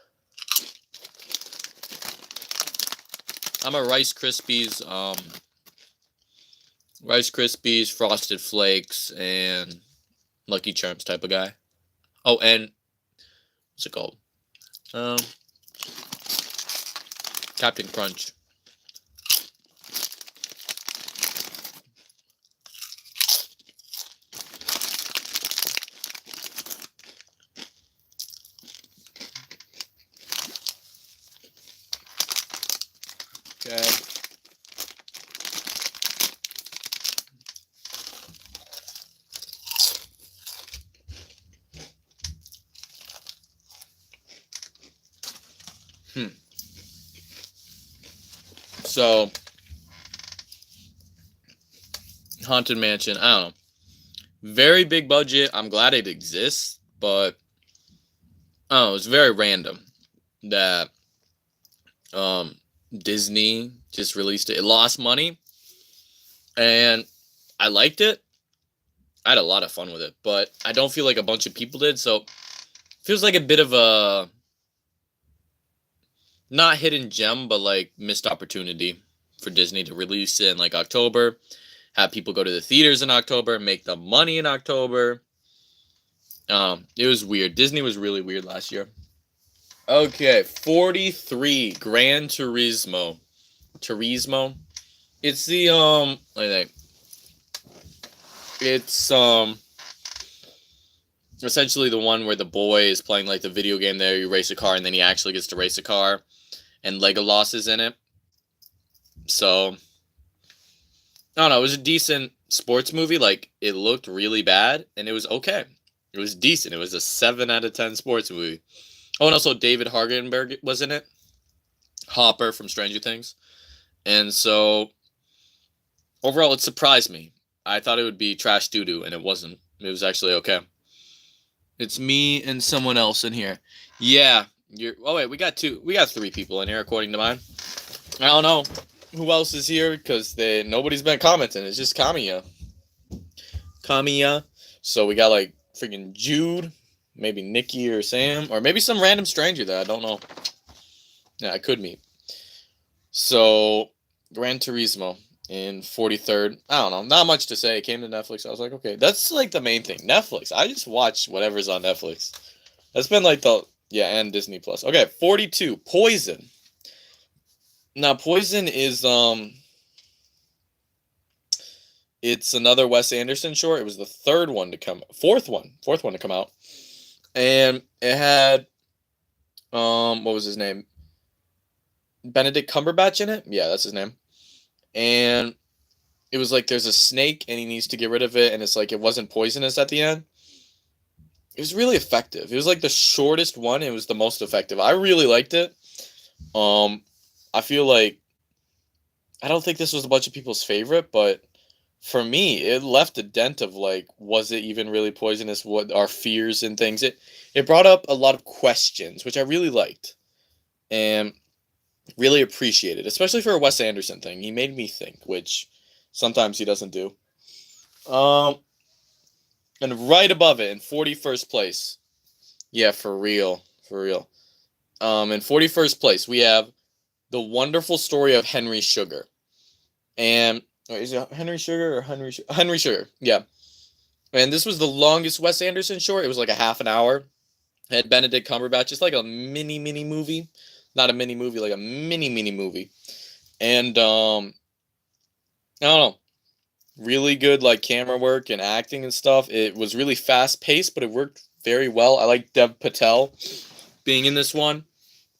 I'm a Rice Krispies, Frosted Flakes, and Lucky Charms type of guy. Oh, and what's it called? Captain Crunch. Okay. So, Haunted Mansion, I don't know. Very big budget. I'm glad it exists, but I don't know, it's very random that Disney just released it. It lost money, and I liked it. I had a lot of fun with it, but I don't feel like a bunch of people did, so it feels like a bit of a not hidden gem, but like missed opportunity for Disney to release it in like October, have people go to the theaters in October, make the money in October. It was weird. Disney was really weird last year. Okay, 43, Gran Turismo. It's the I think it's essentially the one where the boy is playing like the video game there, you race a car and then he actually gets to race a car, and Legolas is in it. So I don't know, it was a decent sports movie. Like, it looked really bad and it was okay. It was decent. It was a 7 out of 10 sports movie. Oh, and also David Hargenberg was in it. Hopper from Stranger Things. And so, overall, it surprised me. I thought it would be trash doo-doo, and it wasn't. It was actually okay. It's me and someone else in here. Yeah. Oh, wait, we got 3 people in here, according to mine. I don't know who else is here, because nobody's been commenting. It's just Kamiya. So, we got, like, freaking Jude. Maybe Nikki or Sam, or maybe some random stranger that I don't know. Yeah, I could meet. So, Gran Turismo in 43rd. I don't know. Not much to say. It came to Netflix. I was like, okay, that's like the main thing. Netflix. I just watch whatever's on Netflix. That's been like and Disney Plus. Okay, 42. Poison. Now, Poison is it's another Wes Anderson short. It was the fourth one to come out. And it had What was his name? Benedict Cumberbatch in it? Yeah, that's his name. And it was like there's a snake and he needs to get rid of it, and it's like it wasn't poisonous at the end. It was really effective. It was like the shortest one. It was the most effective. I really liked it. I feel like I don't think this was a bunch of people's favorite, but for me, it left a dent of like, was it even really poisonous? What our fears and things. It brought up a lot of questions, which I really liked and really appreciated, especially for a Wes Anderson thing. He made me think, which sometimes he doesn't do. Um, and right above it in 41st place. Yeah, for real, for real. In 41st place, we have The Wonderful Story of Henry Sugar. And is it Henry Sugar or Henry Sugar? Yeah. And this was the longest Wes Anderson short. It was like a half an hour. It had Benedict Cumberbatch. It's like a mini movie. Not a mini movie, like a mini movie. And I don't know. Really good like camera work and acting and stuff. It was really fast paced, but it worked very well. I like Dev Patel being in this one.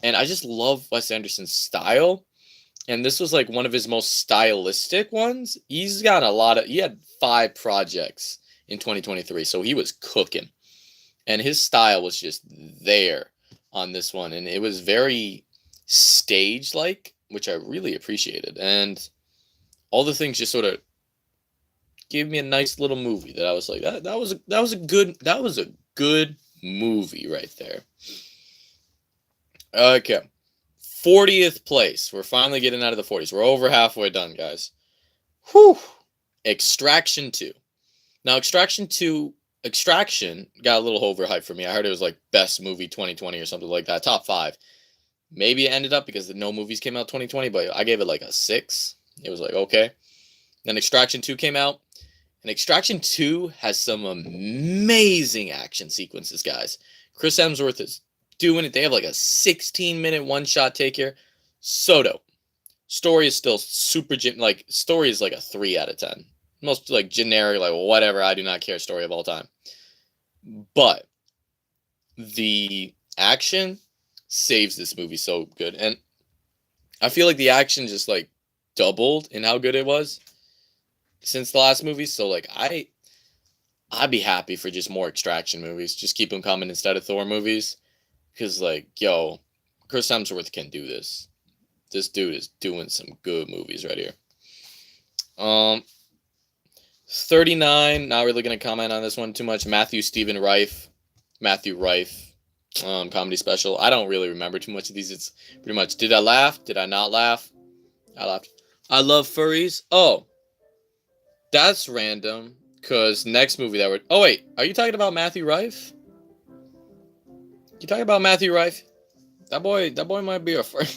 And I just love Wes Anderson's style. And this was like one of his most stylistic ones. He had 5 projects in 2023, so he was cooking. And his style was just there on this one. And it was very stage-like, which I really appreciated. And all the things just sort of gave me a nice little movie that I was like, that was a good movie right there. Okay. 40th place. We're finally getting out of the 40s. We're over halfway done, guys. Whew. Extraction 2. Now, Extraction got a little overhyped for me. I heard it was like best movie 2020 or something like that. Top 5. Maybe it ended up because no movies came out 2020, but I gave it like a 6. It was like, okay. Then Extraction 2 came out. And Extraction 2 has some amazing action sequences, guys. Chris Hemsworth is doing it. They have like a 16-minute one-shot take here. So dope. Story is still super story is like a 3 out of 10. Most like generic, like whatever, I do not care story of all time. But the action saves this movie so good. And I feel like the action just like doubled in how good it was since the last movie. So like I'd be happy for just more Extraction movies. Just keep them coming instead of Thor movies. Because, like, yo, Chris Hemsworth can do this. This dude is doing some good movies right here. 39, not really going to comment on this one too much. Matthew Rife, comedy special. I don't really remember too much of these. It's pretty much, did I laugh? Did I not laugh? I laughed. I love furries. Oh, that's random. Because next movie that oh, wait. Are you talking about Matthew Rife? You talking about Matthew Rife? That boy might be a furry.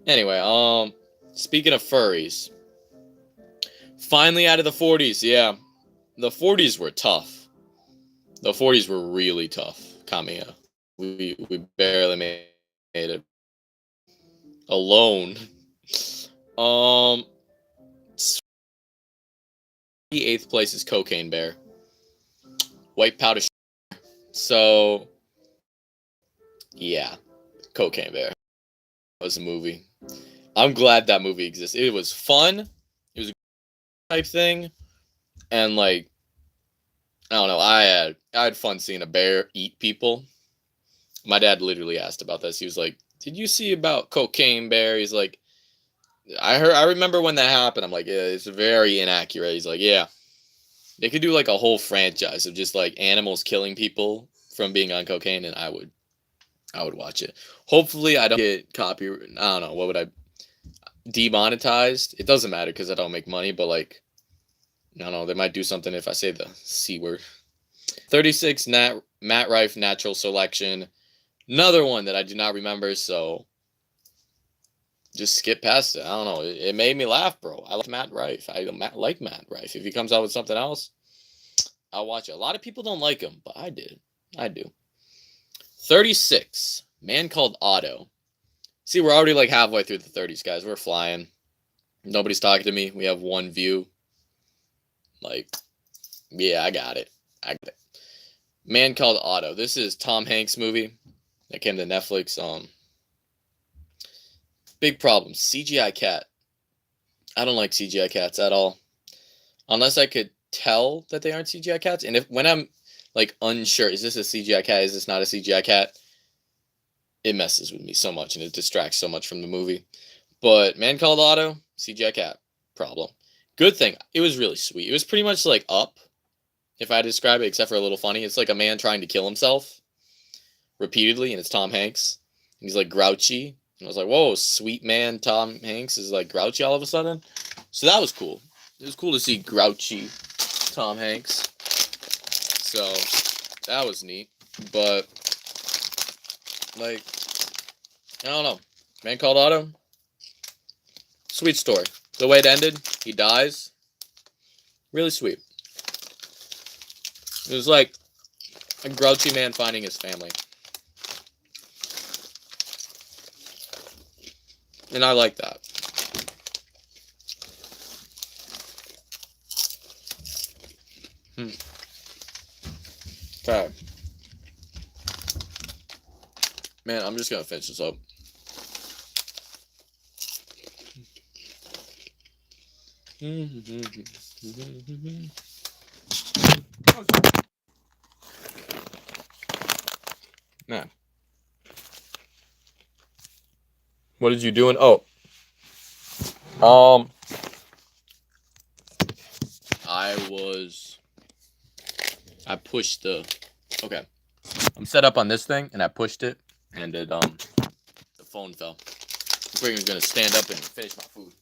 Anyway, speaking of furries, finally out of the 40s. Yeah, the 40s were tough. The 40s were really tough. Kamiya, we barely made it alone. 8th place is Cocaine Bear. White Powder. So. Yeah, Cocaine Bear was a movie. I'm glad that movie exists. It was fun. It was a type thing, and like I don't know. I had fun seeing a bear eat people. My dad literally asked about this. He was like, "Did you see about Cocaine Bear?" He's like, I remember when that happened. I'm like, yeah, it's very inaccurate. He's like, yeah, they could do like a whole franchise of just like animals killing people from being on cocaine, and I would watch it. Hopefully, I don't get copyright. I don't know. What would I demonetized? It doesn't matter because I don't make money. But like, I don't know. They might do something if I say the C word. 36. Matt Rife Natural Selection. Another one that I do not remember. So just skip past it. I don't know. It made me laugh, bro. I like Matt Rife. I like Matt Rife. If he comes out with something else, I'll watch it. A lot of people don't like him, but I did. I do. 36. Man Called Otto. See, we're already like halfway through the 30s, guys. We're flying. Nobody's talking to me. We have one view. Like, yeah, I got it. Man Called Otto. This is Tom Hanks' movie. that came to Netflix. Big problem. CGI cat. I don't like CGI cats at all. Unless I could tell that they aren't CGI cats. And when I'm like unsure, is this a CGI cat? Is this not a CGI cat? It messes with me so much and it distracts so much from the movie. But Man Called Otto, CGI cat, problem. Good thing, it was really sweet. It was pretty much like Up, if I had to describe it, except for a little funny. It's like a man trying to kill himself repeatedly, and it's Tom Hanks. And he's like grouchy. And I was like, whoa, sweet man Tom Hanks is like grouchy all of a sudden. So that was cool. It was cool to see grouchy Tom Hanks. So that was neat. But, like, I don't know. Man Called Otto. Sweet story. The way it ended, he dies. Really sweet. It was like a grouchy man finding his family. And I like that. Okay. Man, I'm just gonna finish this up. Man. What did you do? I pushed okay. I'm set up on this thing and I pushed it and the phone fell. I'm freaking gonna stand up and finish my food.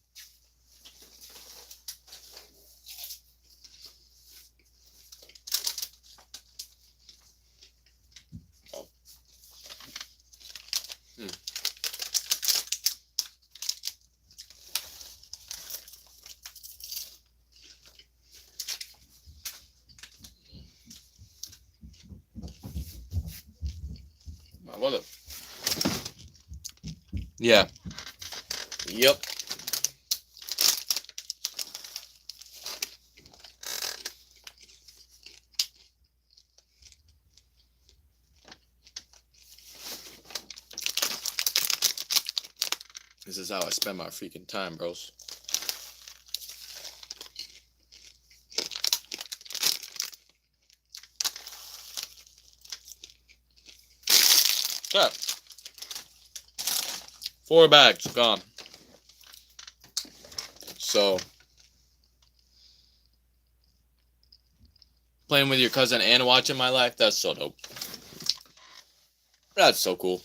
I love it. Yeah. Yep. This is how I spend my freaking time, bros. So, 4 bags gone. So, playing with your cousin and watching my life, that's so dope. That's so cool.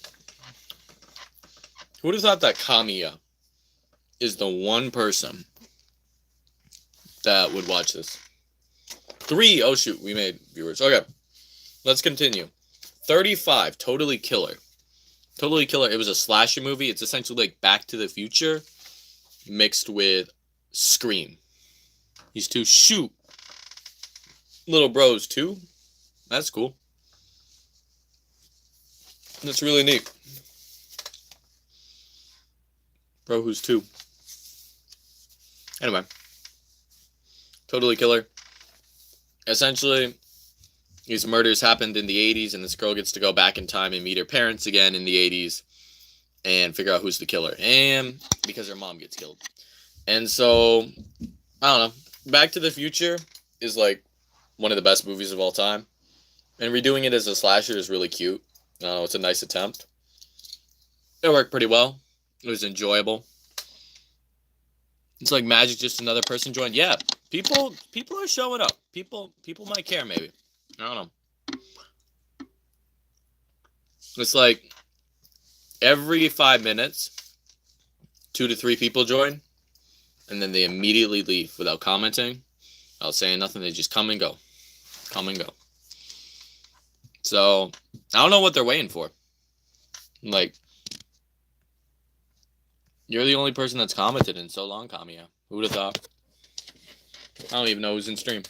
Who would have thought that Kamiya is the one person that would watch this? 3. Oh, shoot. We made viewers. Okay. Let's continue. 35. Totally Killer. Totally Killer. It was a slasher movie. It's essentially like Back to the Future mixed with Scream. These two shoot little bros too. That's cool. That's really neat. Bro, who's 2? Anyway. Totally Killer. Essentially, these murders happened in the 80s, and this girl gets to go back in time and meet her parents again in the 80s and figure out who's the killer. And because her mom gets killed. And so, I don't know. Back to the Future is like one of the best movies of all time. And redoing it as a slasher is really cute. I don't know, it's a nice attempt. It worked pretty well. It was enjoyable. It's like magic, just another person joined. Yeah, people are showing up. People might care, maybe. I don't know. It's like every 5 minutes, 2 to 3 people join, and then they immediately leave without commenting, without saying nothing. They just come and go. Come and go. So, I don't know what they're waiting for. Like, you're the only person that's commented in so long, Kamiya. Who would have thought? I don't even know who's in stream.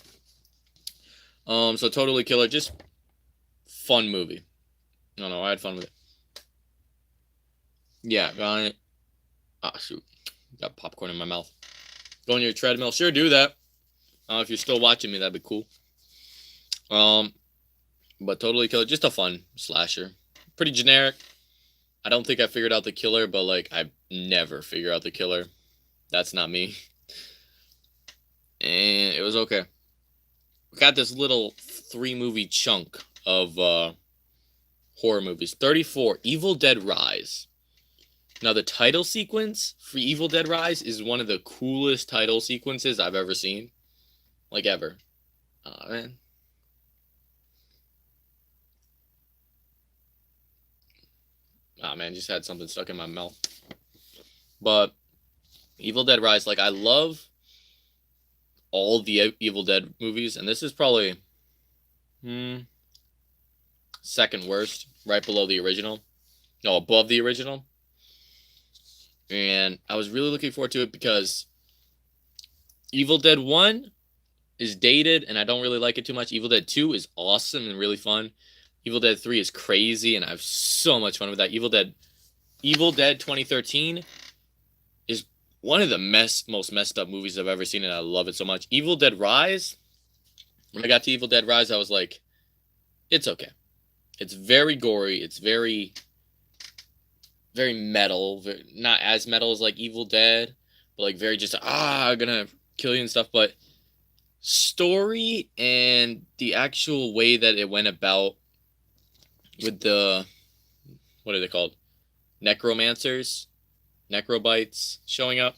So Totally Killer, just fun movie. I don't know, I had fun with it. Yeah, got it. Ah, shoot. Got popcorn in my mouth. Go on your treadmill. Sure, do that. If you're still watching me, that'd be cool. But Totally Killer, just a fun slasher. pretty generic. I don't think I figured out the killer, but like I never figure out the killer. That's not me. And it was okay. We got this little 3-movie chunk of horror movies. 34, Evil Dead Rise. Now the title sequence for Evil Dead Rise is one of the coolest title sequences I've ever seen. Like ever. Aw, man. Ah, man, just had something stuck in my mouth. But Evil Dead Rise, like, I love all the Evil Dead movies, and this is probably second worst, right below the original. No, above the original. And I was really looking forward to it because Evil Dead 1 is dated, and I don't really like it too much. Evil Dead 2 is awesome and really fun. Evil Dead 3 is crazy, and I have so much fun with that. Evil Dead 2013 is one of the most messed up movies I've ever seen, and I love it so much. Evil Dead Rise, when I got to Evil Dead Rise, I was like, it's okay. It's very gory. It's very, very metal. Not as metal as like Evil Dead, but like very just, I'm gonna kill you and stuff. But story and the actual way that it went about with the, what are they called? Necromancers, Necrobites showing up.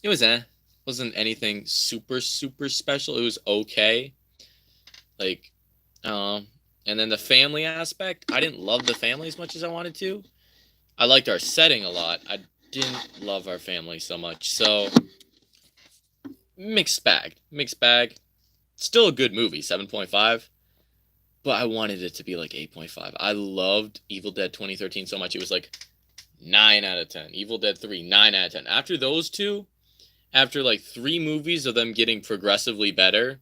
It was wasn't anything super special. It was okay. Like, and then the family aspect, I didn't love the family as much as I wanted to. I liked our setting a lot. I didn't love our family so much. So mixed bag. Still a good movie, 7.5. But I wanted it to be like 8.5. I loved Evil Dead 2013 so much. It was like 9 out of 10. Evil Dead 3, 9 out of 10. After those two, after like 3 movies of them getting progressively better,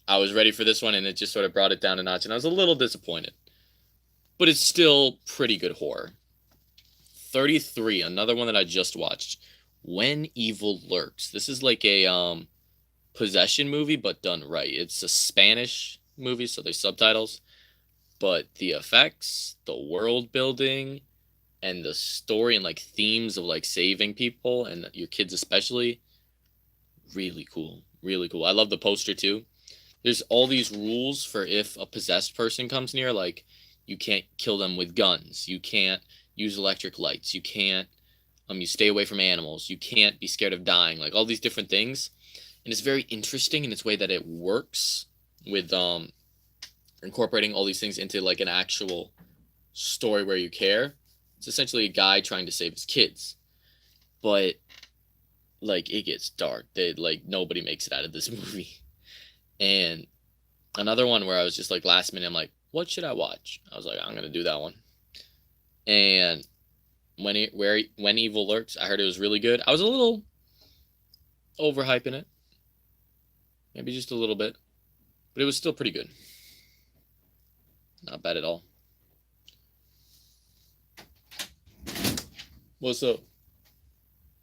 I was ready for this one, and it just sort of brought it down a notch, and I was a little disappointed. But it's still pretty good horror. 33, another one that I just watched. When Evil Lurks. This is like a possession movie, but done right. It's a Spanish movie, so there's subtitles. But the effects, the world building, and the story and like themes of like saving people and your kids especially, really cool. Really cool. I love the poster too. There's all these rules for if a possessed person comes near, like you can't kill them with guns, you can't use electric lights, you can't you stay away from animals, you can't be scared of dying, like all these different things. And it's very interesting in its way that it works with incorporating all these things into like an actual story where you care. It's essentially a guy trying to save his kids, but like it gets dark. Like nobody makes it out of this movie. And another one where I was just like last minute, I'm like, what should I watch? I was like, I'm gonna do that one. And when Evil Lurks, I heard it was really good. I was a little overhyping it, maybe just a little bit, but it was still pretty good. Not bad at all. What's up?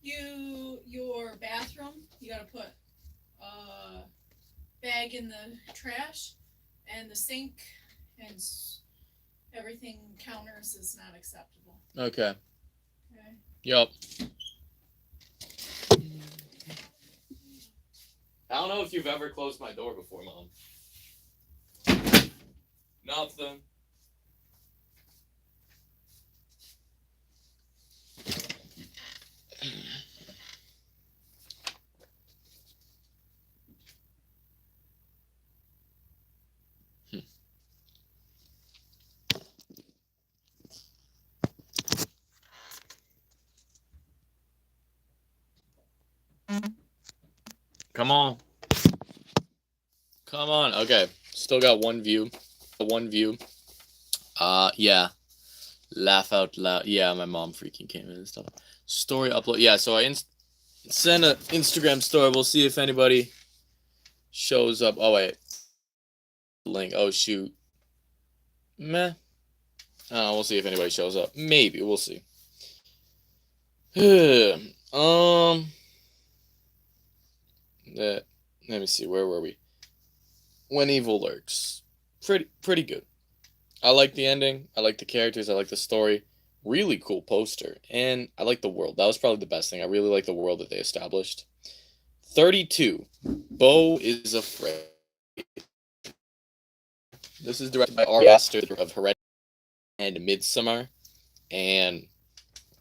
Your bathroom, you gotta put a bag in the trash, and the sink and everything counters is not acceptable. Okay. Okay. Yup. I don't know if you've ever closed my door before, Mom. Nothing. Come on. Come on. Okay. Still got one view. Yeah. Laugh out loud. Yeah, my mom freaking came in and stuff. Story upload. Yeah, so I send an Instagram story. We'll see if anybody shows up. Oh, wait. Link. Oh, shoot. Meh. We'll see if anybody shows up. Maybe. We'll see. Let me see. Where were we? When Evil Lurks. Pretty good. I like the ending. I like the characters. I like the story. Really cool poster. And I like the world. That was probably the best thing. I really like the world that they established. 32. Beau is Afraid. This is directed by Ari Aster of Hereditary and Midsommar. And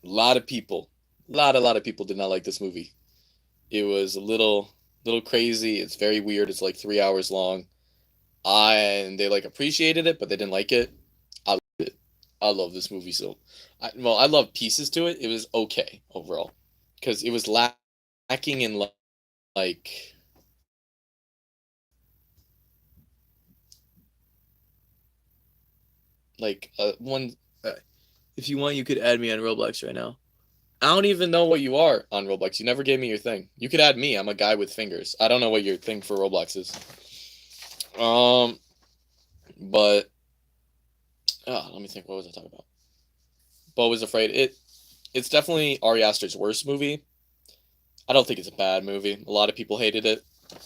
a lot of people did not like this movie. It was a little crazy. It's very weird. It's like 3 hours long. And they like appreciated it, but they didn't like it. I loved it. I love this movie so. I love pieces to it. It was okay overall because it was lacking in like one. If you want, you could add me on Roblox right now. I don't even know what you are on Roblox. You never gave me your thing. You could add me. I'm a guy with fingers. I don't know what your thing for Roblox is. But let me think. What was I talking about? Beau is Afraid. It's definitely Ari Aster's worst movie. I don't think it's a bad movie. A lot of people hated it.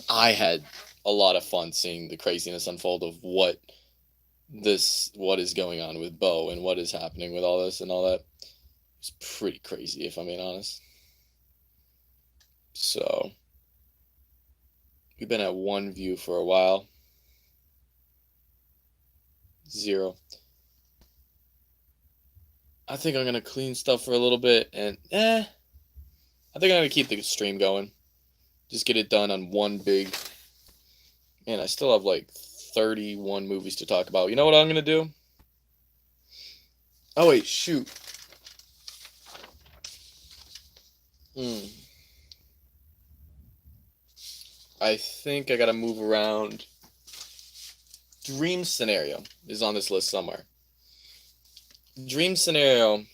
I had a lot of fun seeing the craziness unfold of what is going on with Beau and what is happening with all this and all that. It's pretty crazy, if I'm being honest. So we've been at 1 view for a while. 0. I think I'm gonna clean stuff for a little bit and I think I'm gonna keep the stream going. Just get it done on one big. Man, I still have like 31 movies to talk about. You know what I'm gonna do? Oh wait, shoot. I think I gotta move around. Dream Scenario is on this list somewhere. Dream Scenario,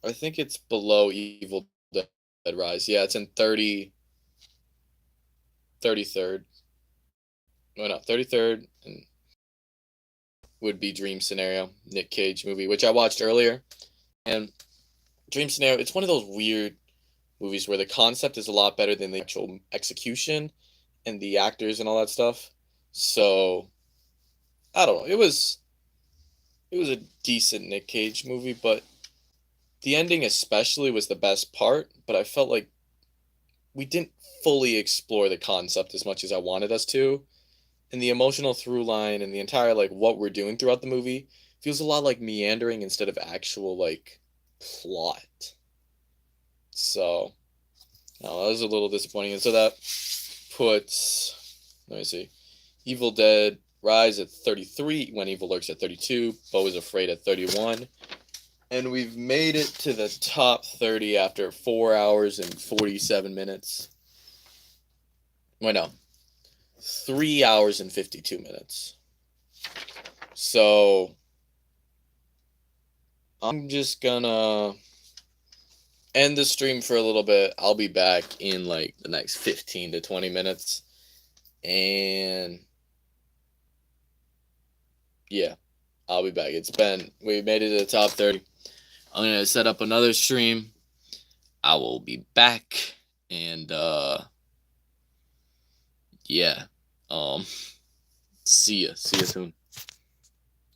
I think it's below Evil Dead Rise. Yeah, it's in 33rd. No, 33rd and would be Dream Scenario, Nick Cage movie, which I watched earlier. And Dream Scenario, it's one of those weird movies where the concept is a lot better than the actual execution and the actors and all that stuff. So I don't know. It was a decent Nick Cage movie, but the ending especially was the best part. But I felt like we didn't fully explore the concept as much as I wanted us to. And the emotional through line and the entire like what we're doing throughout the movie feels a lot like meandering instead of actual like plot. So that was a little disappointing. And so that puts, let me see, Evil Dead Rise at 33, When Evil Lurks at 32, Beau is Afraid at 31. And we've made it to the top 30 after 4 hours and 47 minutes. Wait, no. 3 hours and 52 minutes. So I'm just gonna end the stream for a little bit. I'll be back in like the next 15 to 20 minutes. And yeah, I'll be back. We made it to the top 30. I'm gonna set up another stream. I will be back and yeah. See ya soon.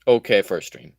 Okay, first stream.